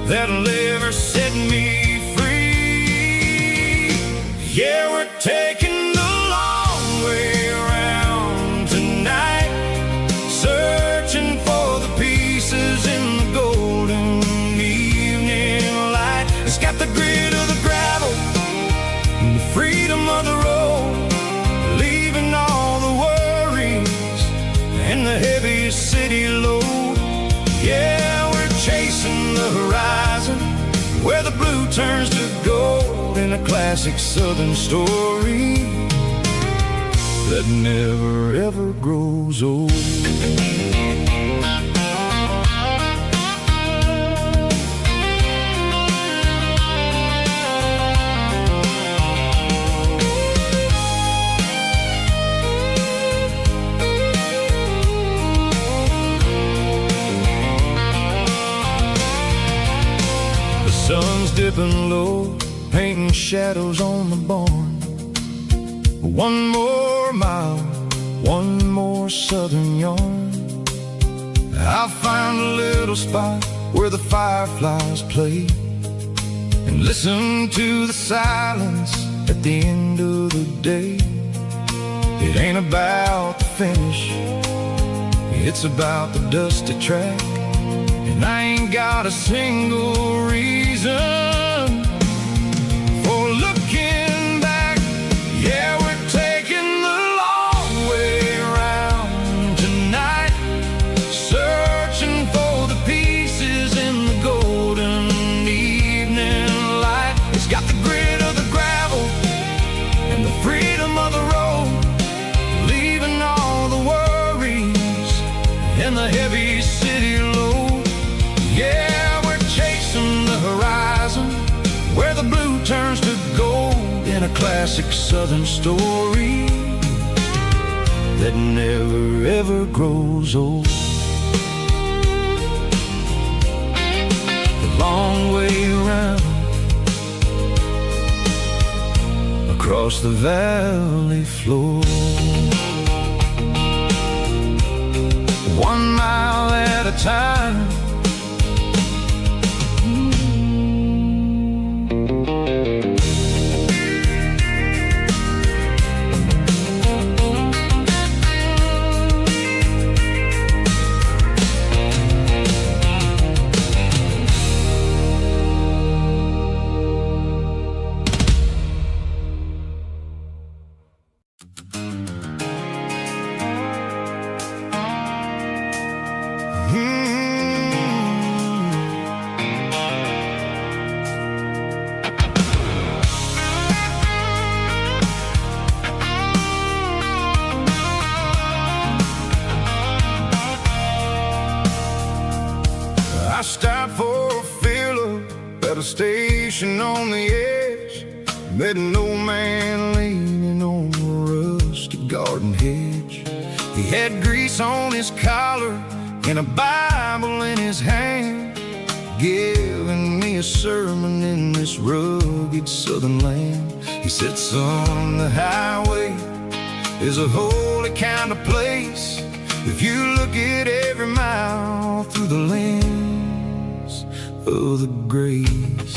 that'll ever set me free. Yeah, we're taking the long way around tonight, searching for the pieces in the golden evening light. It's got the grit of the gravel and the freedom of the road, leaving all the worries and the heavy city load. Yeah, we're chasing the horizon, where the blue turns to gold, in a classic southern story that never ever grows old. Sun's dipping low, painting shadows on the barn. One more mile, one more southern yarn. I'll find a little spot where the fireflies play, and listen to the silence at the end of the day. It ain't about the finish, it's about the dusty track. And I ain't got a single reason for looking back. Yeah, we're taking the long way around tonight, searching for the pieces in the golden evening light. It's got the grit of the gravel and the freedom of the road, leaving all the worries and the heavy city load. Yeah, we're chasing the horizon, where the blue turns to gold, in a classic southern story that never ever grows old. The long way around, across the valley floor, 1 mile at a time. I stopped for a fill-up at a station on the edge, met an old man leaning on a rusty garden hedge. He had grease on his collar and a Bible in his hand, giving me a sermon in this rugged southern land. He said, son, the highway is a holy kind of place if you look at every mile through the lens of the grace.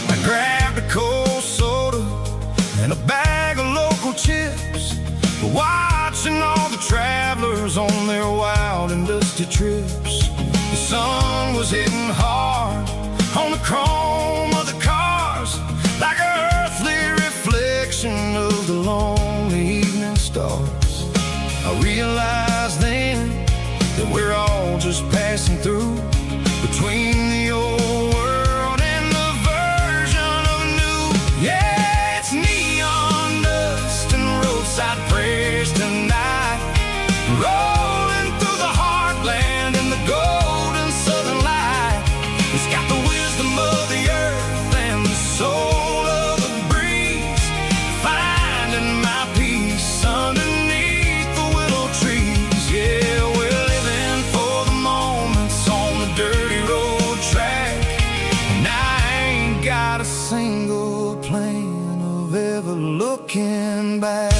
I grabbed a cold soda and a bag of local chips, watching all the travelers on their wild and dusty trips. The sun was hitting hard on the chrome of the cars, like an earthly reflection of the lonely evening stars. I realized then that we're all just passing through, between the old world and the version of new. Yeah, it's neon dust and roadside prayers tonight, rolling through the heartland in the golden southern light. It's got the wisdom of the earth and the soul of the breeze, finding my peace underneath the willow trees. Yeah, we're living for the moments on the dirty road track, and I ain't got a single plan of ever looking back.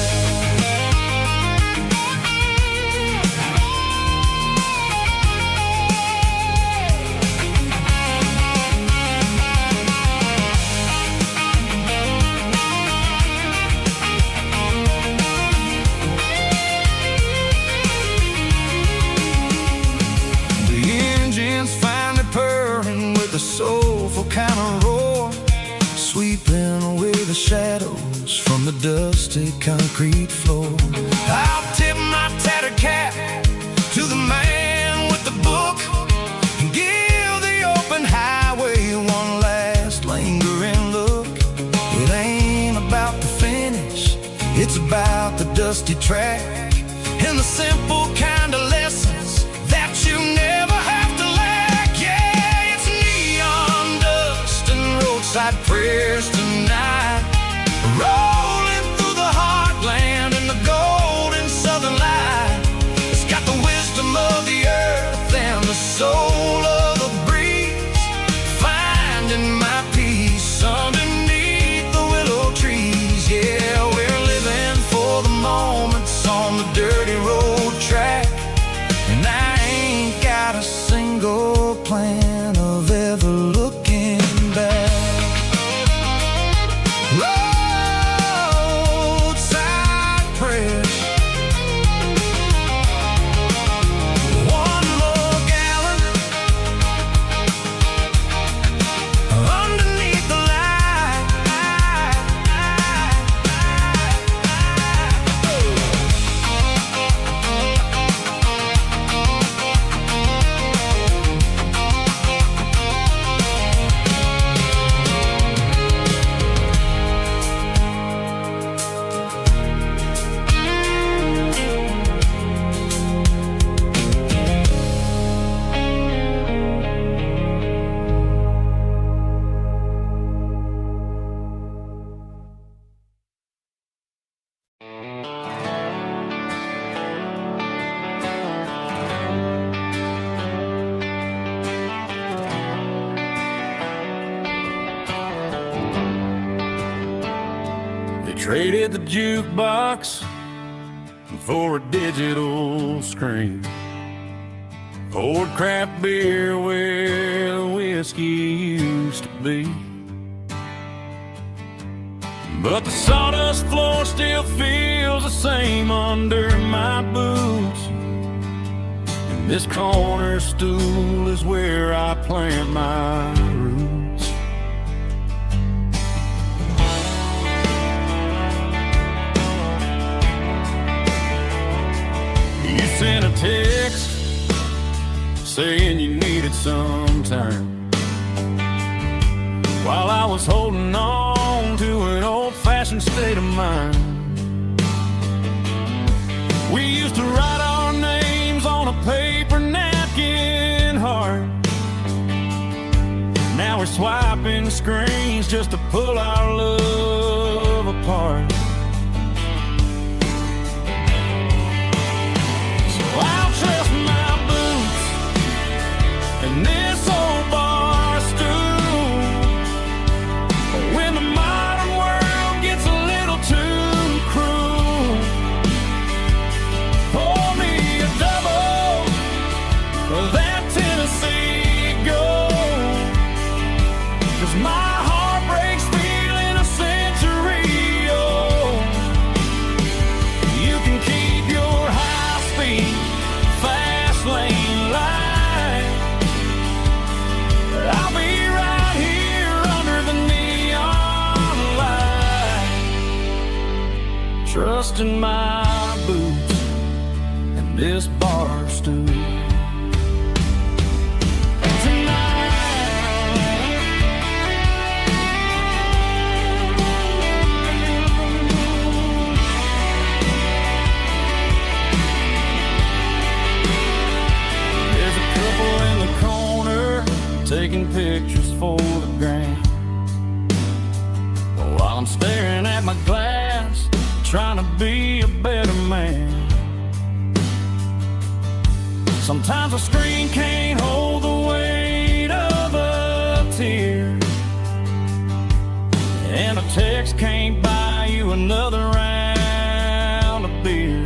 Finally purring with a soulful kind of roar, sweeping away the shadows from the dusty concrete floor. I'll tip my tattered cap to the man with the book and give the open highway one last lingering look. It ain't about the finish, it's about the dusty track and the simple kind of lessons that you never have to lack. Yeah, it's neon dust and roadside prayers tonight, rolling through the heartland in the golden southern light. It's got the wisdom of the earth and the soul of the breeze, finding my peace underneath the willow trees. Yeah, we're living for the moments on the dirty road track. traded the jukebox for a digital screen. Poured craft beer where the whiskey used to be. But the sawdust floor still feels the same under my boots. And this corner stool is where I plant my roots. You sent a text saying you needed some time, while I was holding on to an old-fashioned state of mind. We used to write our names on a paper napkin heart. Now we're swiping screens just to pull our love apart. So I'll trust my boots and this old bar stool when the modern world gets a little too cruel. Pour me a double of that Tennessee Gold, 'cause my heart breaks feeling a century old. You can keep your high-speed fast lane light, I'll be right here under the neon light, trusting my boots and this bar stool. There's a couple in the corner taking pictures for the gram, while I'm staring at my glass, trying to be a better man. Sometimes a screen can't hold the weight of a tear, and a text can't buy you another round of beer.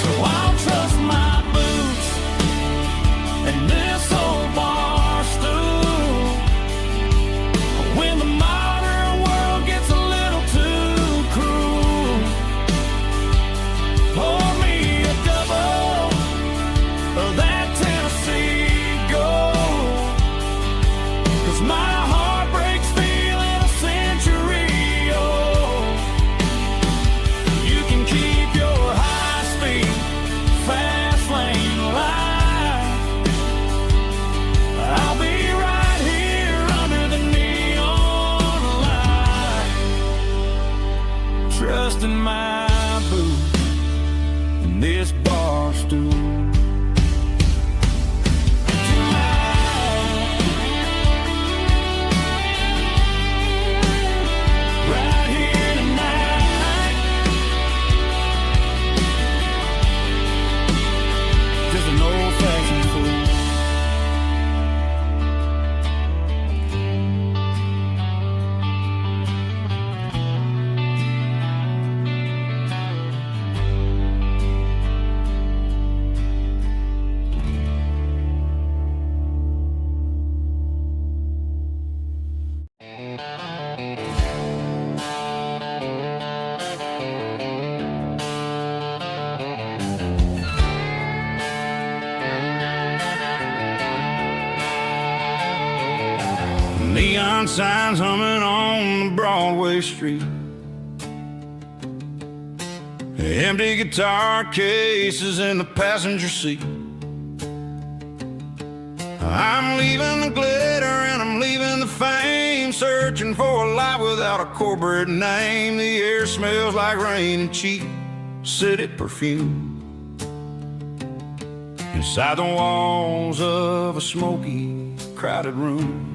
So I'll trust my boots and this old bar stool when the modern world gets a little too cruel. Pour me a double of that Tennessee Gold, 'cause my heart breaks feeling a century old. You can keep your high-speed fast lane light, I'll be right here under the neon light, trusting my boots and this bar stool. Right here tonight, just an old-fashioned fool. Neon signs humming on the Broadway street, empty guitar cases in the passenger seat. I'm leaving the glitter and I'm leaving the fame, searching for a life without a corporate name. The air smells like rain and cheap city perfume inside the walls of a smoky, crowded room.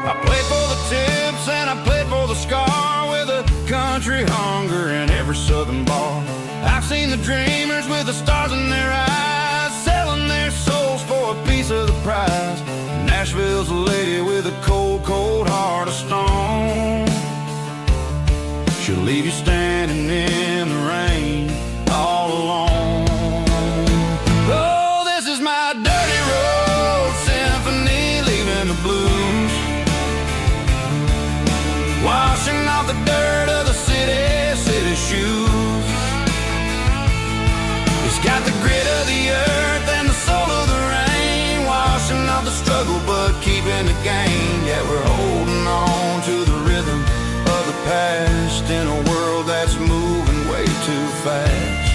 I played for the tips and I played for the scar, with a country hunger in every southern bar. I've seen the dreamers with the stars in their eyes, selling their souls for a piece of the prize. Nashville's a lady struggle but keeping the gain. Yeah, we're holding on to the rhythm of the past in a world that's moving way too fast.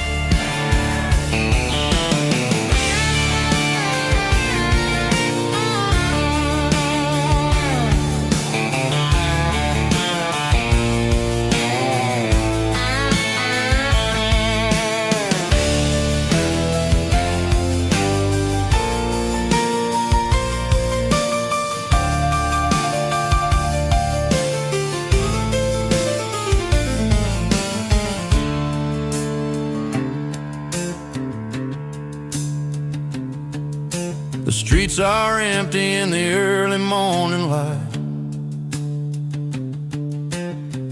The streets are empty in the early morning light.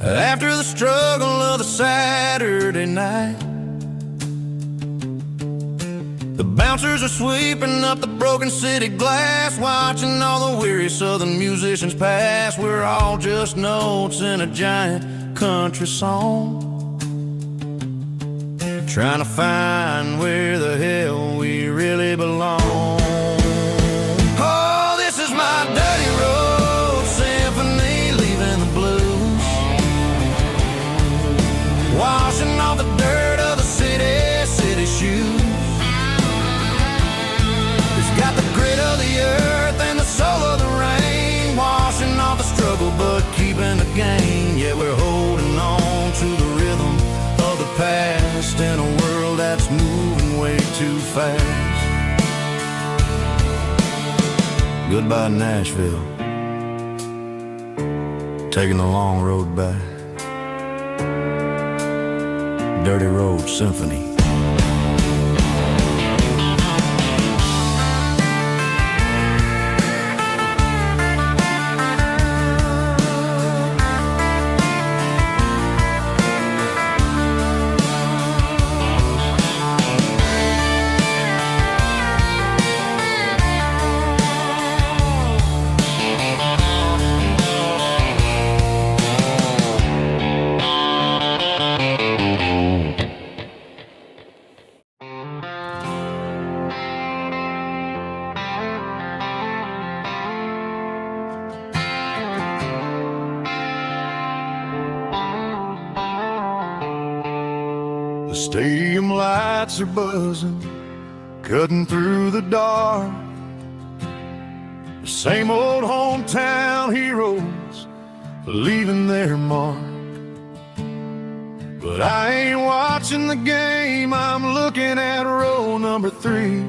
After the struggle of the Saturday night, the bouncers are sweeping up the broken city glass, watching all the weary southern musicians pass. We're all just notes in a giant country song, trying to find where the hell we really belong. Washing off the dirt of the city shoes. It's got the grit of the earth and the soul of the rain, washing off the struggle but keeping the gain. Yeah, we're holding on to the rhythm of the past in a world that's moving way too fast. Goodbye Nashville, taking the long road back. Dirty Road Symphony. The stadium lights are buzzing, cutting through the dark. The same old hometown heroes leaving their mark. But I ain't watching the game, I'm looking at row number 3,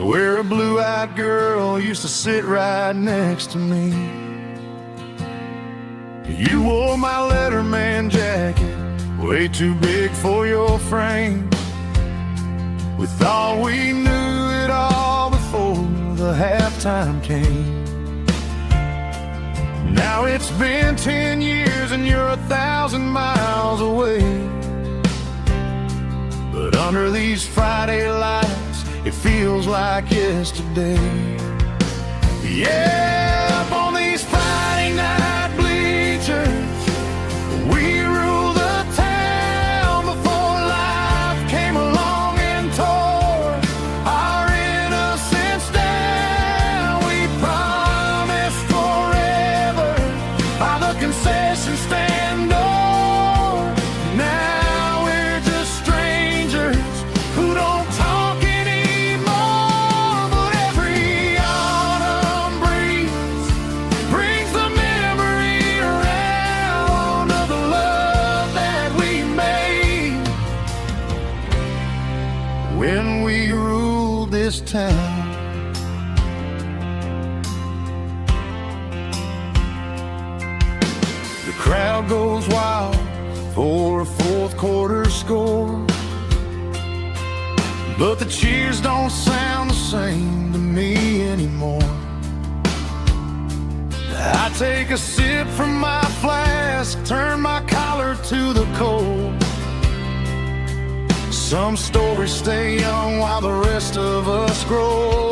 where a blue-eyed girl used to sit right next to me. You wore my Letterman jacket, way too big for your frame. We thought we knew it all before the halftime came. Now it's been 10 years and you're 1,000 miles away. But under these Friday lights, it feels like yesterday. Yeah, up on these Friday night bleachers, we rule the town before life came along and tore our innocence down. We promised forever by the concession stand door. Now we're just strangers who don't talk anymore. But every autumn breeze brings the memory around of the love that we made when we ruled this town. The crowd goes wild for a fourth quarter score, but the cheers don't sound the same to me anymore. I take a sip from my flask, turn my collar to the cold. Some stories stay young while the rest of us grow.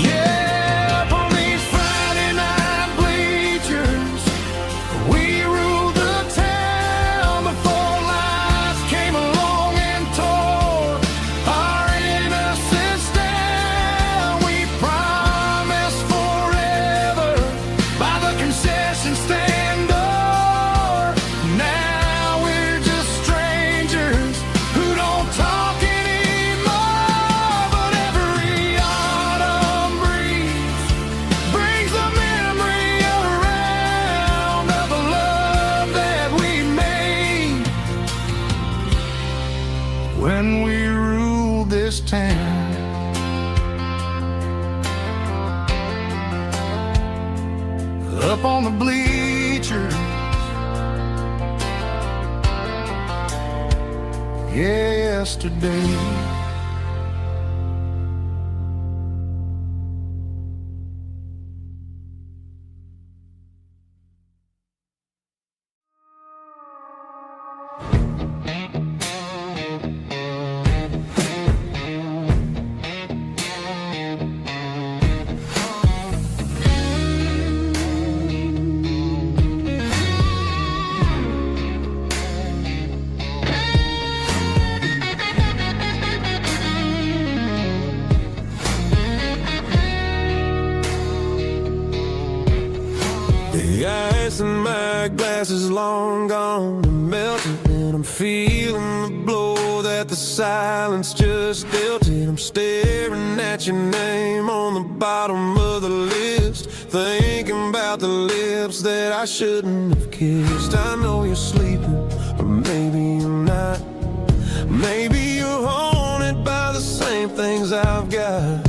Yeah, up on these Friday night bleachers, we ruled the town before life came along and tore our innocence down. up on the bleachers. Yeah, yesterday. The ice in my glass is long gone and melted, and I'm feeling the blow that the silence just dealt it. I'm staring at your name on the bottom of the list, thinking about the lips that I shouldn't have kissed. I know you're sleeping, but maybe you're not. Maybe you're haunted by the same things I've got.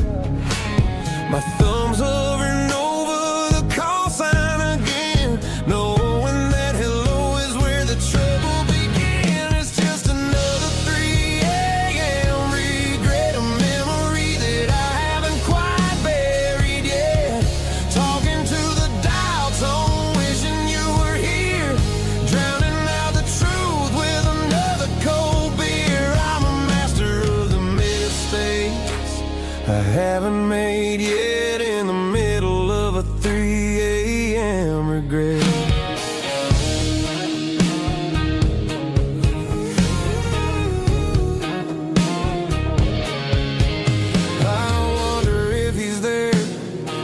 My thumb's hovering over the call sign again, knowing that hello is where the trouble began. It's just another 3 a.m. regret, a memory that I haven't quite buried yet. Talking to the dial tone, wishing you were here, drowning out the truth with another cold beer. I'm a master of the mistakes I haven't made yet, in the middle of a 3 a.m. regret. I wonder if he's there,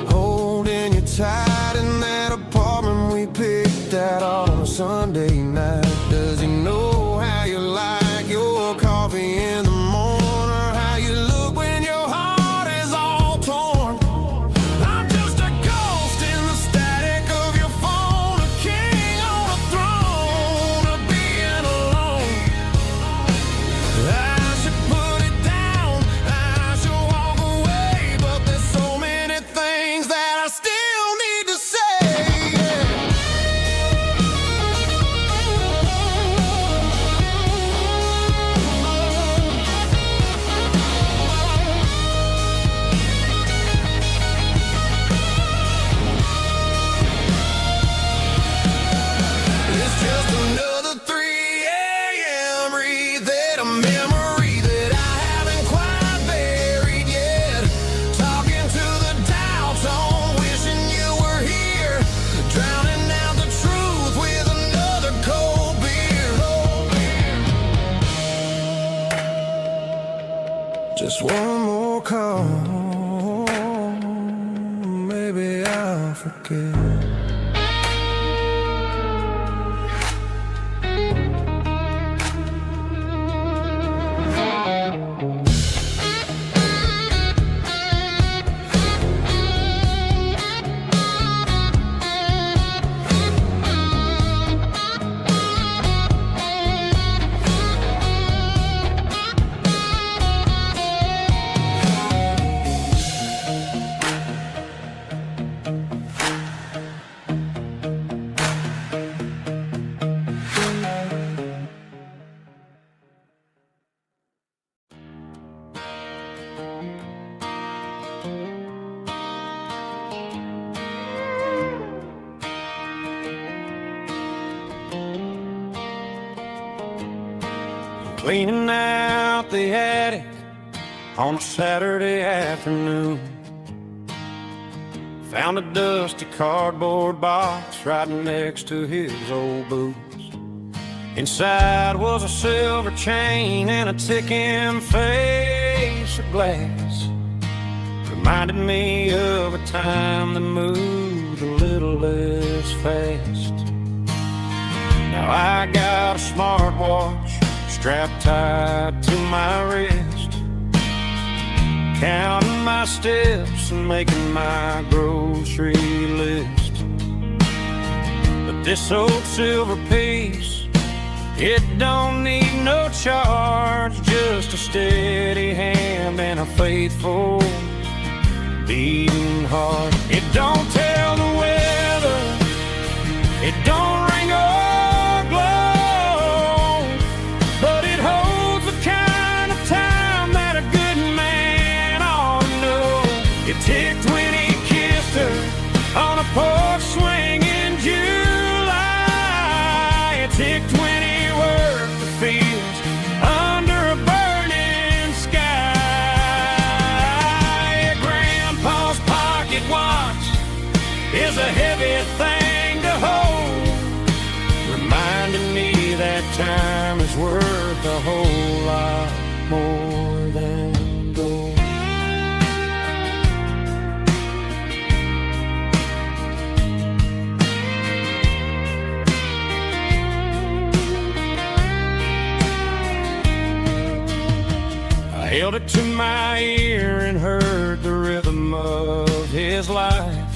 holding you tight in that apartment we picked out on a Sunday night. Does he know how you like your coffee in the morning, or how you look when your heart is all torn? I'm just a ghost in the static of your phone, a king on a throne of being alone. I should put it down, I should walk away, but there's so many things that I still need to say. It's just another 3 a.m. read, a memory that I haven't quite buried yet. Talking to the dial tone, wishing you were here, drowning out the truth with another cold beer. Just one more call, maybe I'll forget. Cleaning out the attic on a Saturday afternoon, found a dusty cardboard box right next to his old boots. Inside was a silver chain and a ticking face of glass. Reminded me of a time that moved a little less fast. Now I got a smartwatch strapped tight to my wrist, counting my steps and making my grocery list. But this old silver piece, it don't need no charge, just a steady hand and a faithful beating heart. It don't tell the weather ticked when he kissed her on a porch swing in July. It ticked when he worked the fields under a burning sky. Grandpa's pocket watch is a heavy thing to hold, reminding me that time is worth a whole lot more than gold. I held it to my ear and heard the rhythm of his life,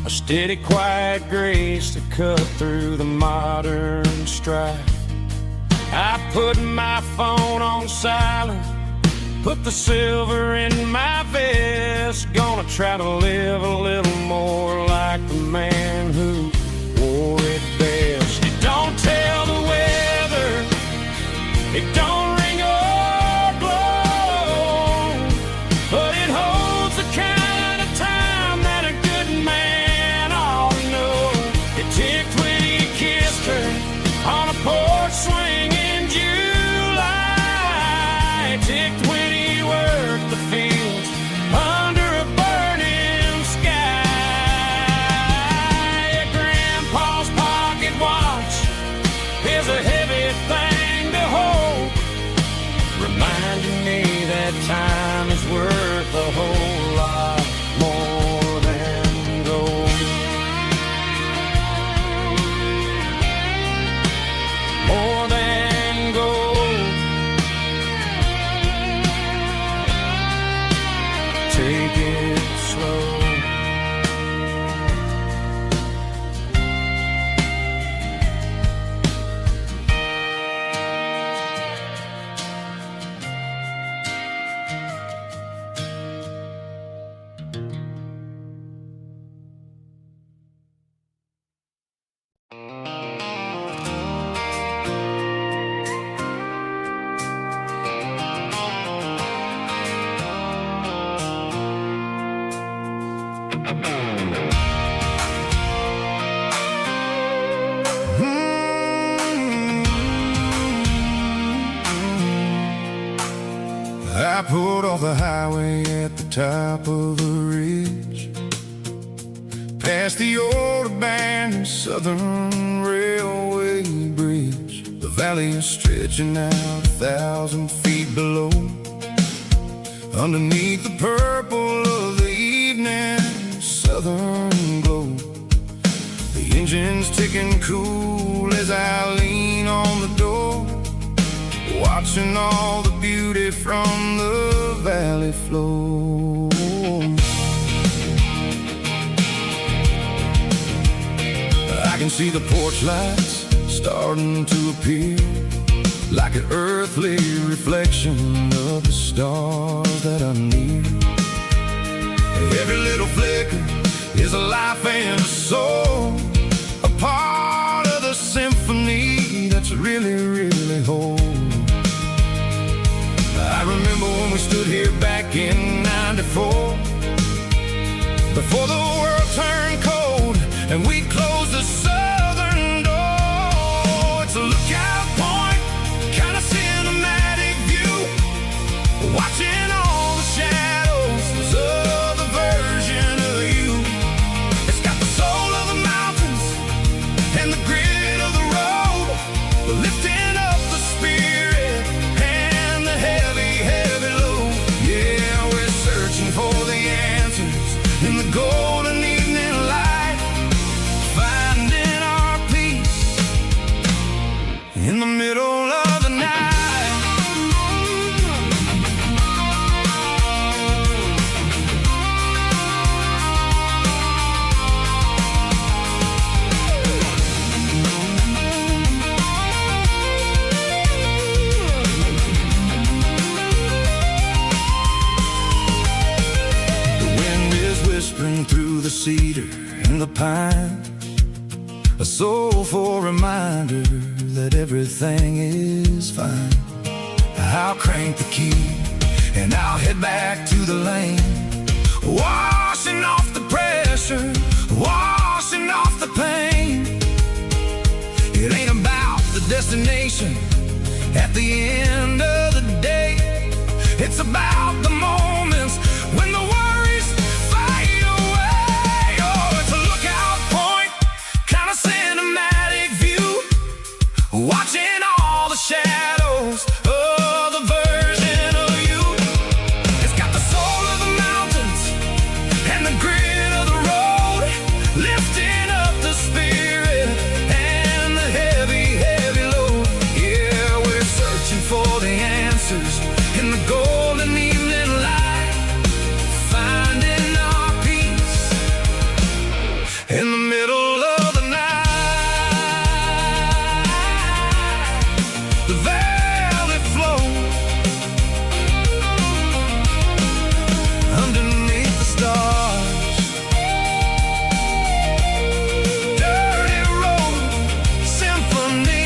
a steady, quiet grace to cut through the modern strife. I put my phone on silent, put the silver in my vest. Gonna try to live a little more like the man who wore it best. It don't tell the weather, it don't ring or glow, but it holds the kind of time that a good man ought to know. It ticked when he kissed her on a porch swing in July. It ticked when he worked the fields under a burning sky. Grandpa's pocket watch is a heavy thing to hold, reminding me that time is worth a whole lot more than gold. More than gold. Take it slow. I pulled off the highway at the top of the ridge, past the old abandoned Southern Railway bridge. The valley is stretching out 1,000 feet below, underneath the purple of the evening southern glow. The engine's ticking cool as I lean on the door, watching all the beauty from the valley flow. I can see the porch lights starting to appear, like an earthly reflection of the stars that are near. Every little flicker is a life and a soul, a part of the symphony that's really, really whole. I remember when we stood here back in '94, before the world turned cold and we closed the southern door. It's a lookout point, kind of cinematic view, watching all the shadows of the version of you. It's got the soul of the mountains and the grit of the road, lifting up the spirit and the heavy, heavy load. Yeah, we're searching for the answers in the golden evening light, finding our peace in the middle of the night. Through the cedar and the pine, a soulful reminder that everything is fine. I'll crank the key and I'll head back to the lane, destination at the end of the day. It's about the moments when the worries fade away. Oh, it's a lookout point, kind of cinematic view, watching all the shadows of the version of you. It's got the soul of the mountains and the grit of the road, lifting up the spirit and the heavy, heavy load. Yeah, we're searching for the answers in the golden evening light, finding our peace in the middle of the night. The valley flows underneath the stars. Dirty road symphony.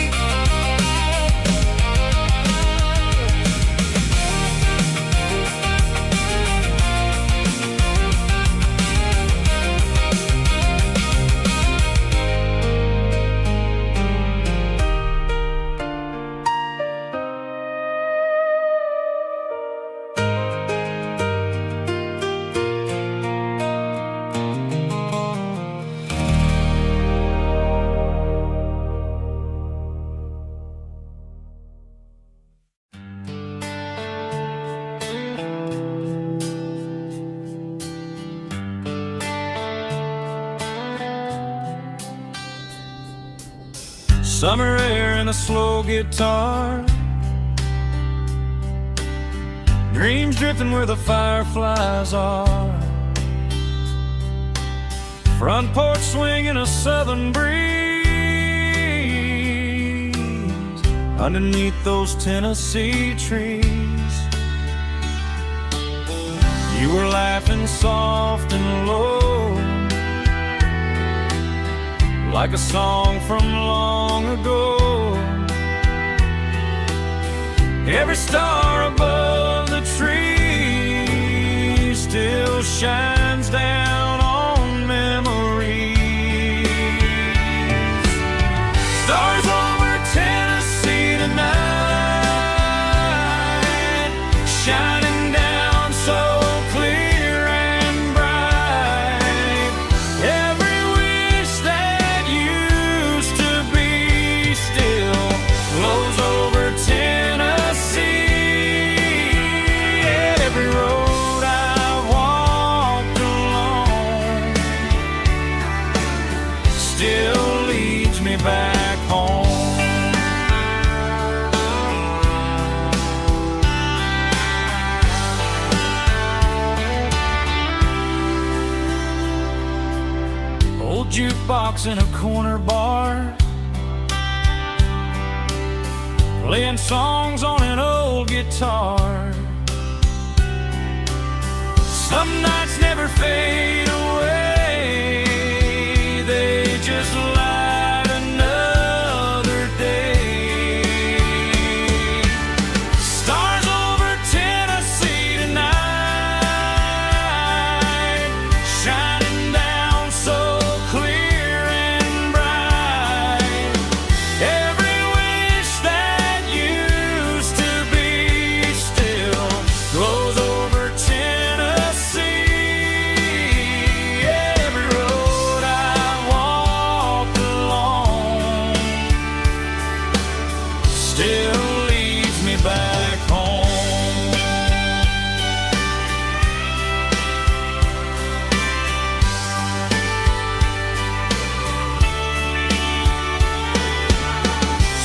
Summer air and a slow guitar, dreams drifting where the fireflies are. Front porch swinging a southern breeze underneath those Tennessee trees. You were laughing soft and low, like a song from long ago. Every star above the tree still shines down on memories. Stars over Tennessee tonight, shining down so clear and bright. Every wish that used to be still glows over Tennessee. Every road I walked along still leads me back home. Old jukebox in a corner bar, playing songs on an old guitar. Some nights never fade away, they just light another day. Stars over Tennessee tonight, shining down so clear and bright. Every wish that used to be still glows over Tennessee. Every road I walked along still leads me back home.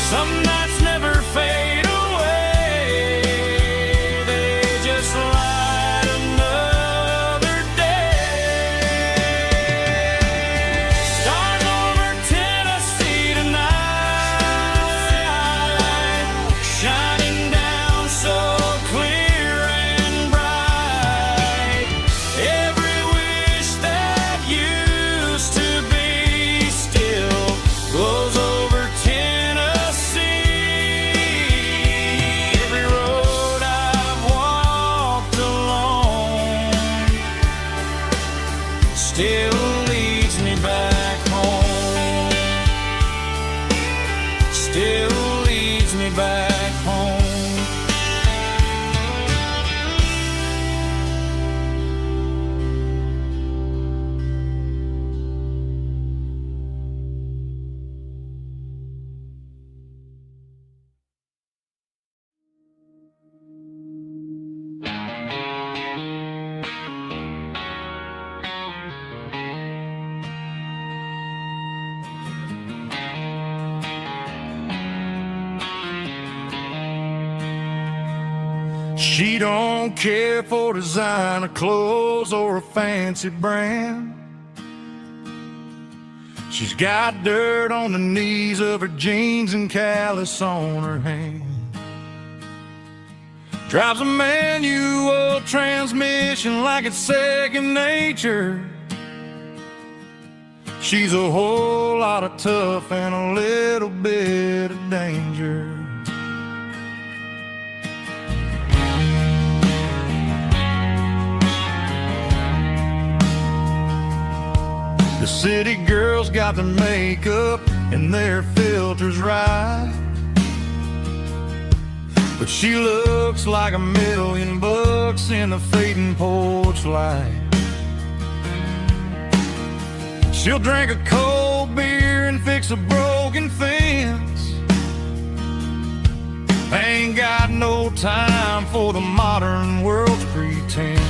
Some nights never fade away, they just light another day. Stars over Tennessee tonight, shining down so clear and bright. Every wish that used to be still glows over Tennessee. Every road I've walked along still leads me back home. Still She don't care for designer clothes or a fancy brand. She's got dirt on the knees of her jeans and callus on her hand. Drives a manual transmission like it's second nature. She's a whole lot of tough and a little bit of danger. The city girls got their makeup and their filters right, but she looks like $1,000,000 in the fading porch light. She'll drink a cold beer and fix a broken fence. Ain't got no time for the modern world's pretense.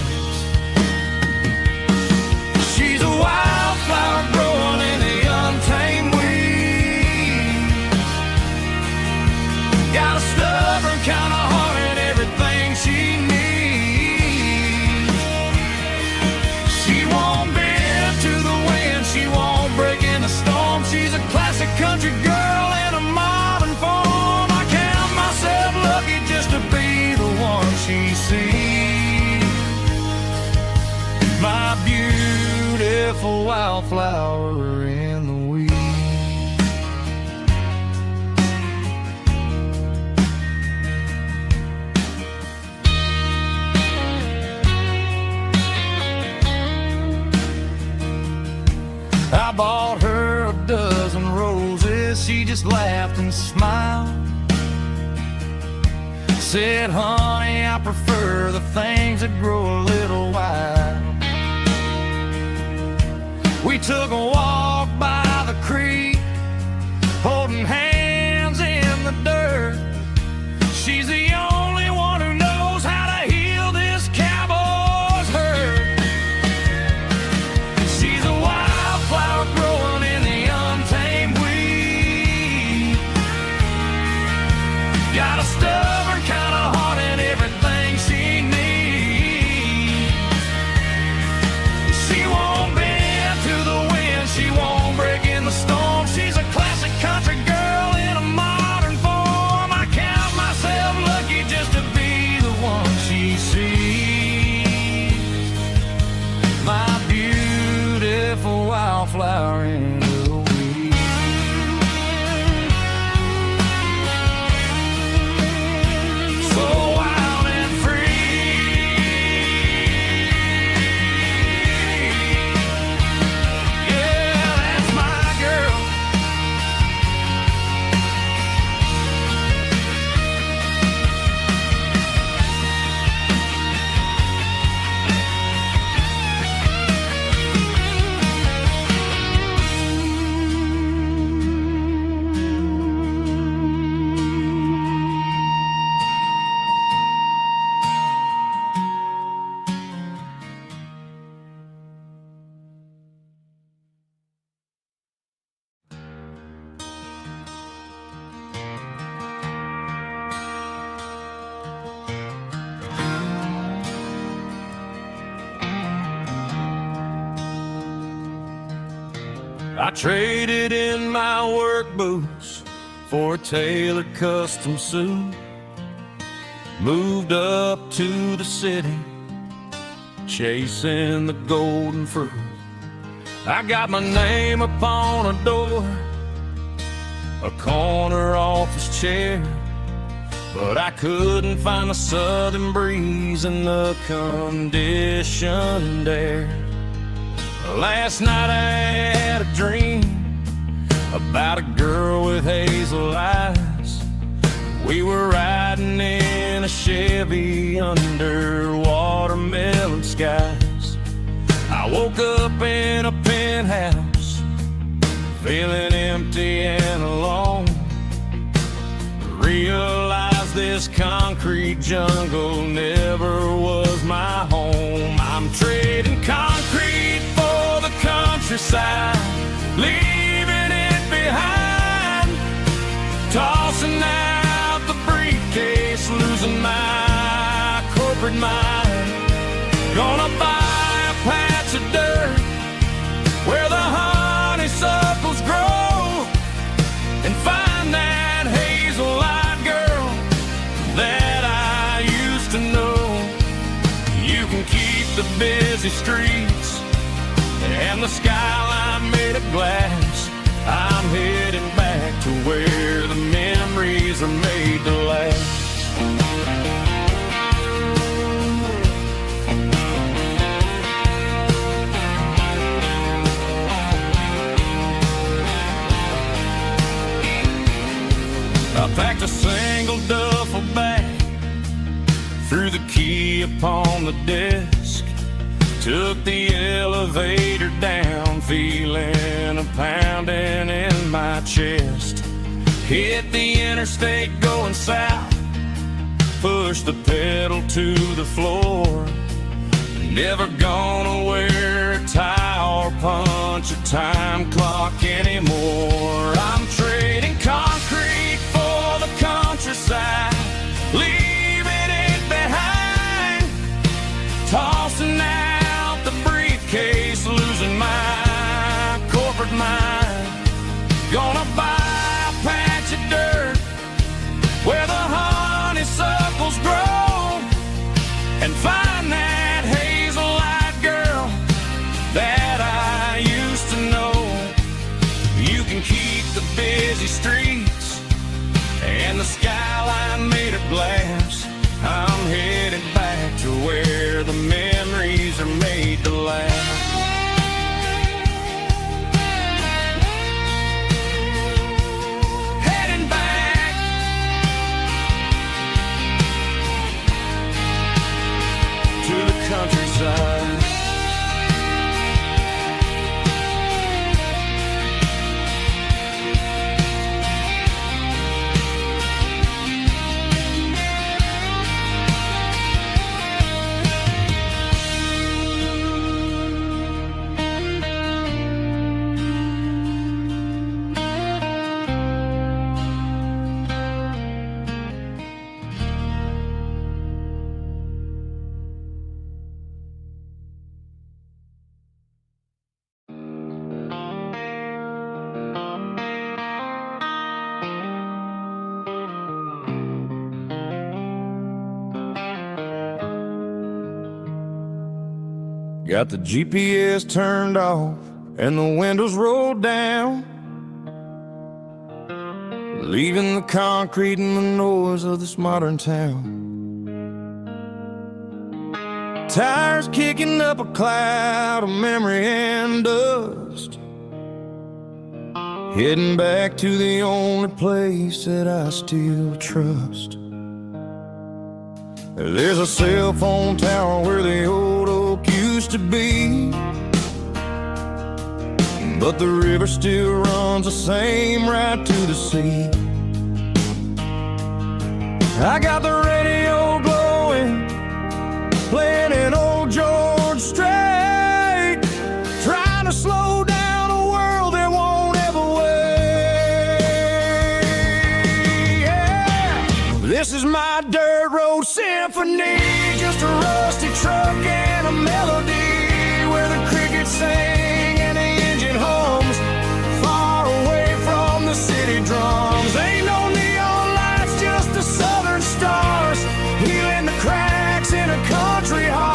She's a wildflower growing in the untamed weeds. Got a stubborn kind of heart and everything she needs. She won't bend to the wind, she won't break in the storm. She's a classic country girl in a modern form. I count myself lucky just to be the one she sees. My beautiful wildflower in the weeds. I bought her a dozen roses, she just laughed and smiled. Said, honey, I prefer the things that grow a little wild. We took a walk by the creek, holding hands in the dirt. She's the only one who knows how to heal this cowboy's hurt. She's a wildflower growing in the untamed weed. Got a stubborn kind of heart and everything she needs. She won't bend to the wind, she won't break in the storm. She's a classic country girl in a modern form. I count myself lucky just to be the one she sees. My beautiful wildflower in the weeds. So wild and free. Yeah, that's my girl. I traded in my work boots for a tailored custom suit. Moved up to the city, chasing the golden fruit. I got my name upon a door, a corner office chair, but I couldn't find the southern breeze in the conditioned air. Last night I had a dream about a girl with hazel eyes. We were riding in a Chevy under watermelon skies. I woke up in a penthouse, feeling empty and alone. Realized this concrete jungle never was my home. I'm trading concrete for the countryside, leaving it behind, tossing out the briefcase, losing my cool corporate mind. Gonna buy a patch of dirt where the honeysuckles grow and find that hazel-eyed girl that I used to know. You can keep the busy streets and the skyline made of glass. I'm heading back to where the memories are made to last. I packed a single duffel bag, threw the key upon the desk, took the elevator down, feeling a pounding in my chest. Hit the interstate going south, pushed the pedal to the floor. Never gonna wear a tie or punch a time clock anymore. I'm trading concrete for the countryside, leaving it behind, tossing out the briefcase, losing my corporate mind. Gonna buy a patch of dirt where the honeysuckles grow and find that hazel-eyed girl that I used to know. You can keep the busy streets and the skyline made of glass. I'm headed back to where the memories are made to last. Heading back to the countryside. Got the GPS turned off and the windows rolled down, leaving the concrete and the noise of this modern town. Tires kicking up a cloud of memory and dust, heading back to the only place that I still trust. There's a cell phone tower where the old oak used to be, but the river still runs the same right to the sea. I got the radio glowing, playing an old George Strait, trying to slow down a world that won't ever wait. Yeah. This is my dirt road symphony, just a rusty truck and a melody where the crickets sing and the engine hums, far away from the city drums. Ain't no neon lights, just the southern stars, healing the cracks in a country heart.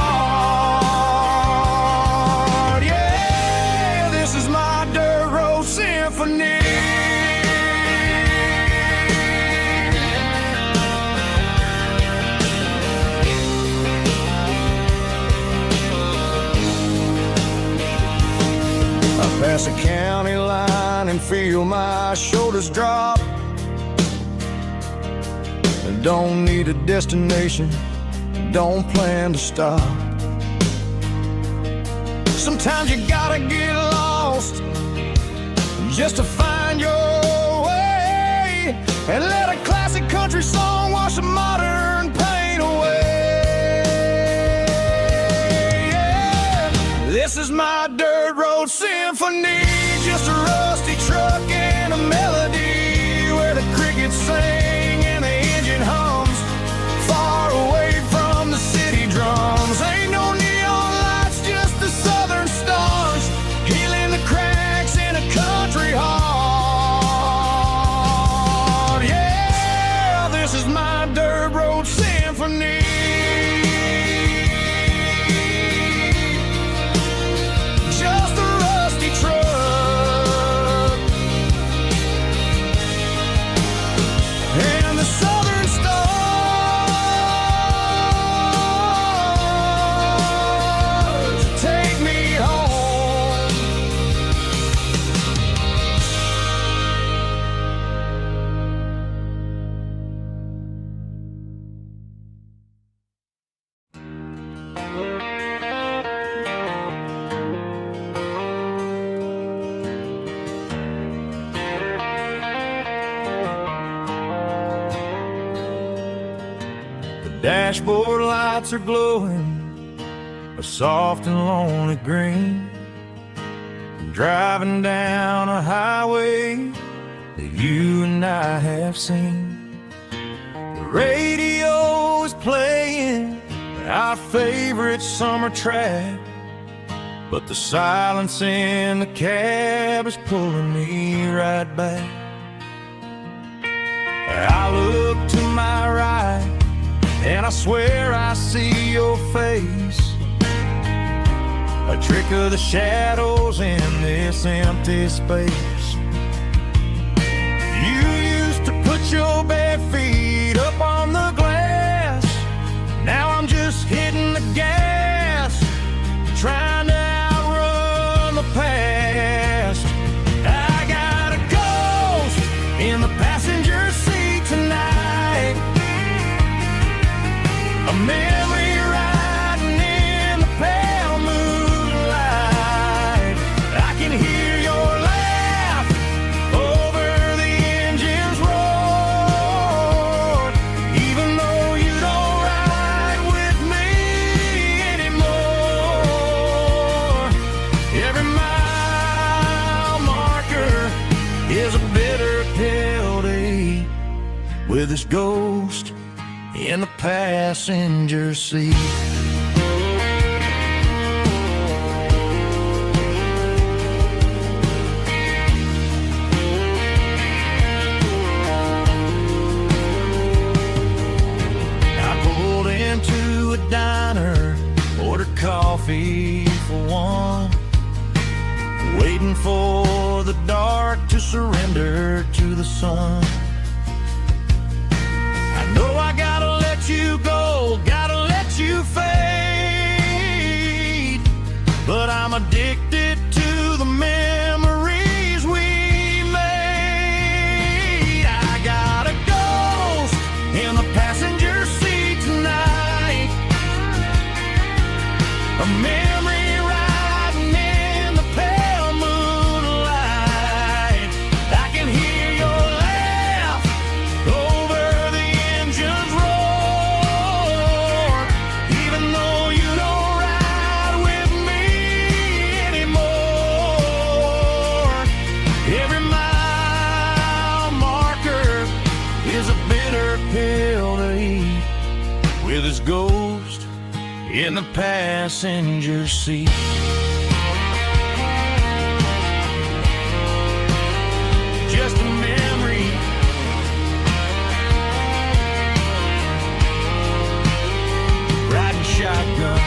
Yeah, this is my dirt road symphony. Pass a county line and feel my shoulders drop. Don't need a destination, don't plan to stop. Sometimes you gotta get lost just to find your way, and let a classic country song wash a modern pain away. Yeah. This is my dirt road symphony, just a rusty truck and a melody where the crickets sing and the engine hums, far away from the city dashboard lights are glowing a soft and lonely green. I'm driving down a highway that you and I have seen. The radio is playing our favorite summer track, but the silence in the cab is pulling me right back. I look to my right and I swear I see your face, a trick of the shadows in this empty space. You used to put your bare feet up on the glass. Now I'm just hitting the gas, trying to outrun the past. I got a ghost in the passenger seat tonight, a memory riding in the pale moonlight. I can hear your laugh over the engine's roar, even though you don't ride with me anymore. Every mile marker is a bitter pill to eat, with this ghost in the passenger seat. I pulled into a diner, ordered coffee for one, waiting for the dark to surrender to the sun. I know I gotta let you go, gotta let you fade, but I'm addicted to the memories we made. I got a ghost in the passenger seat tonight, a memory riding in the pale moonlight. I can hear your laugh over the engine's roar, even though you don't ride with me anymore. Every mile marker is a bitter pill to eat, with his ghost in the passenger seat. Just a memory, riding shotgun.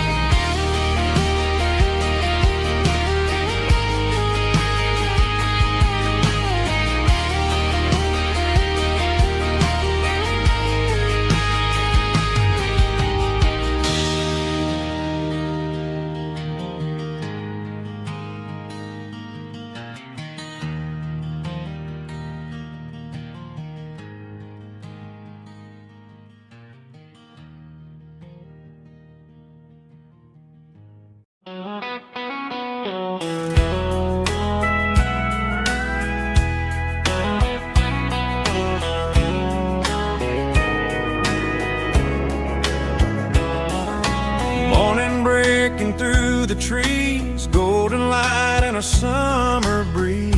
Morning breaking through the trees, golden light and a summer breeze.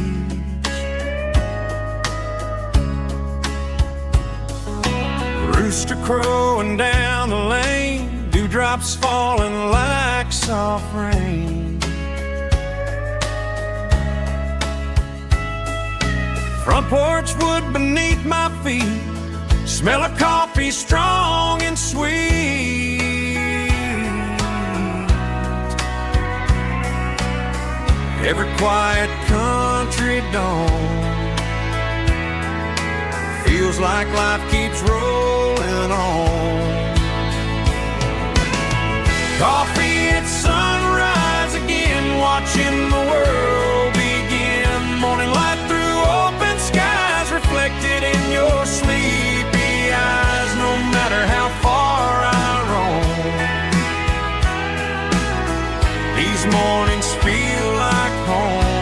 Rooster crowing down the lane, dewdrops falling like soft rain. Front porch wood beneath my feet, smell of coffee strong and sweet. Every quiet country dawn feels like life keeps rolling on. Coffee at sunrise again, watching the world begin. Morning light through open skies, reflected in your sleepy eyes. No matter how far I roam, these mornings feel like home.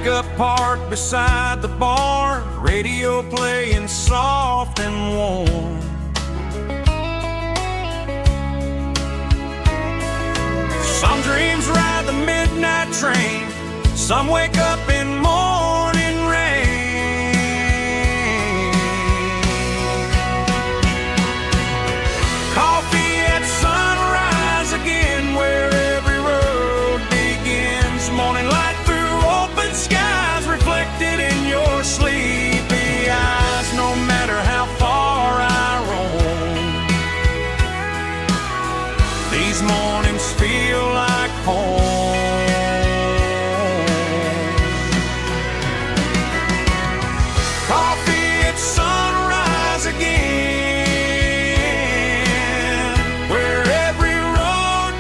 pickup parked beside the barn, radio playing soft and warm. Some dreams ride the midnight train, some wake up in morning rain. Coffee at sunrise again, where every road begins. Morning light through open skies, reflected in your sleepy eyes. No matter how far I roam, these mornings feel like home. Coffee at sunrise again, where every road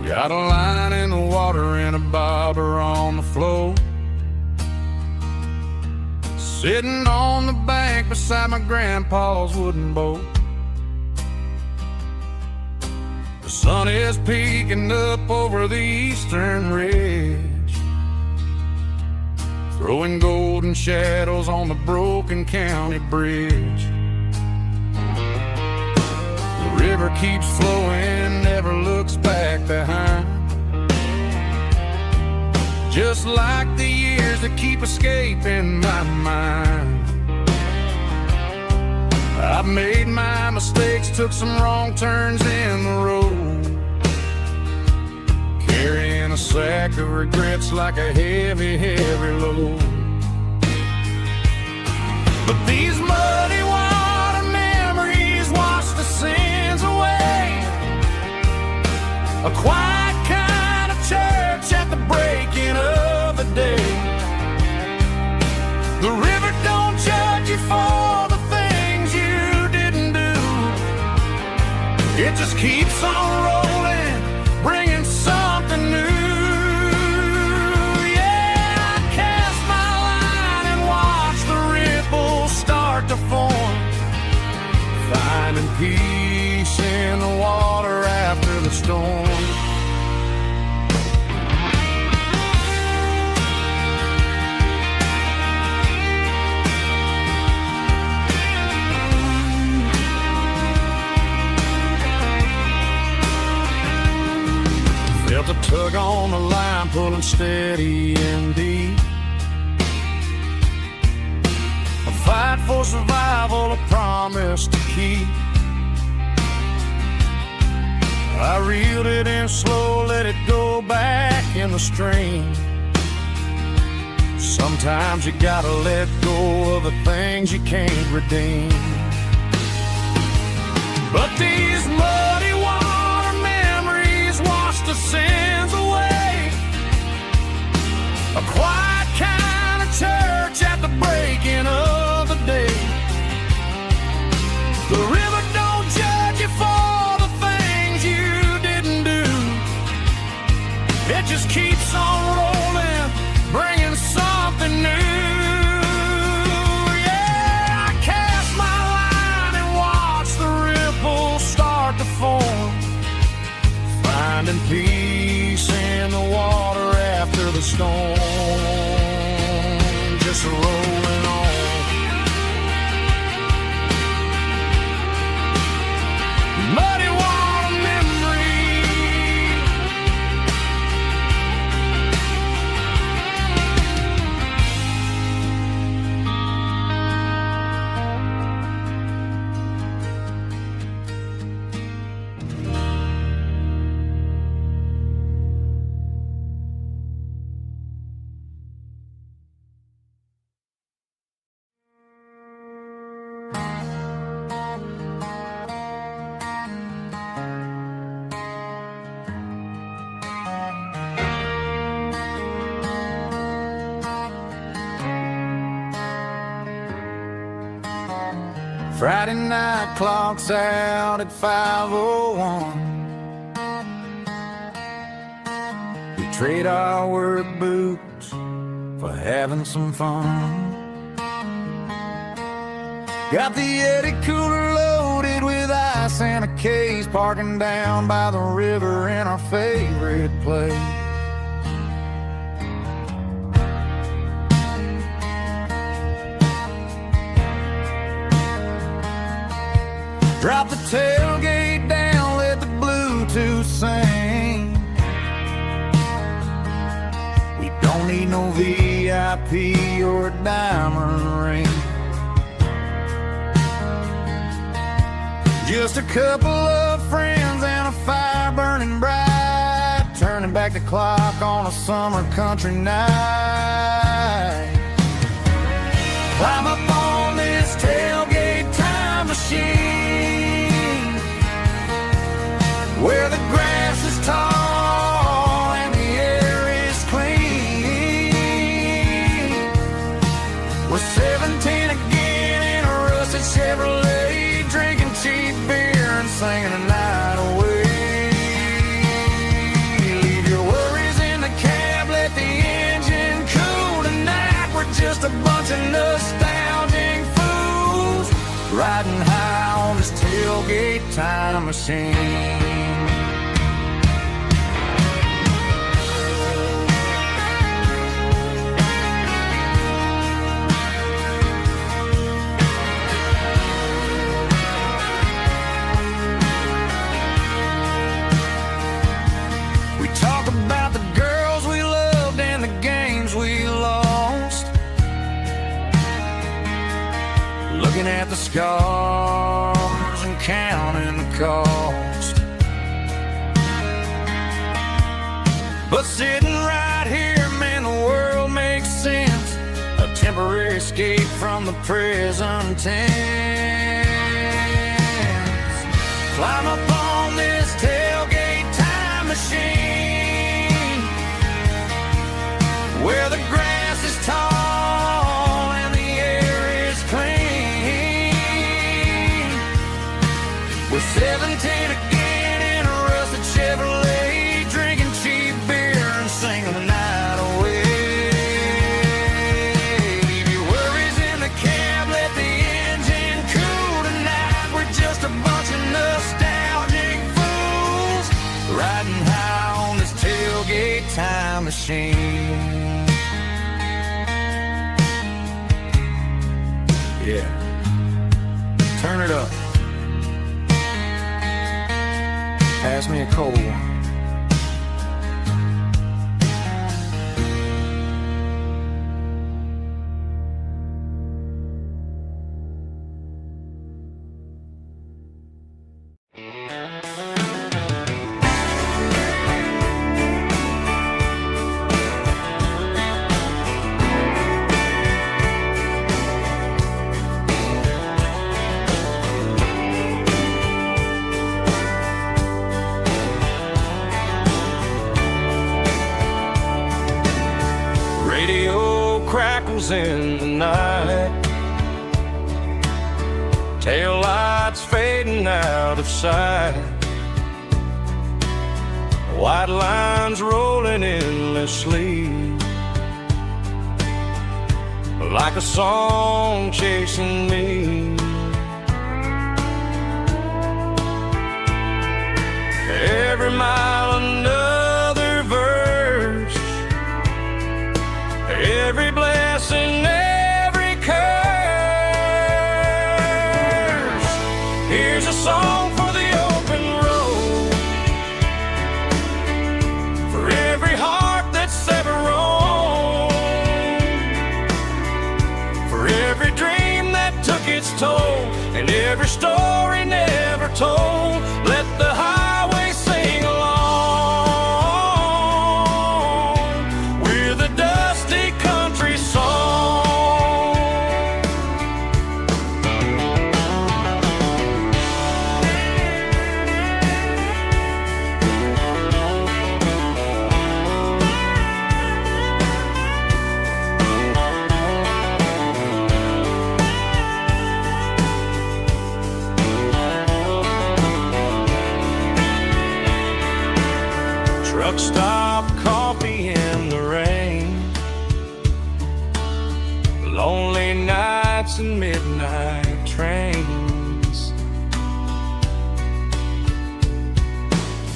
Got a line in the water and a bobber on the floor. Sitting on the bank beside my grandpa's wooden boat. The sun is peeking up over the eastern ridge, throwing golden shadows on the broken county bridge. The river keeps flowing, never looks back behind, just like the years that keep escaping my mind. I've made my mistakes, took some wrong turns in the road, carrying a sack of regrets like a heavy, heavy load. But these muddy water memories wash the sins away. A quiet kind of church at the breaking of the day. The river don't judge you for the things you didn't do. It just keeps on rolling, bringing something new. Yeah, I cast my line and watch the ripples start to form, finding peace in the water after the storm. Felt a tug on the line, pulling steady and deep. A fight for survival, a promise to keep. I reeled it in slow, let it go back in the stream. Sometimes you gotta let go of the things you can't redeem. But these muddy water memories wash the sins away. A quiet kind of church at the breaking of the day. The river don't judge you for the things you didn't do. It just keeps on rolling, bringing something new. Yeah, I cast my line and watch the ripples start to form, finding peace in the water after the storm. Just rolling on. Muddy water memory. Friday night clocks out at 5:01. We trade our work boots for having some fun. Got the Yeti cooler loaded with ice and a case, parking down by the river in our favorite place. Drop the tailgate down, let the Bluetooth sing. We don't need no VIP or a diamond ring. Just a couple of friends and a fire burning bright, turning back the clock on a summer country night. Climb up on this tailgate time machine, where the grass is tall and the air is clean. We're 17 again in a rusted Chevrolet, drinking cheap beer and singing the night away. Leave your worries in the cab, let the engine cool tonight. We're just a bunch of nostalgic fools, riding high on this tailgate time machine. About the girls we loved and the games we lost, looking at the scars and counting the cost. But sitting right here, man, the world makes sense, a temporary escape from the present tense. Climb up on this tailgate time machine, where the grass is tall and the air is clean. We're 17 again in a rusted Chevrolet, drinking cheap beer and singing the night away. Leave your worries in the cab, let the engine cool tonight. We're just a bunch of nostalgic fools, riding high on this tailgate time machine. Yeah, turn it up. Pass me a cold one. In the night, tail lights fading out of sight, white lines rolling endlessly, like a song chasing me. Every mile another verse, every blessing, every curse. Here's a song for the open road, for every heart that's ever roamed, for every dream that took its toll, and every story never told. Let the highway sing along with a dusty country song. stop coffee in the rain, lonely nights and midnight trains.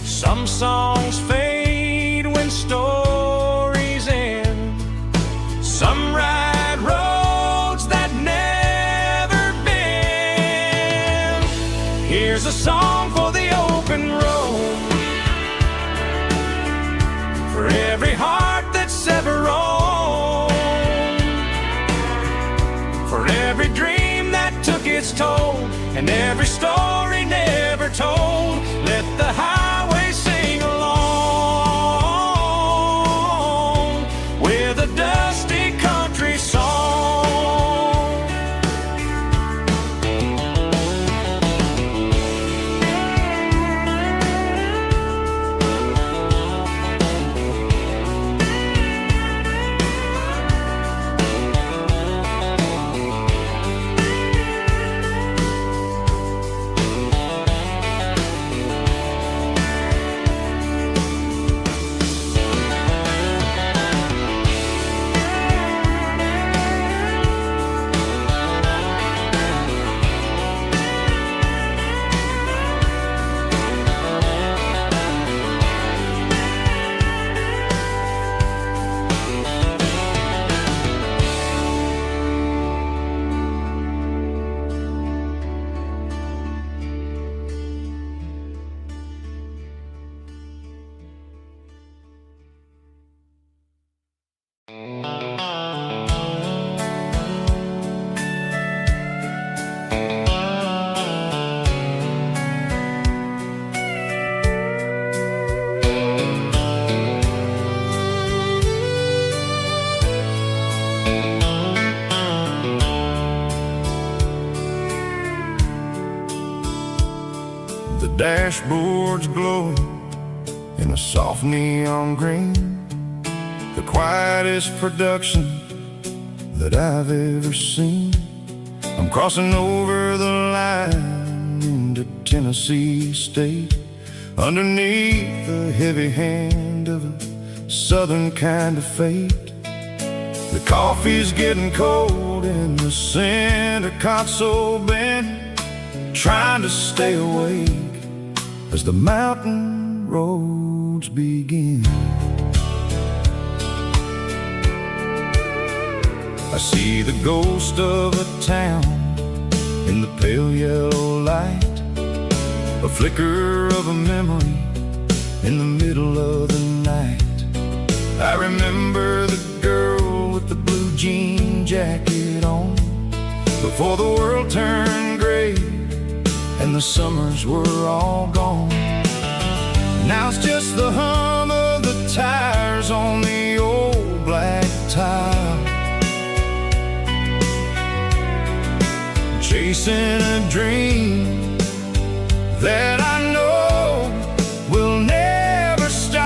Some songs fade when stories end. Some ride roads that never bend. Here's a song for the open road, for every heart that's ever roamed, for every dream that took its toll, and every story never told. Let the highway sing along with a dusty country song. The dashboard's glowing in a soft neon green, the quietest production that I've ever seen. I'm crossing over the line into Tennessee State, underneath the heavy hand of a southern kind of fate. The coffee's getting cold in the center console bin, trying to stay awake as the mountain roads begin. I see the ghost of a town in the pale yellow light, a flicker of a memory in the middle of the night. I remember the girl with the blue jean jacket on, before the world turned gray and the summers were all gone. Now it's just the hum of the tires on the old black tile, chasing a dream that I know will never stop.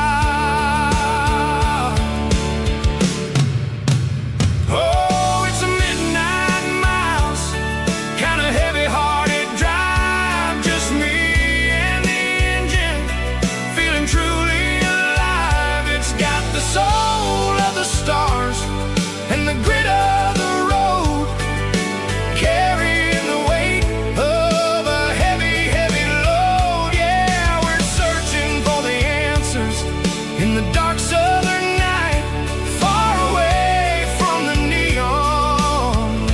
Oh, it's a midnight miles, kind of heavy-hearted drive, just me and the engine, feeling truly alive. It's got the soul of the stars and the grit of the road, carrying the weight of a heavy, heavy load. Yeah, we're searching for the answers in the dark southern night, far away from the neon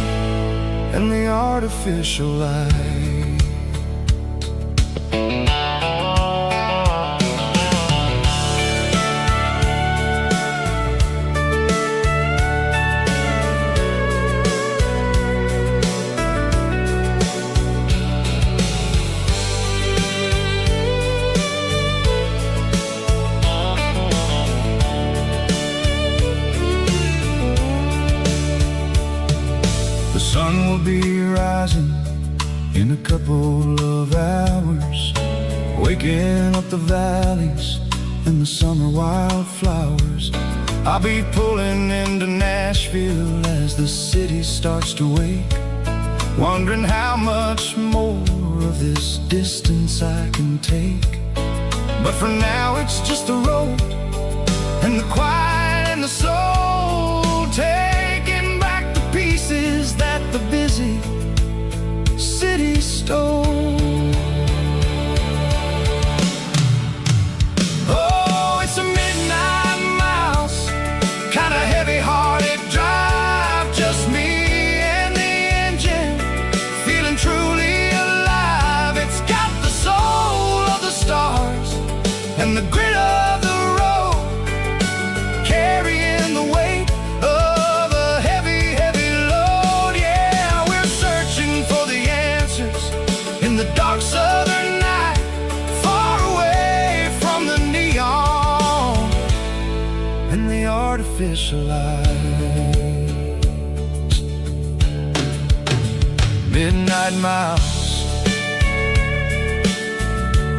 and the artificial light. The sun will be rising in a couple of hours, waking up the valleys and the summer wildflowers. I'll be pulling into Nashville as the city starts to wake, wondering how much more of this distance I can take. But for now it's just a road and the quiet and the soul, taking back the pieces that the busy city stole. Oh, it's a midnight mouse, kinda heavy-hearted drive, just me and the engine, feeling truly alive. It's got the soul of the stars and the grit of the road, carrying the weight of a heavy, heavy load. Yeah, we're searching for the answers in the dark southern night, far away from the neon and the artificial lights. Midnight mouse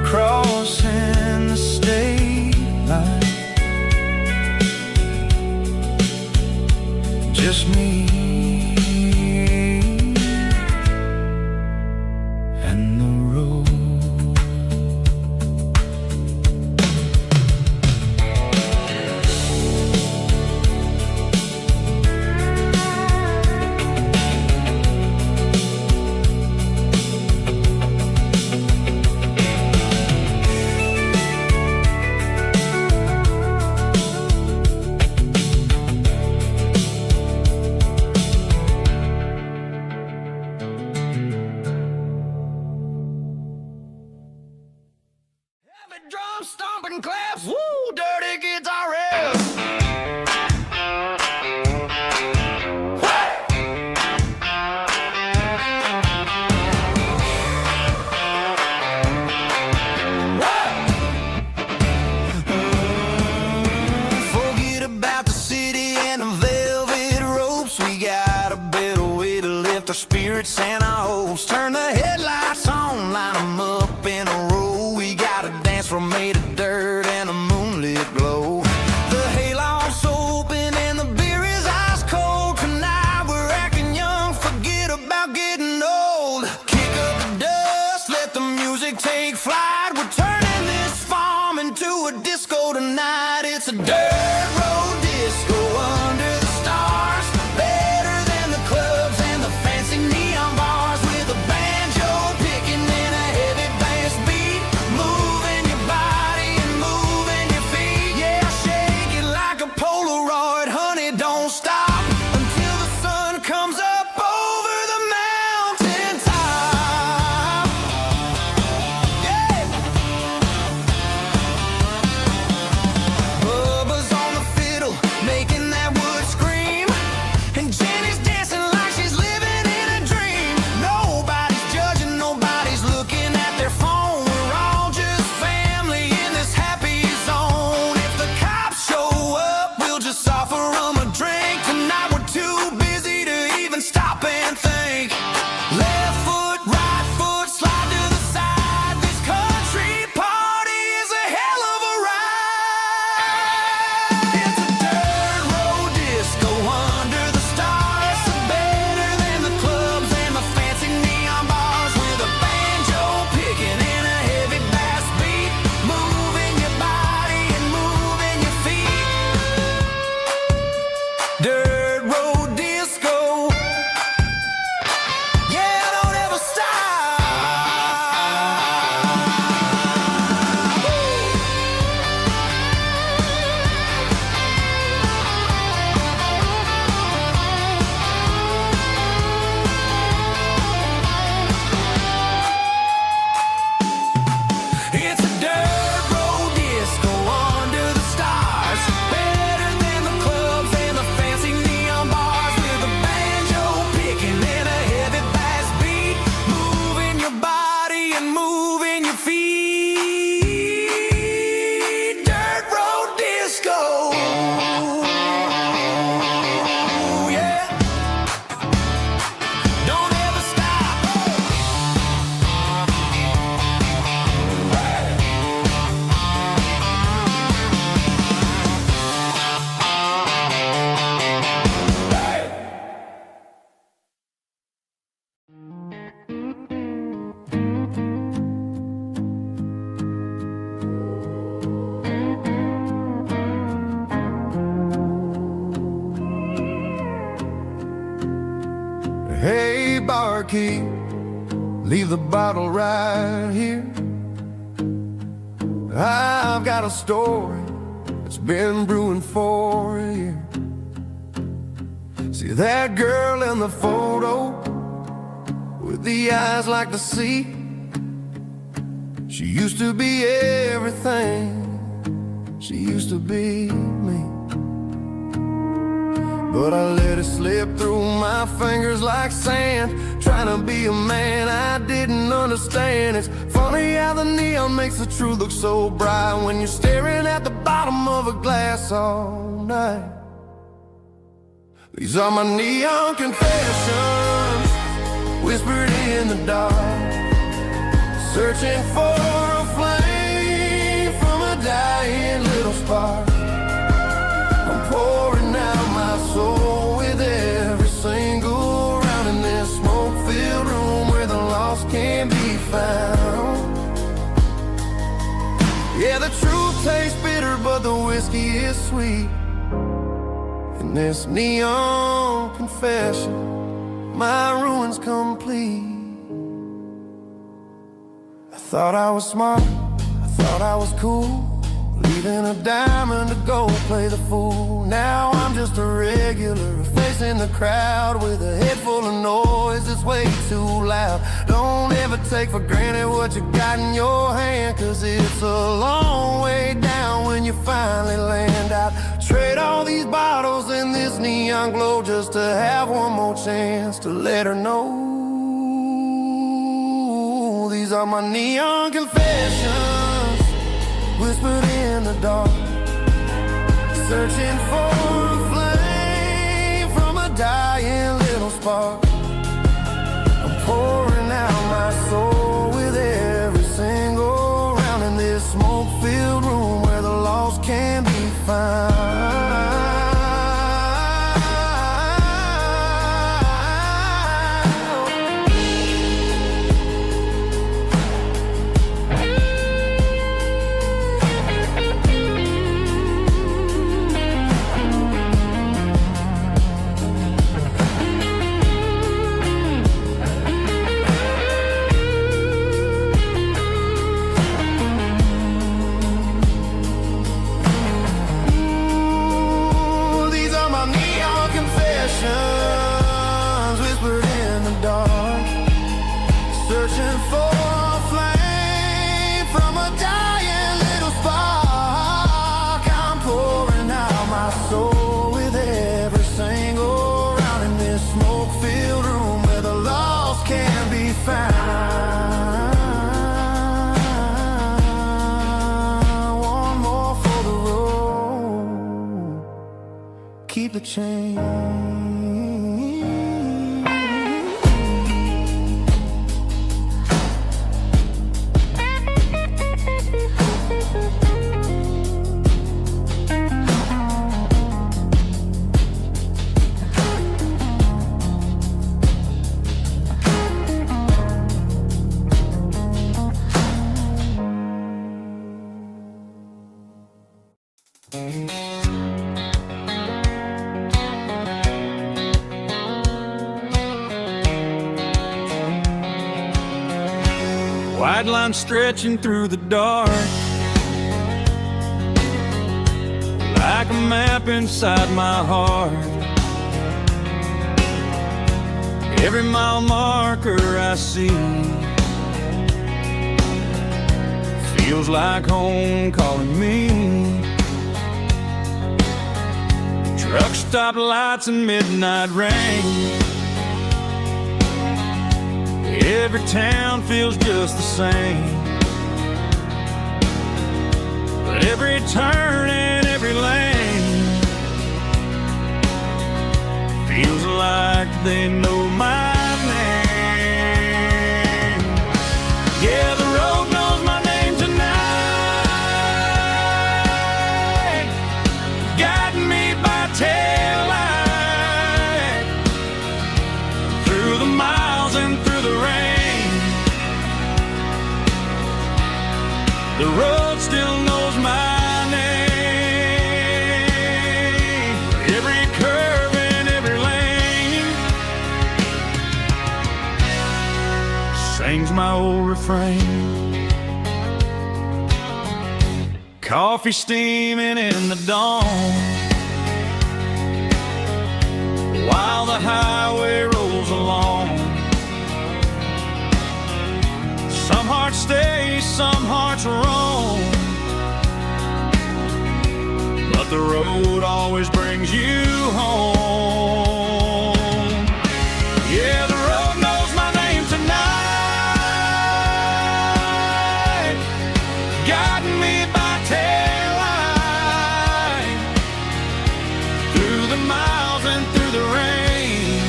crossing the state line, just me and the road. Heavy drum stomping claps, woo, dirty guitar riffs. Forget about the city and the velvet ropes. We got a better way to lift our spirits and our hopes. Turn the headlights on, line them up in a row. We got a dance floor made of dirt and a moonlit glow. The hayloft's open and the beer is ice cold. Tonight we're acting young, forget about getting old. Kick up the dust, let the music take flight. We're turning this farm into a disco tonight. It's a dirt road disco under the stars, better than the clubs and the fancy neon bars. With a banjo picking in a heavy bass beat, moving your body and moving your feet. Yeah, shake it like a Polaroid, honey, don't stop until the sun comes up over the mountain top. Yeah. Bubba's on the car key, leave the bottle right here. I've got a story that's been brewing for a year. See that girl in the photo with the eyes like the sea? She used to be everything, she used to be me. But I let it slip through my fingers like sand, trying to be a man I didn't understand. It's funny how the neon makes the truth look so bright when you're staring at the bottom of a glass all night. These are my neon confessions, whispered in the dark, searching for a flame from a dying little spark. I'm pouring out my soul with every single round in this smoke-filled room where the lost can be found. Yeah, the truth tastes bitter, but the whiskey is sweet. In this neon confession, my ruin's complete. I thought I was smart, I thought I was cool, leaving a diamond to go play the fool. Now I'm just a regular, facing the crowd with a head full of noise that's way too loud. Don't ever take for granted what you got in your hand, cause it's a long way down when you finally land out. Trade all these bottles and this neon glow just to have one more chance to let her know. These are my neon confessions, whispered in the dark, searching for a flame from a dying little spark. I'm pouring out my soul with every single round in this smoke-filled room where the lost can be found. Whispered in the dark, searching for a flame from a dying little spark. I'm pouring out my soul with every single round in this smoke-filled room where the lost can be found. One more for the road, keep the change. White line stretching through the dark, like a map inside my heart. Every mile marker I see feels like home calling me. Truck stop lights and midnight rain, every town feels just the same. But every turn and every lane feels like they know my name. Yeah, the road knows my name tonight, guiding me by taillight through the miles and through the rain. The road still knows my name, every curve and every lane. my old refrain. Coffee steaming in the dawn, while the highway rolls along. Some hearts stay, some hearts roam, but the road always brings you home. Yeah, the road knows my name tonight, guiding me by taillight, through the miles and through the rain.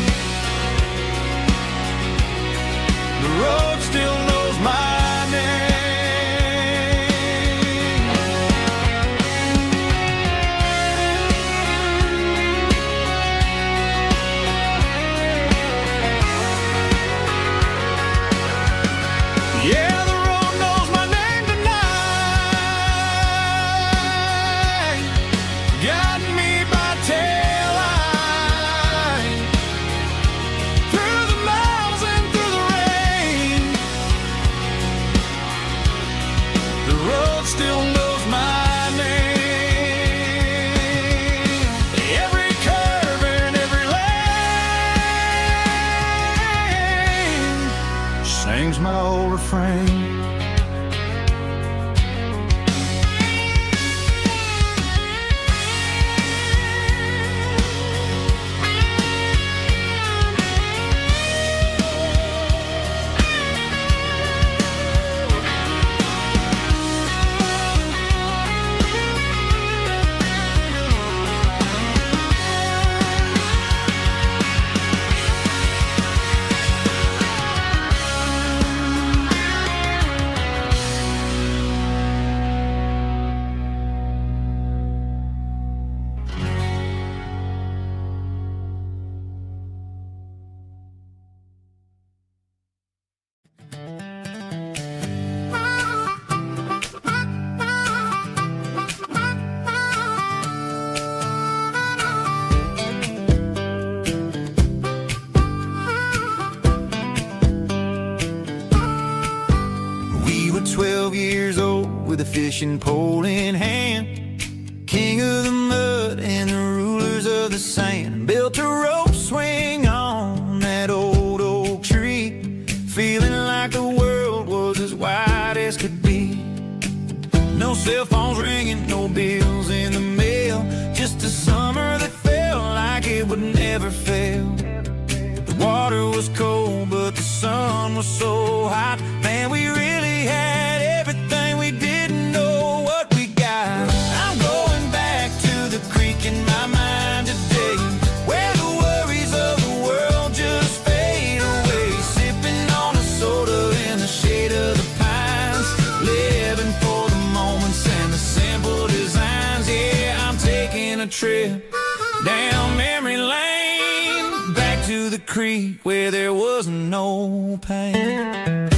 The road still knows my name. Yeah, the road knows my name tonight, guiding me by taillight, through the miles and through the rain. The road still knows my name. Every curve and every lane sings my old refrain. We were 12 years old with a fishing pole in hand, king of the mud and the rulers of the sand. Built a rope swing on that old oak tree, feeling like the world was as wide as could be. No cell phones ringing, no bills in the mail, just a summer that felt like it would never fail. The water was cold, but the sun was so hot. Man, we really had everything, we didn't know what we got. I'm going back to the creek in my mind today, where the worries of the world just fade away. Sipping on a soda in the shade of the pines, living for the moments and the simple designs. Yeah, I'm taking a trip down memory lane, back to the creek where there was no pain.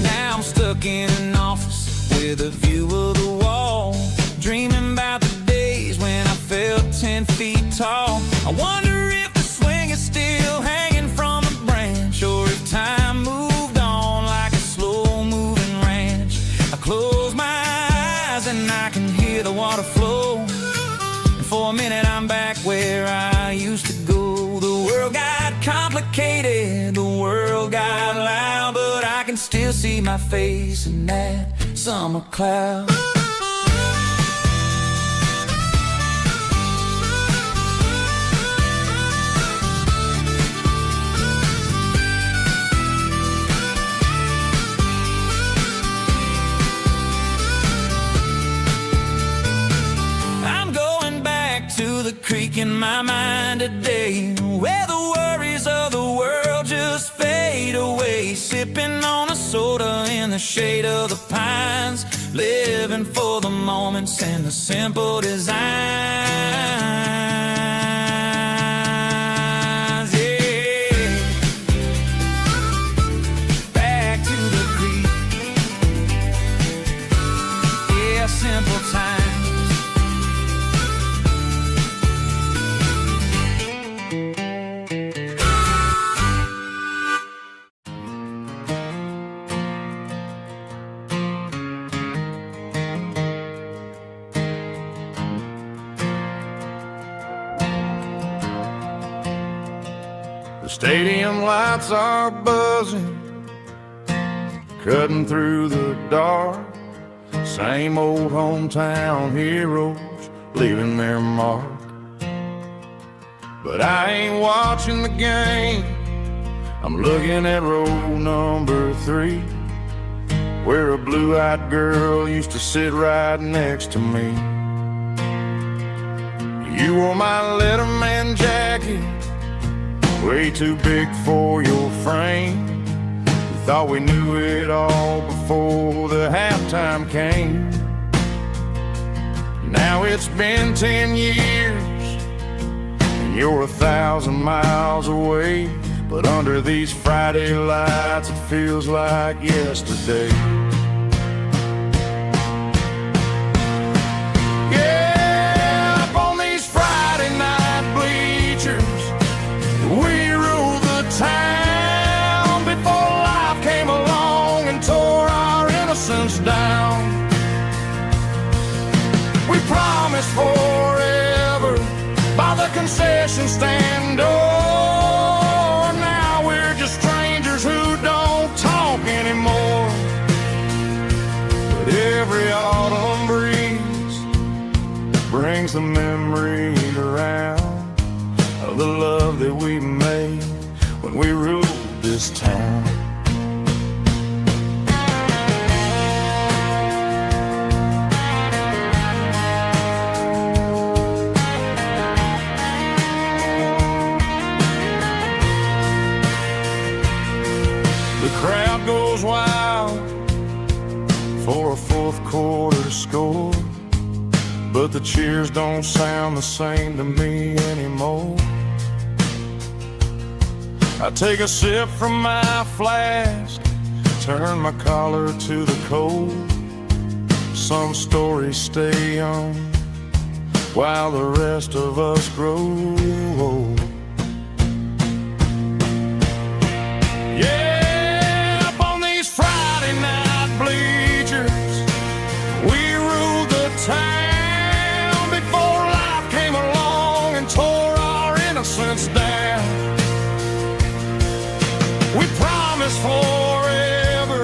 Now I'm stuck in an office with a view of the wall, dreaming about the days when I felt 10 feet tall. I wonder if the swing is still hanging from a branch, or if time moved on like a slow-moving ranch. I close my eyes and I can hear the water flow, and for a minute I'm back where I used to go. The world got complicated, the world got loud, but I can still see my face in that summer cloud. I'm going back to the creek in my mind today, where the worries of the world just fade away. Sipping on a soda in the shade of the pines, living for the moments and the simple designs. Yeah, back to the creek. Yeah, simple times. Stadium lights are buzzing, cutting through the dark. Same old hometown heroes leaving their mark. But I ain't watching the game, I'm looking at row number 3, where a blue-eyed girl used to sit right next to me. You wore my Letterman jacket, way too big for your frame. We thought we knew it all before the halftime came. Now it's been 10 years, and you're 1,000 miles away. But under these Friday lights, it feels like yesterday. Yeah, up on these Friday night bleachers, we ruled the town before life came along and tore our innocence down. We promised forever by the concession stand door. Strangers who don't talk anymore. But every autumn breeze brings the memory around of the love that we made when we ruled this town. The crowd goes wild for a fourth quarter score, but the cheers don't sound the same to me anymore. I take a sip from my flask, turn my collar to the cold. Some stories stay young while the rest of us grow old. Town before life came along and tore our innocence down. We promised forever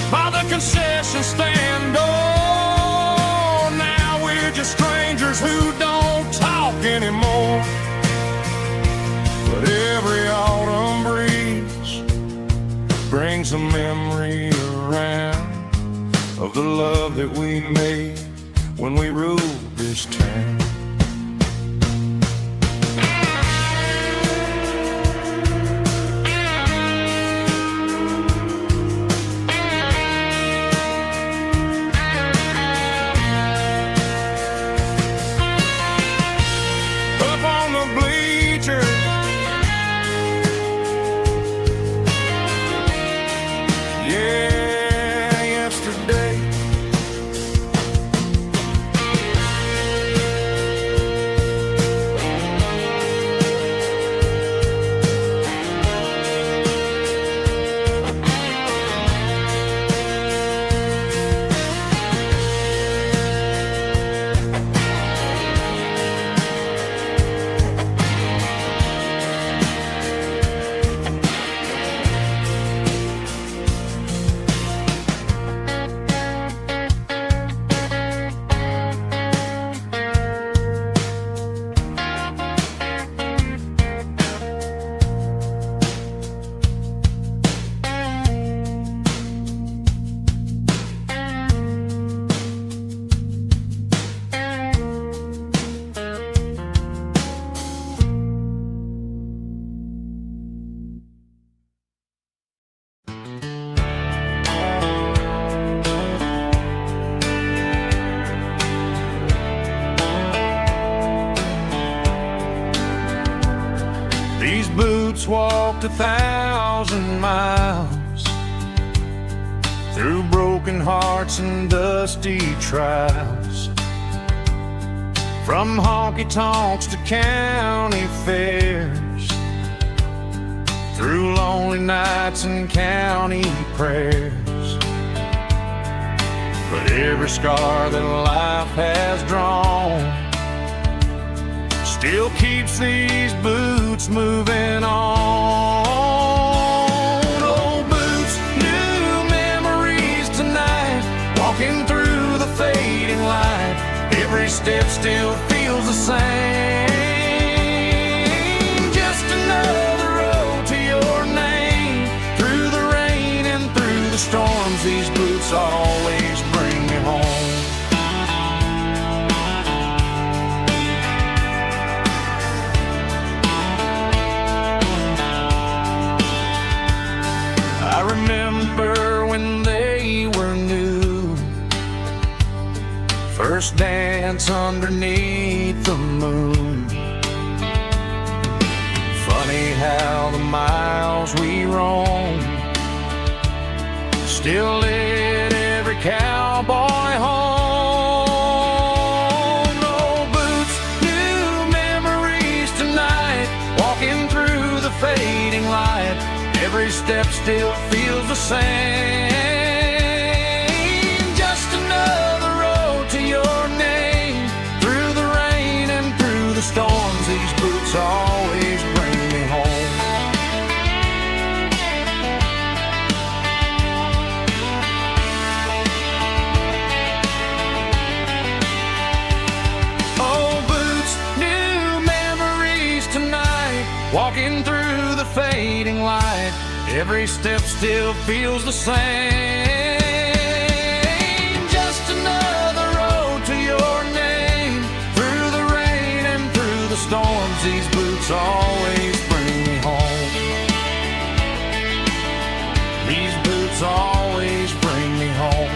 by the concession stand door. Now we're just strangers who don't talk anymore. But every autumn breeze brings a memory around of the love that we made when we ruled this town. Up on the bleachers, yeah, yesterday. These boots walked 1,000 miles through broken hearts and dusty trials, from honky-tonks to county fairs, through lonely nights and county prayers. But every scar that life has drawn still keeps these boots moving on. walking through the fading light. Every step still feels the same. Just another road to your name. Through the rain and through the storms, these boots always bring me home. I remember when they were new, first dance underneath the moon. Funny how the miles we roam still lit every cowboy home. No boots, new memories tonight, walking through the fading light. Every step still feels the same. Just another road to your name. Through the rain and through the storms, these boots always bring me home. Oh, boots, new memories tonight, walking through the fading light. Every step still feels the same. Just another road to your name. Through the rain and through the storms, these boots always bring me home. These boots always bring me home.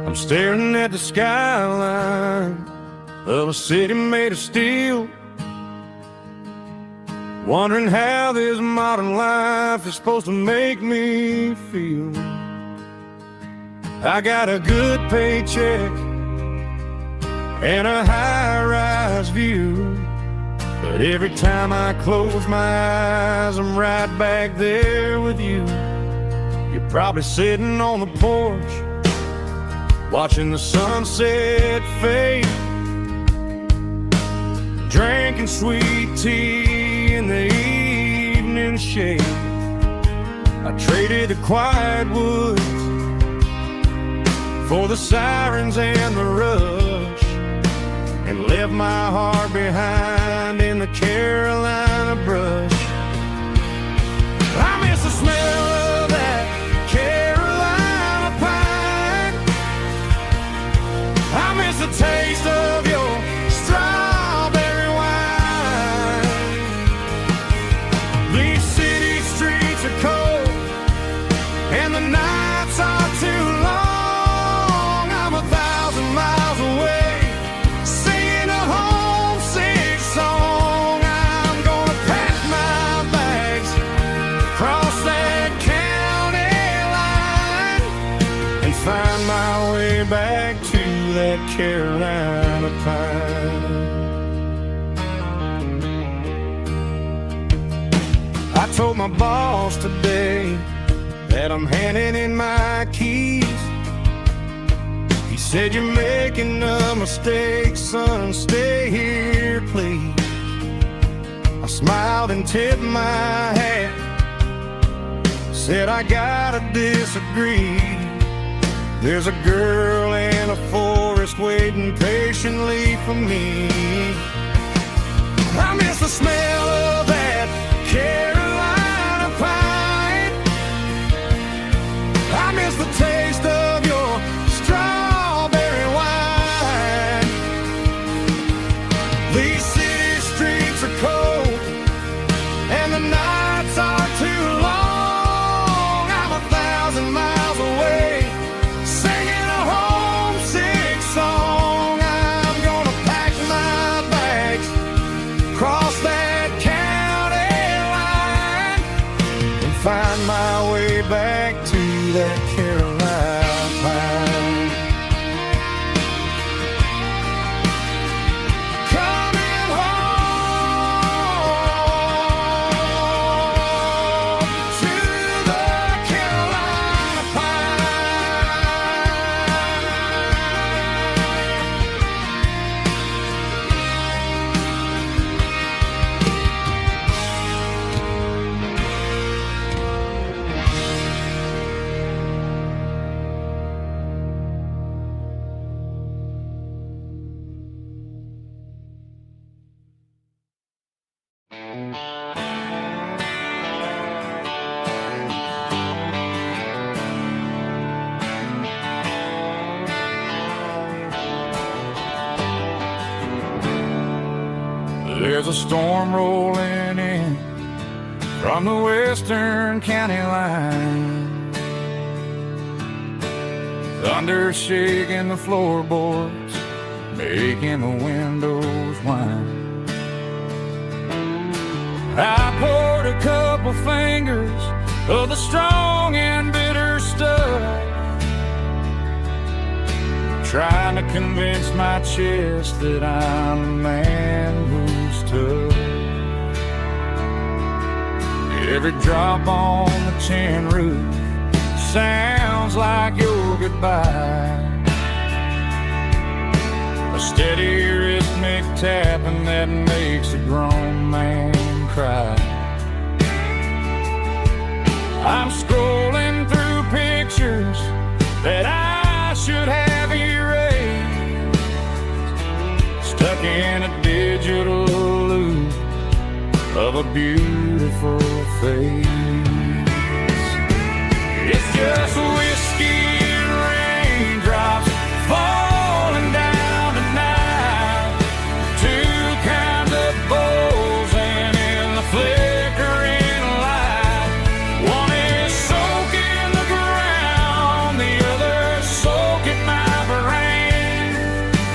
I'm staring at the skyline of a city made of steel, wondering how this modern life is supposed to make me feel. I got a good paycheck and a high-rise view, but every time I close my eyes, I'm right back there with you. You're probably sitting on the porch, watching the sunset fade, drinking sweet tea in the evening shade. I traded the quiet woods for the sirens and the rush, and left my heart behind in the Carolina brush. I miss the smell of that Carolina pine. I miss the taste of your strawberry wine. These city streets are cold and the nights are too long. I'm 1,000 miles away, singing a homesick song. I'm gonna pack my bags, cross that county line, and find my way back to that Carolina pine. I told my boss today that I'm handing in my keys. He said, "You're making a mistake, son, stay here, please." I smiled and tipped my hat, said, "I gotta disagree. There's a girl in a forest waiting patiently for me." I miss the smell of that Carolina pine. I miss the taste of your strawberry wine. These city streets are cold and the nights are too long. I'm 1,000 miles away, singing a homesick song. I'm gonna pack my bags, cross that county line, and find my way back to that Carolina pine. Coming home. There's a storm rolling in from the western county line. Thunder shaking the floorboards, making the windows whine. I poured a couple fingers of the strong and bitter stuff, trying to convince my chest that I'm a man who's tough. Every drop on the tin roof sounds like your goodbye, a steady rhythmic tapping that makes a grown man cry. I'm scrolling through pictures that I should have erased, stuck in a digital loop of a beautiful face. It's just whiskey and raindrops falling down tonight, two kinds of bowls and in the flickering light. One is soaking the ground, the other soaking my brain.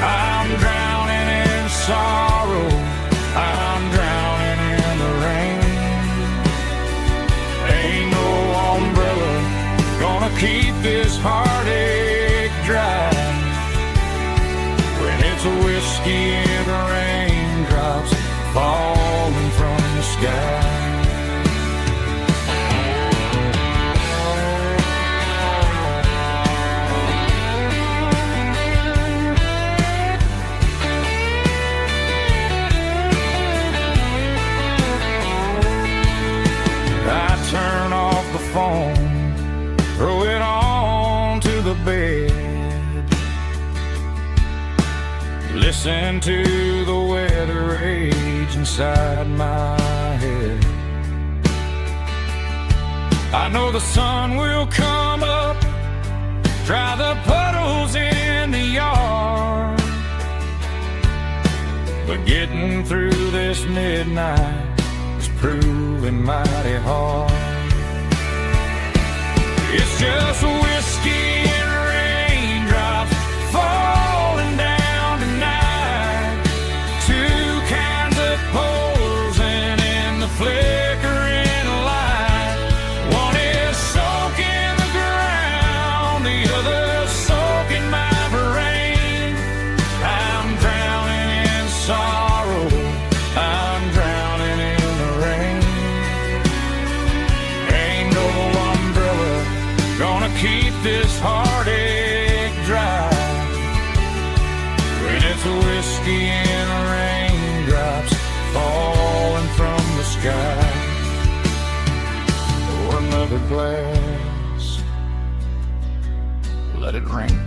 I'm drowning in sorrow, I'm drowning in the rain. Ain't no umbrella gonna keep this heartache dry when it's a whiskey and raindrops falling from the sky. I turn off the phone, throw it on to the bed, listen to the weather rage inside my head. I know the sun will come up, dry the puddles in the yard, but getting through this midnight is proving mighty hard. It's just whiskey and raindrops falling down tonight, two kinds of poles and in the flickering light. One is soaking the ground, the other soaking my brain. I'm drowning in sorrow, I'm drowning in the rain. Ain't no umbrella gonna keep this heartache dry when it's a whiskey and raindrops falling from the sky. Pour another glass, let it rain.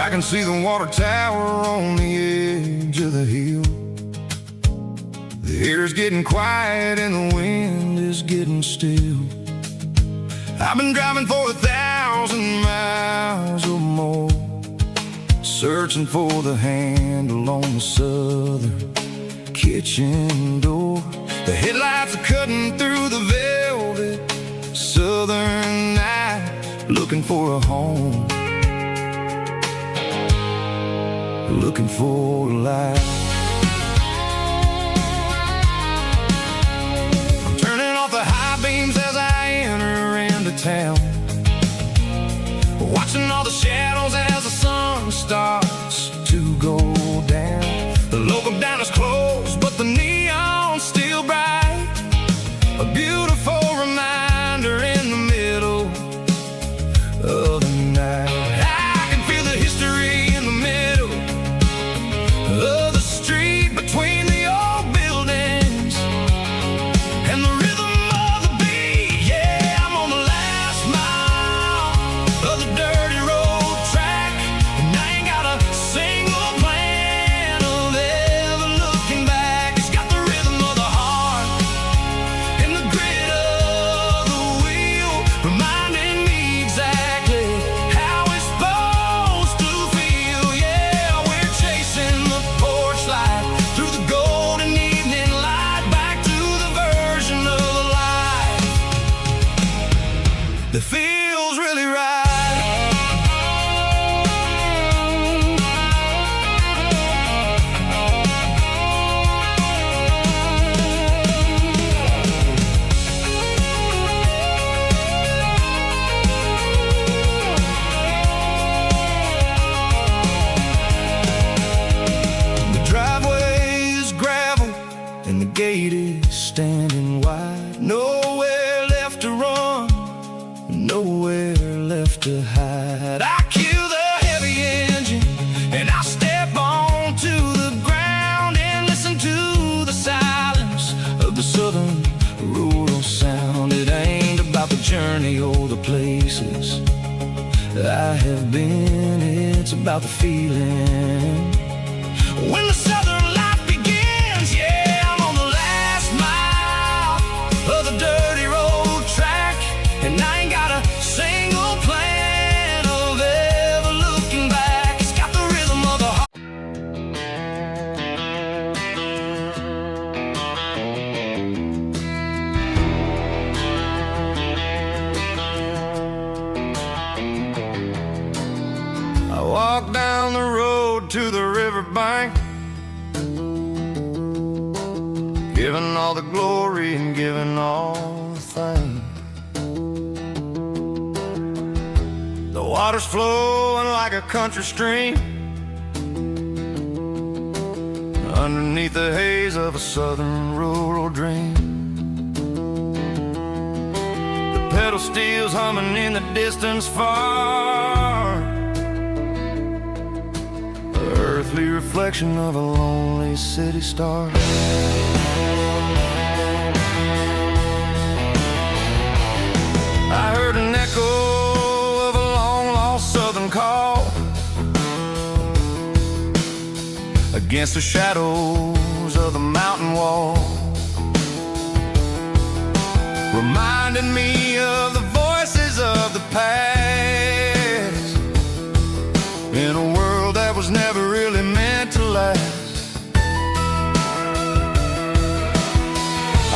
I can see the water tower on the edge of the hill. The air's getting quiet and the wind is getting still. I've been driving for 1,000 miles or more, searching for the handle on the southern kitchen door. The headlights are cutting through the velvet southern night, looking for a home, looking for a life. I'm turning off the high beams as I enter into town, watching all the shadows as the sun starts to go down. The local diner's closed, but the neon's still bright, a beautiful reminder in the middle of the night. I can feel the history in the middle of the street, between the old buildings and the rhythm of the beat. Yeah, I'm on the last mile of the dirty road track, and I ain't got a single plan of ever looking back. It's got the rhythm of the heart and the grit of the wheel, reminding me exactly how it's supposed to feel. Yeah, we're chasing the porch light through the golden evening light, back to the version of life that feels really right. The driveway is gravel and the gate is standing wide. Nowhere left to run, nowhere left to hide. I kill the heavy engine and I step onto the ground and listen to the silence of the southern rural sound. It ain't about the journey or the places I have been, it's about the feeling when the southern life begins. Yeah, I'm on the last mile of the dirty road track, and I ain't got a single plan of ever looking back. It's got the rhythm of the heart. I walk down the road to the riverbank, giving all the glory and giving all the thanks. The water's flowing like a country stream underneath the haze of a southern rural dream. The pedal steel's humming in the distance far, earthly reflection of a lonely city star. I heard an echo of a long-lost southern call against the shadows of the mountain wall, reminding me of the voices of the past in a world that was never really meant to last.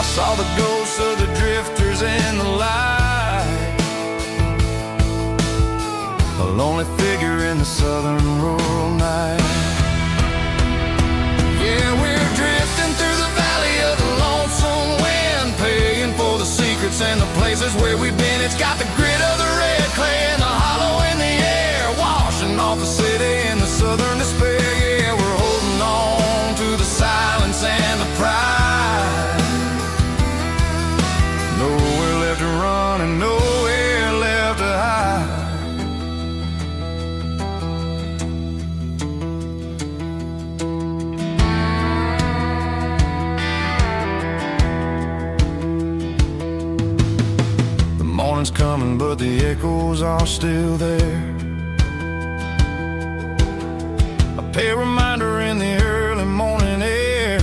I saw the ghosts of the drifters in the light, a lonely figure in the southern rural night. Yeah, we're drifting through the valley of the lonesome wind, paying for the secrets and the places where we've been. It's got the grit of the red clay and the hollow in the air, washing off the city in the southern despair. Yeah, we're holding on to the silence and the pride. Nowhere left to run and nowhere left to hide. The morning's coming, but the echoes are still there. A pale reminder in the early morning air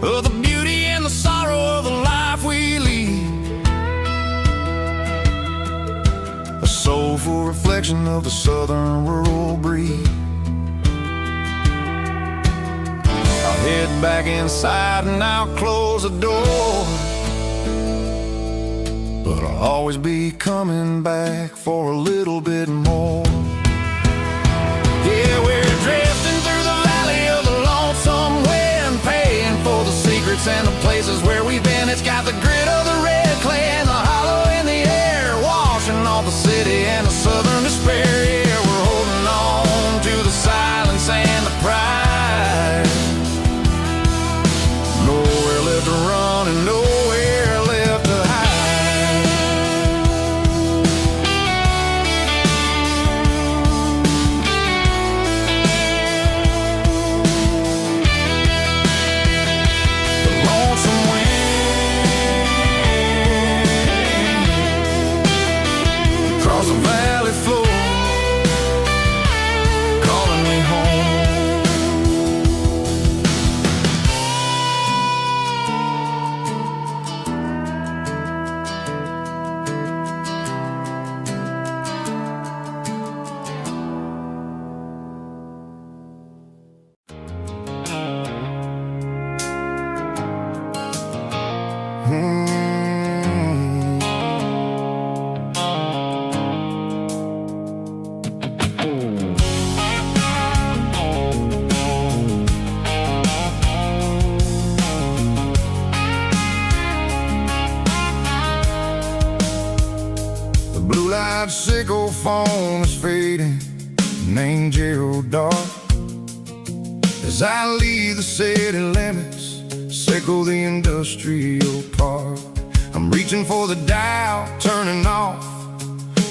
of the beauty and the sorrow of the life we lead, a soulful reflection of the southern rural breed. I'll head back inside and I'll close the door. But I'll always be coming back for a little bit more. Yeah, we're drifting through the valley of the lonesome wind, paying for the secrets and the places where we've been. It's got the grit of the red clay and the hollow in the air, washing off the city and the southern despair. Yeah, we're holding on to the silence and the pride. Nowhere left to run and nowhere left to hide. The lonesome wind across the valley floor, calling me home. The blue light sickle phone is fading, named Gerald dark. As I leave the city limits, sickle the industrial park. I'm reaching for the dial, turning off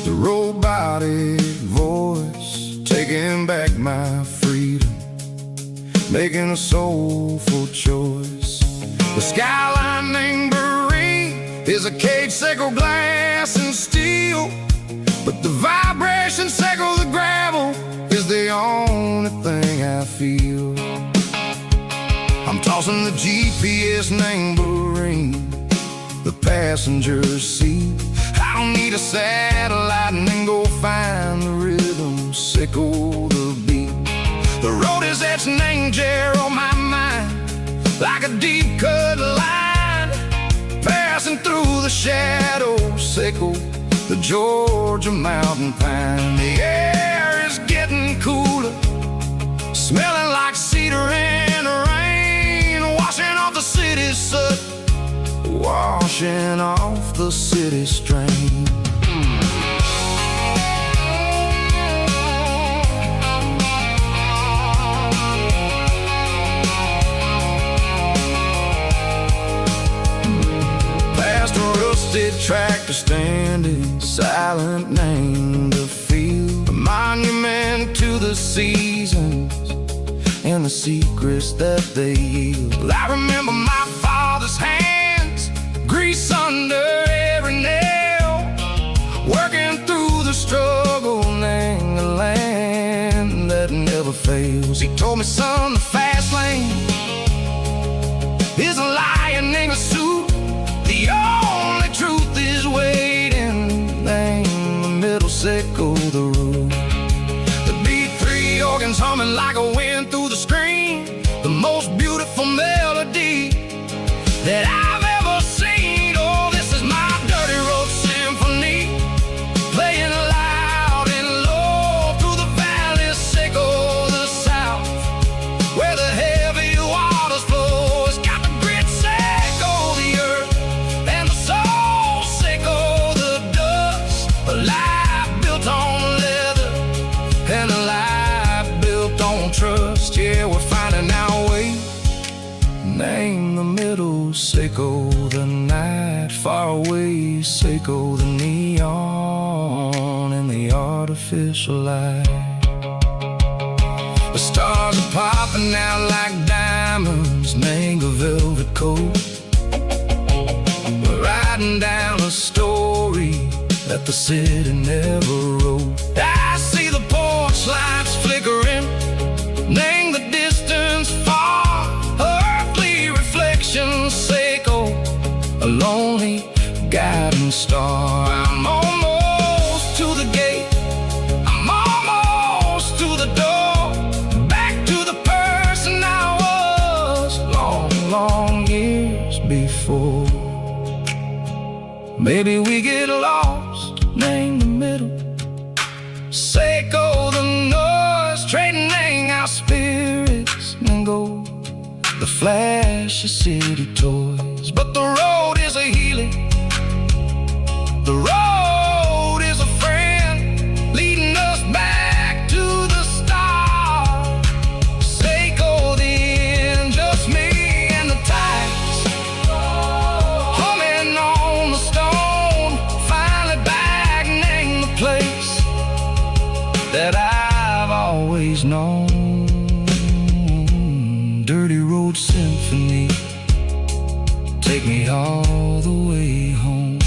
the robotic voice, taking back my freedom, making a soulful choice. The skyline named Bryan is a cage, sickle glass and steel, but the vibration sickle the gravel is the only thing I feel. I'm tossing the GPS named Bryan, the passenger seat. I don't need a satellite and then go find the rhythm, sickle the beat. The road is etched named Gerald on my mind, like a deep cut line, passing through the shadows, sickle the Georgia mountain pine. The air is getting cooler, smelling like cedar and rain, washing off the city's soot, washing off the city strain. Past a rusted tractor standing silent, named the field, a monument to the seasons and the secrets that they yield. I remember my father's hands, grease under every nail, working through the struggle, named the land that never fails. He told me, son, the fast lane is a lion in a suit, the only truth is waiting, named the middle, sickle the root. The B3 organs humming like a wind through the screen, the most beautiful melody that I've ever seen. Oh, this is my dirty road symphony, playing loud and low through the valleys, sickle the south, where the heavy waters flow. It's got the grit, sickle the earth, and the soul, sickle the dust. A life built on leather and a life built on trust. Yeah, we're finding our way, name the middle, sickle the night, far away, sickle the neon and the artificial light. The stars are popping out like diamonds, name a velvet coat. We're riding down a story that the city never wrote. I see the porch lights flickering, name the distance far, earthly reflections, sickle a lonely guiding star. I'm almost to the gate, I'm almost to the door, back to the person I was. Maybe we get lost, name the middle. Seiko the noise, trading our spirits and go. The flash of city toys, but the road is a healing. The road is a friend, leading us back to the start. Seiko the end, just me and the tides, humming on the stone. Finally back, name the place that I've always known. Dirty Road Symphony, take me all the way home.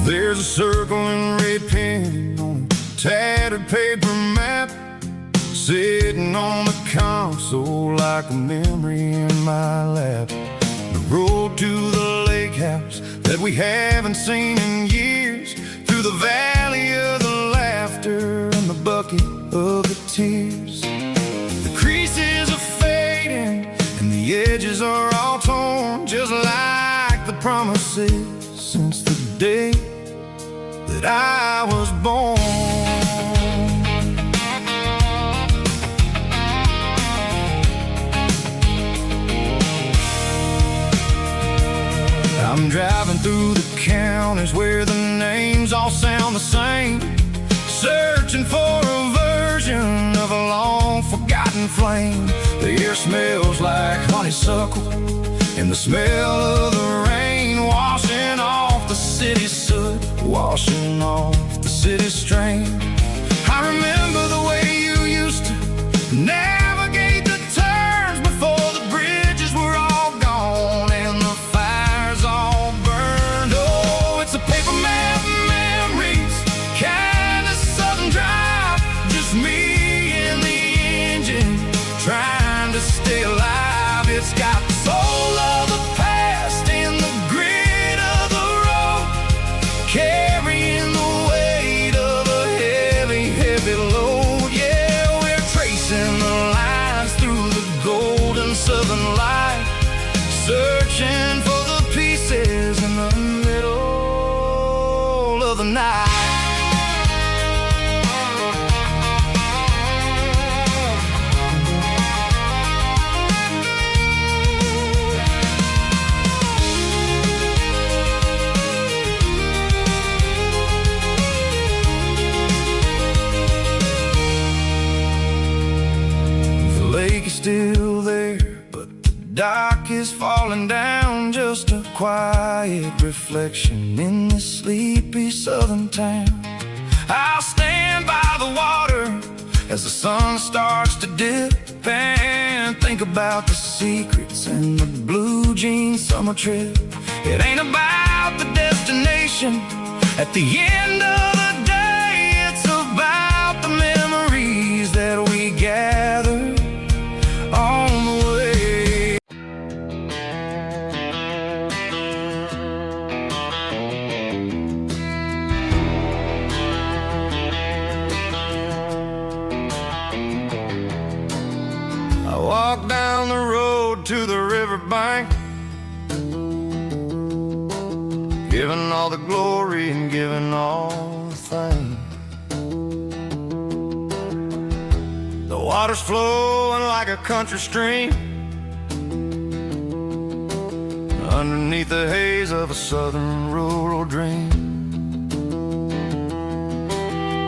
There's a circle in red pen on a tattered paper map, sitting on the console like a memory in my lap. The road to the lake house that we haven't seen in years, through the valley of the laughter and the bucket of the tears. The creases are fading and the edges are all torn, just like the promises since the day that I was born. I'm driving through the counties where the names all sound the same, searching for a version of a long forgotten flame. The air smells like honeysuckle and the smell of the rain washing off the city soot, washing off the city strain. I remember the way you used to navigate the turns before the bridges were all gone and the fires all burned. Oh, it's a paper map memories, kind of southern drive, just me and the engine trying to stay alive. It's got the soul of the past and the grit of the road, carrying the weight of a heavy, heavy load. Yeah, we're tracing the lines through the golden southern light, searching for the pieces in the middle of the night. The lake is still there, but the dock is falling down, just a quiet reflection in this sleepy southern town. I'll stand by the water as the sun starts to dip and think about the secrets and the blue jean summer trip. It ain't about the destination at the end of the day, it's about the memories that we gather on the way. I walk down the road to the riverbank, giving all the glory and giving all the thanks. The water's flowing like a country stream underneath the haze of a southern rural dream.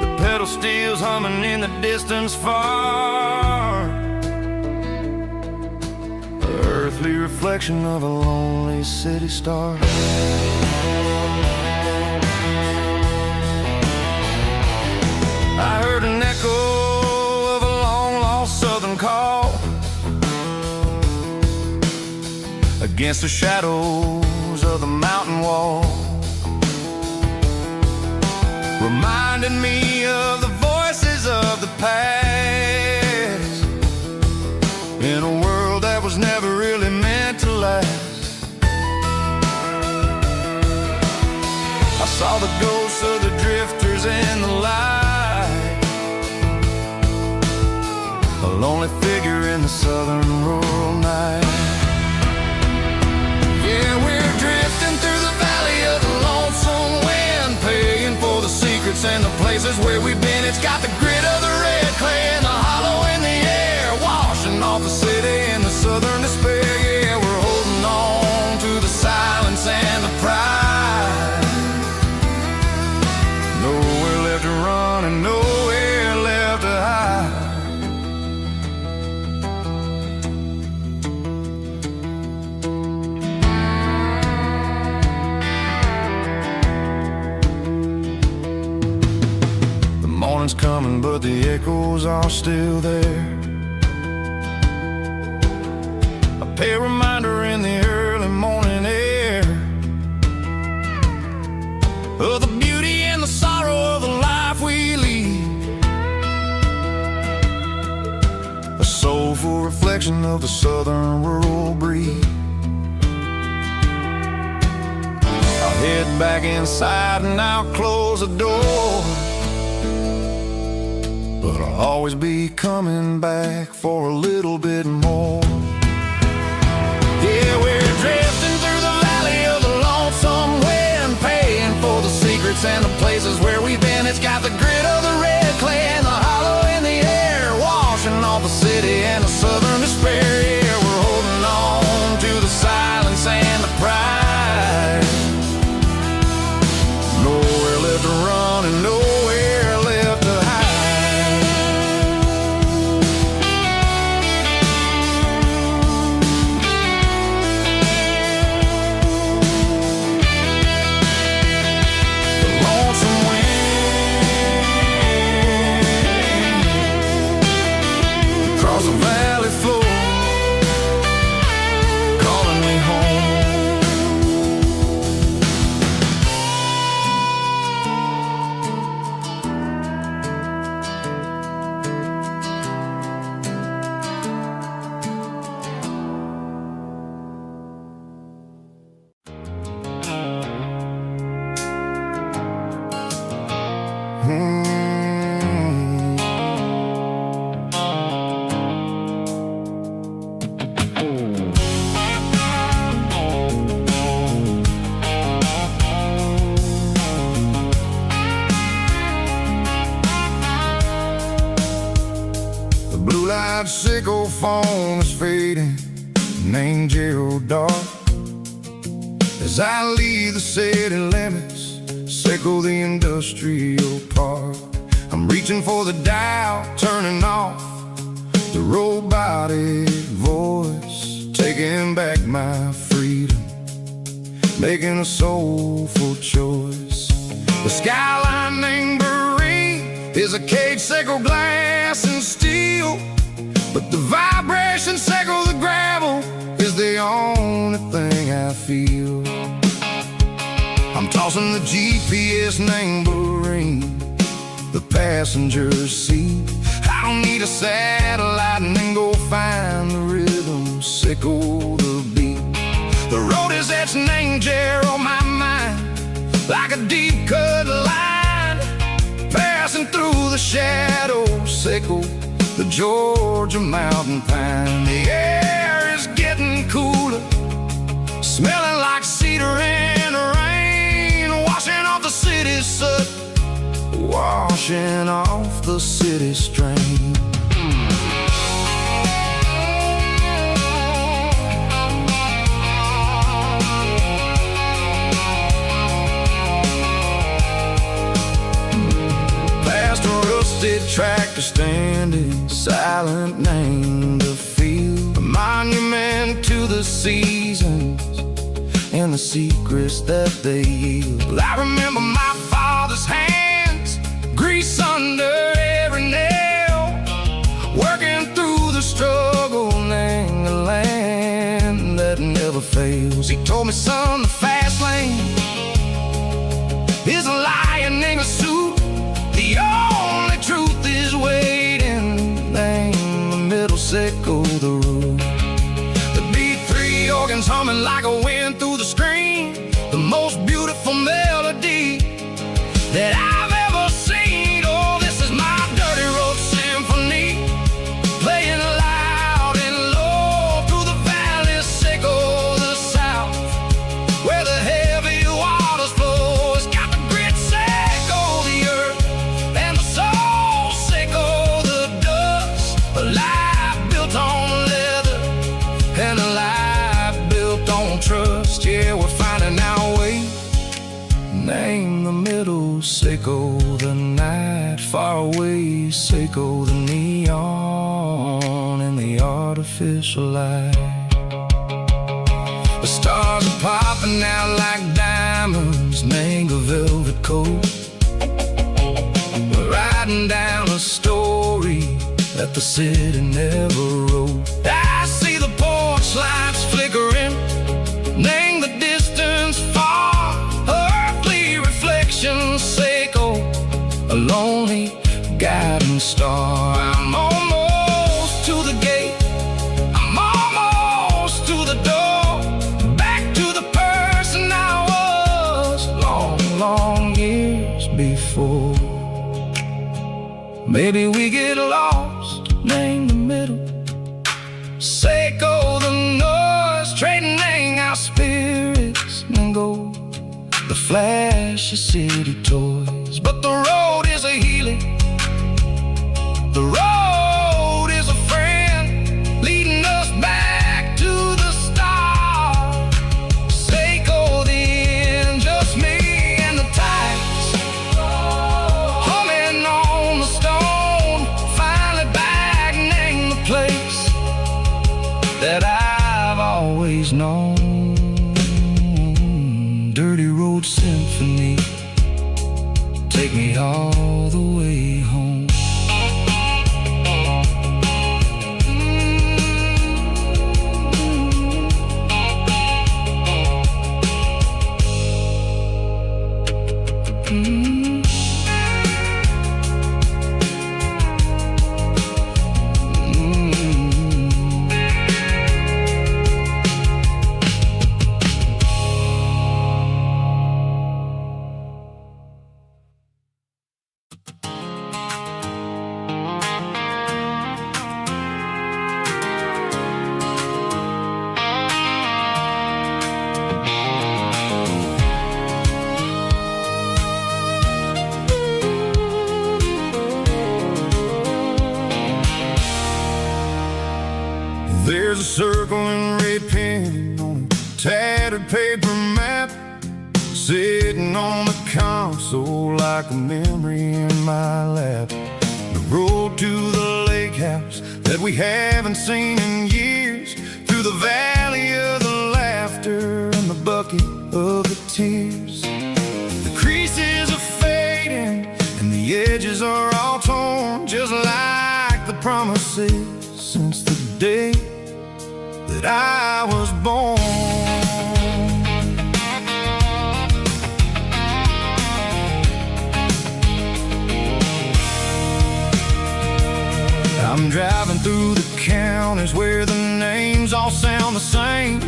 The pedal steel's humming in the distance far, the earthly reflection reflection of a lonely city star. I heard an echo of a long-lost southern call against the shadows of the mountain wall, reminding me of the voices of the past, in a world that was never really meant to last. I saw the ghosts of the drifters in the light, a lonely figure in the southern rural night. Yeah, we're drifting through the valley of the lonesome wind, paying for the secrets and the places where we've been. It's got the grit of the red clay and the hollow in the air, washing off the city and the southern despair. Yeah, we're holding on to the silence and the pride. Nowhere left to run and nowhere left to hide. The morning's coming, but the echoes are still there. A pale reminder in the early morning air of the beauty and the sorrow of the life we lead, a soulful reflection of the southern rural breed. I'll head back inside and I'll close the door, but I'll always be coming back for a little bit more. Yeah, we're drifting through the valley of the lonesome wind, paying for the secrets and the places where we've been. It's got the grit of the red clay and the hollow in the air, washing off the city and the southern despair. Yeah, we're holding on to the silence and the pride. Nowhere left to run and nowhere left to hide. The valley floor, calling me home. Blue-light sickle phone is fading, named Gerald dark. As I leave the city limits, sickle the industrial park. I'm reaching for the dial, turning off the robotic voice, taking back my freedom, making a soulful choice. The skyline named Bryan is a cage, sickle glass and steel, but the vibration sickle the gravel is the only thing I feel. I'm tossing the GPS named Bryan, the passenger seat. I don't need a satellite and then go find the rhythm, sickle the beat. The road is etched named Gerald on my mind, like a deep cut line, passing through the shadows, sickle the Georgia mountain pine. The air is getting cooler, smelling like cedar in the rain, washing off the city soot, washing off the city strain. Past a rusted tractor standing silent, named the field, a monument to the sea the secrets that they yield. Well, I remember my father's hands, grease under every nail, working through the struggle in the land that never fails. He told me, son, the fast lane is a lion in a suit. The only truth is waiting. Name the middle, sickle the root. The B3 organs humming like a wind through the screen. The most beautiful melody that I've ever seen. Oh, this is my dirty road symphony, playing loud and low through the valleys, sickle the south, where the heavy waters flow. It's got the grit, sickle the earth, and the soul, sickle the dust. A life built on leather, and a life built on trust. Yeah, we're finding our way. Name the middle, sickle the night, far away, sickle the neon and the artificial light. The stars are popping out like diamonds, mango velvet coat. We're riding down a story that the city never wrote. I see the porch lights flickering, name the distance far, earthly reflections, sickle a lonely guiding star. I'm almost to the gate, I'm almost to the door, back to the person I was long, long years before. Maybe we get lost, name the middle, sickle the noise, trading our spirits and gold, the flash of city toys. But the road is a healing, the road is a friend, leading us back to the start. Sickle the end, just me and the tides, humming on the stone, finally back, name the place that I've always known. Dirty road symphony, take me all the way home. There's a circle and red pen on a tattered paper map, sitting on the console like a memory in my lap. The road to the lake house that we haven't seen in years, through the valley of the laughter and the bucket of the tears. The creases are fading and the edges are all torn, just like the promises since the day that I was born. I'm driving through the counties where the names all sound the same,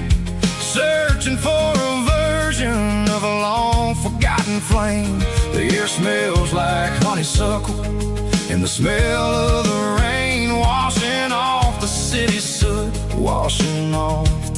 searching for a version of a long forgotten flame. The air smells like honeysuckle, and the smell of the rain washing off the city soot, washing off